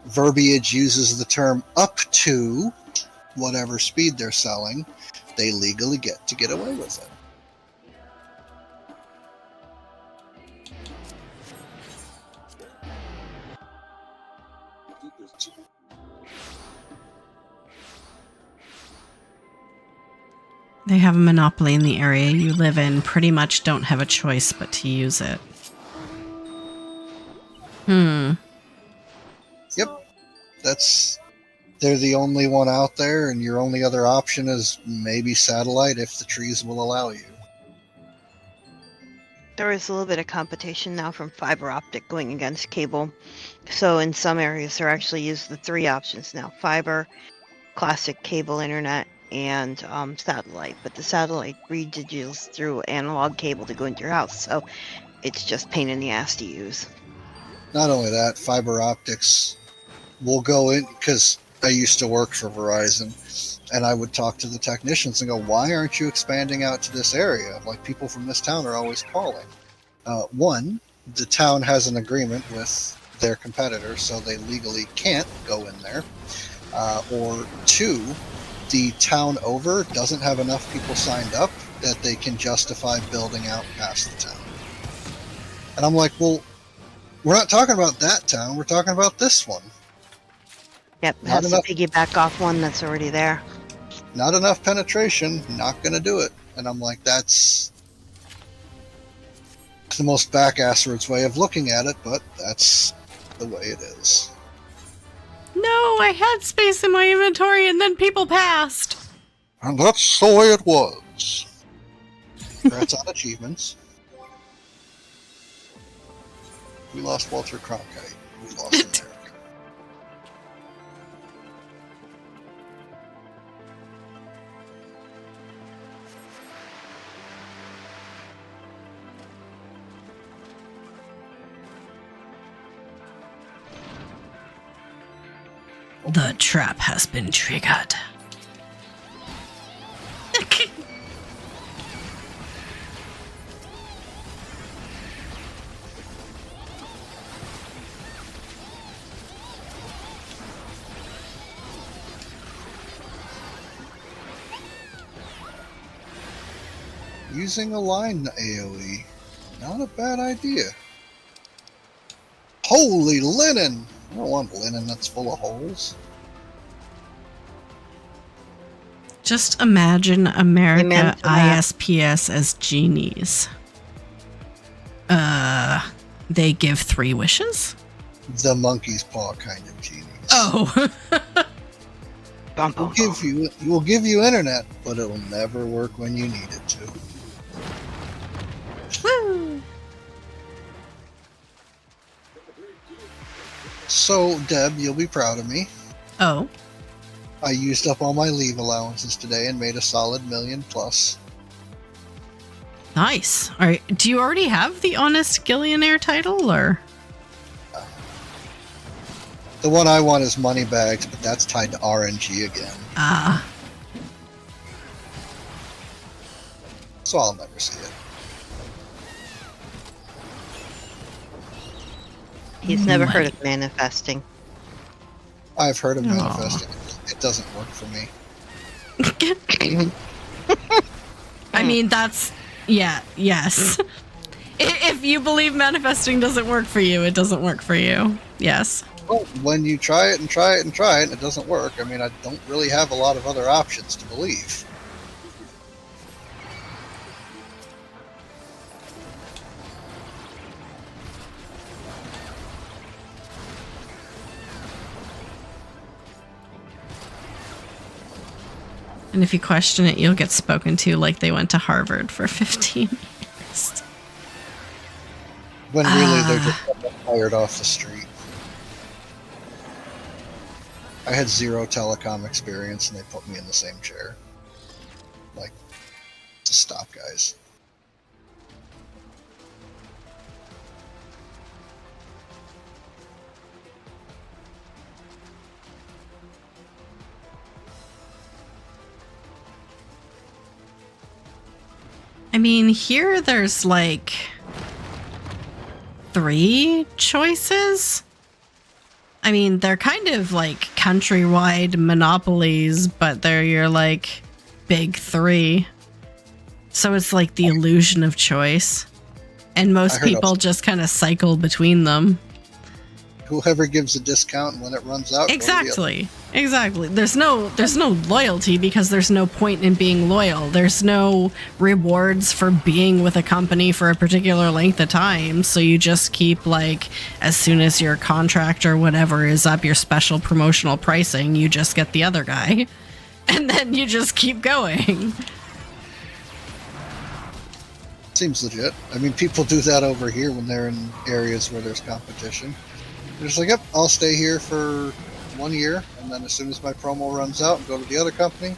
Speaker 2: verbiage uses the term up to whatever speed they're selling, they legally get to get away with it.
Speaker 1: They have a monopoly in the area you live in, pretty much don't have a choice but to use it.
Speaker 2: Yep. They're the only one out there, and your only other option is maybe satellite if the trees will allow you.
Speaker 3: There is a little bit of competition now from fiber optic going against cable. So in some areas, they're actually use the 3 options now: fiber, classic cable internet, and satellite. But the satellite redigials through analog cable to go into your house, so it's just pain in the ass to use.
Speaker 2: Not only that, fiber optics will go in, because I used to work for Verizon, and I would talk to the technicians and go, why aren't you expanding out to this area? Like, people from this town are always calling. One, the town has an agreement with their competitor, so they legally can't go in there. Or 2, the town over doesn't have enough people signed up that they can justify building out past the town. And I'm like, well, we're not talking about that town, we're talking about this one.
Speaker 3: Yep, it has to piggyback off one that's already there.
Speaker 2: Not enough penetration, not going to do it. And I'm like, that's the most back-asswards way of looking at it, but that's the way it is.
Speaker 1: No, I had space in my inventory and then people passed.
Speaker 2: And that's the way it was. Congrats on achievements. We lost Walter Cronkite. We lost America.
Speaker 1: The trap has been triggered.
Speaker 2: Using a line AoE. Not a bad idea. Holy linen! I don't want linen that's full of holes.
Speaker 1: Just imagine America ISPS as genies. They give 3 wishes?
Speaker 2: The monkey's paw kind of genies.
Speaker 1: Oh.
Speaker 2: We'll give you internet, but it'll never work when you need it to.
Speaker 1: Woo.
Speaker 2: So, Deb, you'll be proud of me.
Speaker 1: Oh.
Speaker 2: I used up all my leave allowances today and made a solid $1 million plus.
Speaker 1: Nice. All right. Do you already have the Honest Gillionaire title, or?
Speaker 2: The one I want is Moneybags, but that's tied to RNG again.
Speaker 1: Ah.
Speaker 2: So I'll never see it.
Speaker 3: He's never heard of manifesting.
Speaker 2: I've heard of manifesting. It doesn't work for me.
Speaker 1: I mean, that's... Yeah, yes. If you believe manifesting doesn't work for you, it doesn't work for you. Yes.
Speaker 2: Well, when you try it and try it and try it and it doesn't work, I mean, I don't really have a lot of other options to believe.
Speaker 1: And if you question it, you'll get spoken to like they went to Harvard for 15 years.
Speaker 2: When really they're just fired off the street. I had 0 telecom experience and they put me in the same chair. Like, just stop, guys.
Speaker 1: I mean, here there's like 3 choices. I mean, they're kind of like countrywide monopolies, but you're like big three. So it's like the illusion of choice. And most people just kind of cycle between them.
Speaker 2: Whoever gives a discount when it runs out.
Speaker 1: Exactly. There's no loyalty because there's no point in being loyal. There's no rewards for being with a company for a particular length of time. So you just keep, like, as soon as your contract or whatever is up, your special promotional pricing, you just get the other guy. And then you just keep going.
Speaker 2: Seems legit. I mean, people do that over here when they're in areas where there's competition. They're just like, yep, I'll stay here for 1 year, and then as soon as my promo runs out, go to the other company.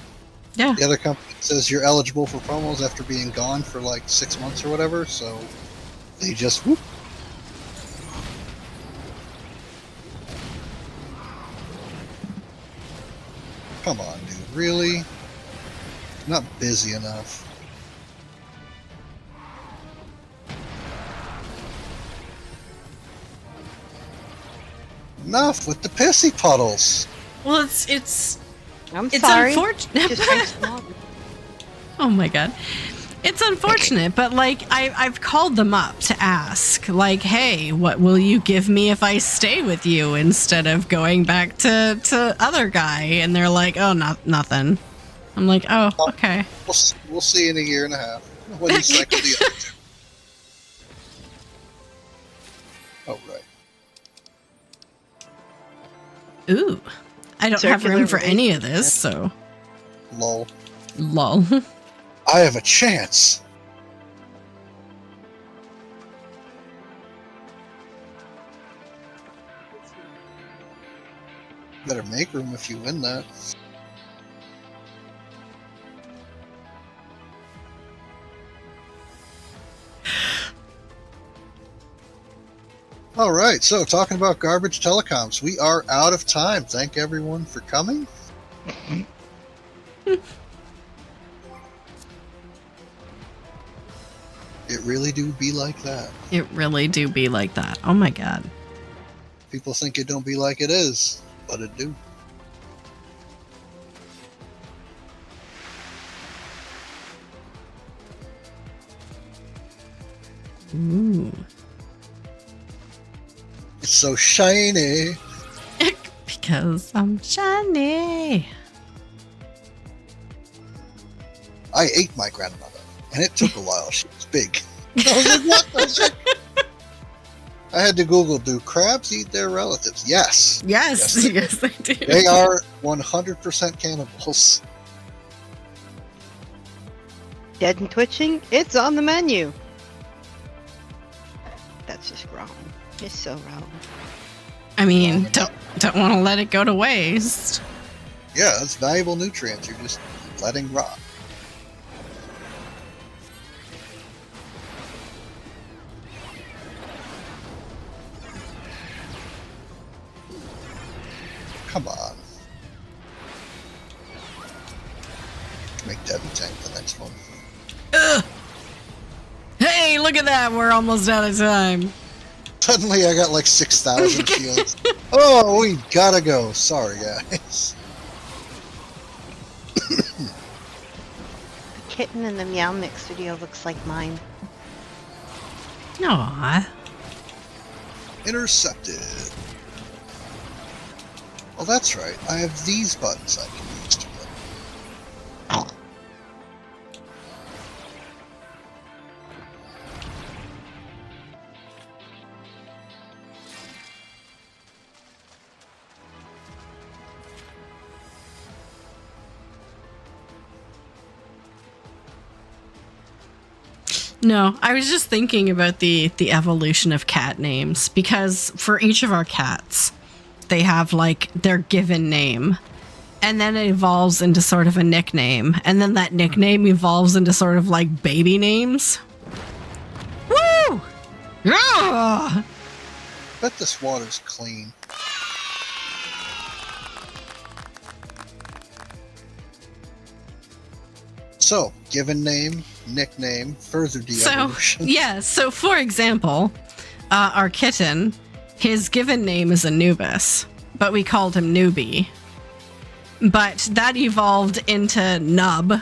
Speaker 1: Yeah.
Speaker 2: The other company says you're eligible for promos after being gone for like 6 months or whatever, so they just whoop. Come on, dude. Really? I'm not busy enough. Enough with the pissy puddles.
Speaker 1: Well, it's
Speaker 3: I'm sorry.
Speaker 1: unfortunate.
Speaker 3: Just drink some water.
Speaker 1: Oh my god. It's unfortunate, but like I've called them up to ask, like, hey, what will you give me if I stay with you instead of going back to other guy? And they're like, oh, nothing. I'm like, oh, okay.
Speaker 2: We'll see in a year and a half when you cycle the other two. Oh, right.
Speaker 1: Ooh, I don't have room for
Speaker 3: Circular
Speaker 1: any of this, so
Speaker 2: Lol.
Speaker 1: lol.
Speaker 2: I have a chance. Better make room if you win that. All right, so talking about garbage telecoms, we are out of time. Thank everyone for coming. It really do be like that.
Speaker 1: It really do be like that. Oh my god.
Speaker 2: People think it don't be like it is, but it do.
Speaker 1: Ooh.
Speaker 2: It's so shiny.
Speaker 1: Because I'm shiny.
Speaker 2: I ate my grandmother, and it took a while. She was big. I was like, what the heck? I had to Google, do crabs eat their relatives? Yes.
Speaker 1: Yes, yes, they do.
Speaker 2: They are 100% cannibals.
Speaker 3: Dead and twitching? It's on the menu. That's just wrong. It's so wrong.
Speaker 1: I mean, don't want to let it go to waste.
Speaker 2: Yeah, that's valuable nutrients. You're just letting rot. Come on. Make Devin tank the next one.
Speaker 1: Ugh. Hey, look at that. We're almost out of time.
Speaker 2: Suddenly I got like 6,000 shields. Oh, we gotta go. Sorry, guys.
Speaker 3: The kitten in the Meow Mix video looks like mine.
Speaker 1: Aww.
Speaker 2: Intercepted. Oh, that's right. I have these buttons I can use to win.
Speaker 1: No, I was just thinking about the evolution of cat names, because for each of our cats, they have like their given name, and then it evolves into sort of a nickname, and then that nickname evolves into sort of like baby names. Woo! Yeah!
Speaker 2: Bet this water's clean. So, given name, nickname, further de-evolution.
Speaker 1: So, yeah, so for example, our kitten, his given name is Anubis, but we called him Newbie. But that evolved into Nub,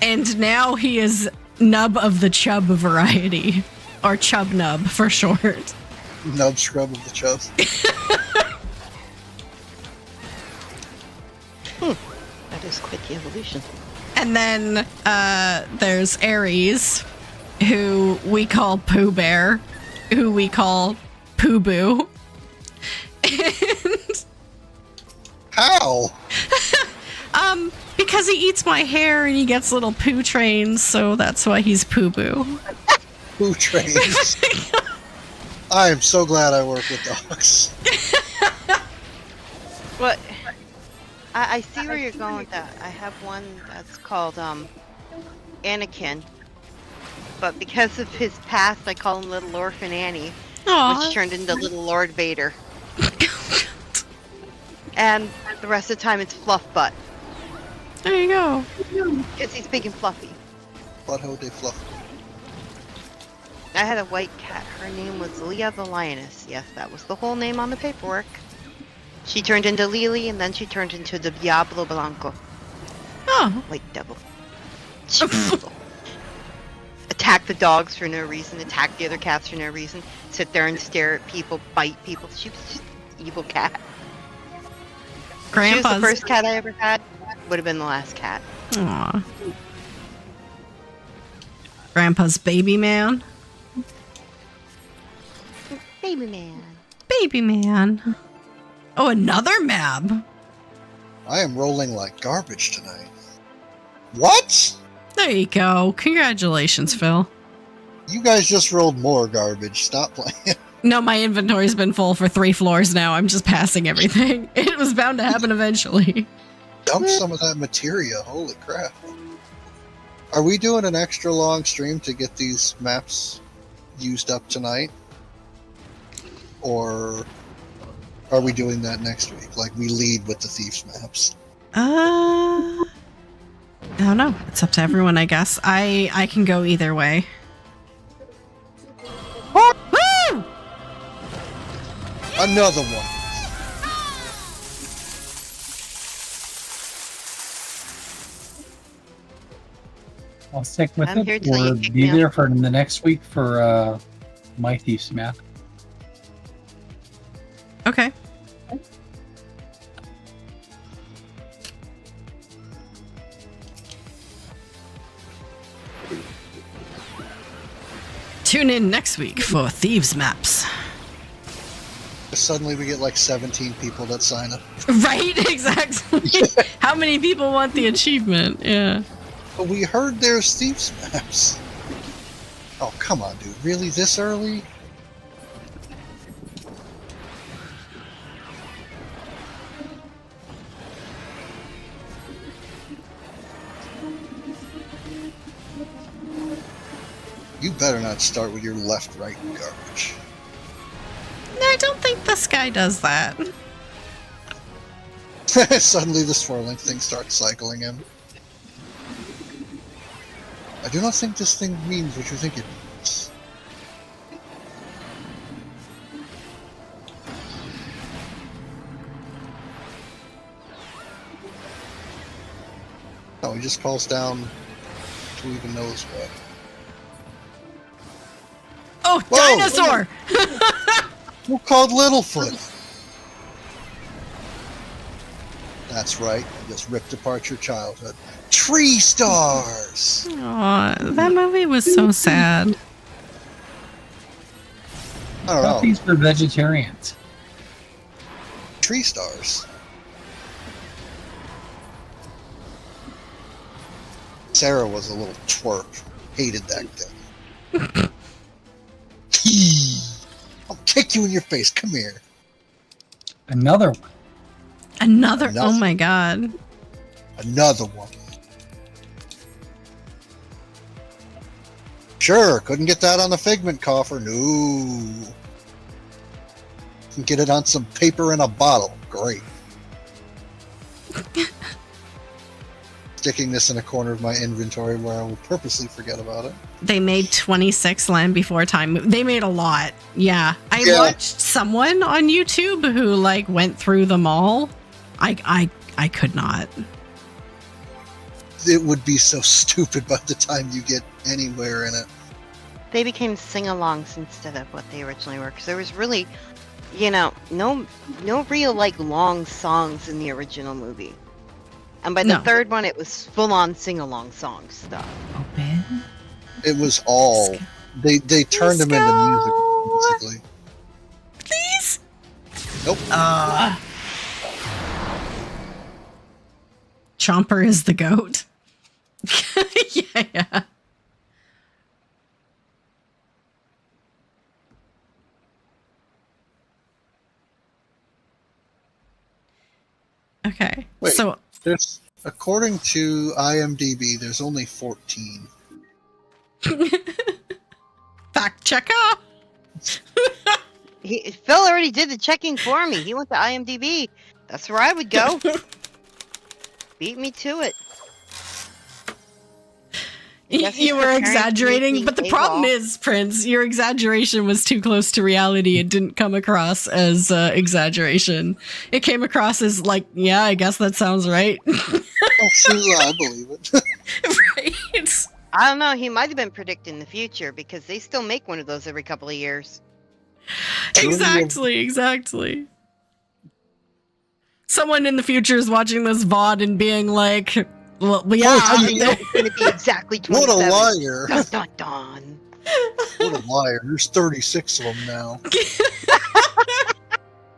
Speaker 1: And now he is Nub of the Chub variety. Or Chub Nub for short.
Speaker 2: Nub scrub of the chub.
Speaker 3: That is quite the evolution.
Speaker 1: And then there's Aries, who we call Pooh Bear, who we call Pooh Boo. And
Speaker 2: How?
Speaker 1: because he eats my hair and he gets little poo trains, so that's why he's Pooh Boo.
Speaker 2: Who trains? I am so glad I work with dogs.
Speaker 3: But I see where you're going with that. I have one that's called Anakin. But because of his past, I call him Little Orphan Annie,
Speaker 1: Aww.
Speaker 3: which turned into Little Lord Vader. And the rest of the time it's Fluff Butt,
Speaker 1: There you go.
Speaker 3: because he's big and fluffy.
Speaker 2: Butthole de fluff.
Speaker 3: I had a white cat. Her name was Leah the Lioness. Yes, that was the whole name on the paperwork. She turned into Lily, and then she turned into the Diablo Blanco.
Speaker 1: Oh.
Speaker 3: White devil. Attack the dogs for no reason, attack the other cats for no reason, sit there and stare at people, bite people. She was just an evil cat. She was
Speaker 1: Grandpa's.
Speaker 3: the first cat I ever had. Would have been the last cat.
Speaker 1: Aw. Grandpa's baby man.
Speaker 3: Baby man.
Speaker 1: Baby man. Oh, another Mab.
Speaker 2: I am rolling like garbage tonight. What?
Speaker 1: There you go. Congratulations, Phil.
Speaker 2: You guys just rolled more garbage. Stop playing.
Speaker 1: No, my inventory's been full for 3 floors now. I'm just passing everything. It was bound to happen eventually.
Speaker 2: Dump some of that materia. Holy crap. Are we doing an extra long stream to get these maps used up tonight? Or are we doing that next week? Like we lead with the Thieves maps?
Speaker 1: I don't know. It's up to everyone, I guess. I can go either way. Woo!
Speaker 2: Another one.
Speaker 5: I'll stick with
Speaker 3: I'm here
Speaker 5: it,
Speaker 3: till you
Speaker 5: or
Speaker 3: kick
Speaker 5: be
Speaker 3: me out.
Speaker 5: there for the next week for my Thieves map.
Speaker 1: Okay. Tune in next week for Thieves Maps.
Speaker 2: Suddenly we get like 17 people that sign up.
Speaker 1: Right? Exactly. How many people want the achievement? Yeah.
Speaker 2: But we heard there's Thieves maps. Oh, come on, dude. Really this early? You better not start with your left-right garbage.
Speaker 1: No, I don't think this guy does that.
Speaker 2: Suddenly the swirling thing starts cycling him. I do not think this thing means what you think it means. No, he just calls down who even knows what.
Speaker 1: Oh,
Speaker 2: Whoa,
Speaker 1: dinosaur!
Speaker 2: Who called Littlefoot? That's right, you just ripped apart your childhood. Tree stars!
Speaker 1: Aw, that movie was so sad.
Speaker 2: I don't know.
Speaker 5: Puppies for vegetarians.
Speaker 2: Tree stars. Sarah was a little twerp. Hated that thing. I'll kick you in your face. Come here.
Speaker 5: Another one.
Speaker 1: Another.
Speaker 2: Another.
Speaker 1: Oh my god.
Speaker 2: Another one. Sure, couldn't get that on the Figment coffer. No. Can get it on some paper in a bottle. Great. Sticking this in a corner of my inventory where I will purposely forget about it.
Speaker 1: They made 26 Land Before Time. They made a lot. Yeah. I
Speaker 2: Yeah.
Speaker 1: watched someone on YouTube who like went through them all. I could not.
Speaker 2: it would be so stupid by the time you get anywhere in it.
Speaker 3: They became sing-alongs instead of what they originally were, because there was really, you know, no real like long songs in the original movie. And by the
Speaker 1: No.
Speaker 3: third one, it was full-on sing-along song stuff.
Speaker 1: Open.
Speaker 2: It was all they turned them into music basically.
Speaker 1: Please.
Speaker 2: Nope.
Speaker 1: Chomper is the goat. Yeah. Okay.
Speaker 2: Wait.
Speaker 1: So
Speaker 2: There's, according to IMDb, there's only 14.
Speaker 1: fact checker.
Speaker 3: Phil already did the checking for me. He went to IMDb. That's where I would go. Beat me to it. Yes, he's
Speaker 1: You were
Speaker 3: preparing to
Speaker 1: exaggerating,
Speaker 3: be
Speaker 1: but the problem
Speaker 3: AWOL.
Speaker 1: is, Prince, your exaggeration was too close to reality. It didn't come across as exaggeration. It came across as like, yeah, I guess that sounds right.
Speaker 2: Oh, sure, I believe it.
Speaker 1: Right?
Speaker 3: I don't know. He might have been predicting the future because they still make one of those every couple of years.
Speaker 1: Exactly. Someone in the future is watching this VOD and being like, well, yeah.
Speaker 3: I know it's going to be exactly
Speaker 2: What
Speaker 3: 27.
Speaker 2: a liar.
Speaker 3: Dun, dun, dun.
Speaker 2: What a liar. There's 36 of them now.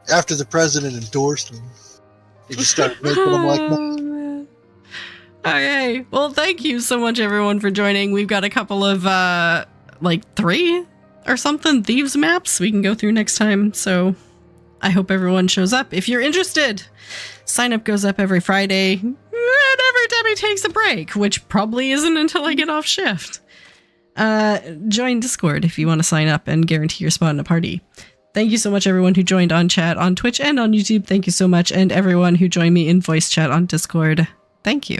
Speaker 2: After the president endorsed them, they just started making them like that.
Speaker 1: Oh, man. Okay. Well, thank you so much, everyone, for joining. We've got a couple of, like 3 or something thieves maps we can go through next time. So I hope everyone shows up. If you're interested, sign up goes up every Friday whenever Debbie takes a break, which probably isn't until I get off shift. Join Discord if you want to sign up and guarantee your spot in a party. Thank you so much, everyone who joined on chat on Twitch and on YouTube. Thank you so much. And everyone who joined me in voice chat on Discord. Thank you.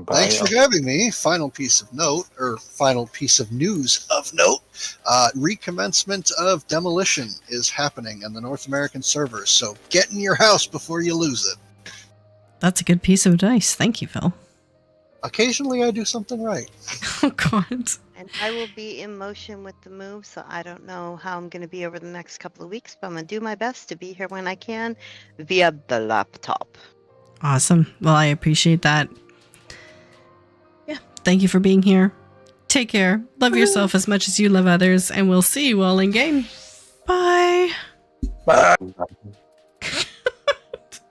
Speaker 2: Thanks for having me. Final piece of note, or final piece of news of note, recommencement of demolition is happening on the North American servers, so get in your house before you lose it.
Speaker 1: That's a good piece of advice. Thank you, Phil.
Speaker 2: Occasionally I do something right.
Speaker 1: Oh, God.
Speaker 3: And I will be in motion with the move, so I don't know how I'm going to be over the next couple of weeks, but I'm going to do my best to be here when I can via the laptop.
Speaker 1: Awesome. Well, I appreciate that. Yeah. Thank you for being here. Take care. Love yourself as much as you love others, and we'll see you all in game. Bye.
Speaker 4: Bye.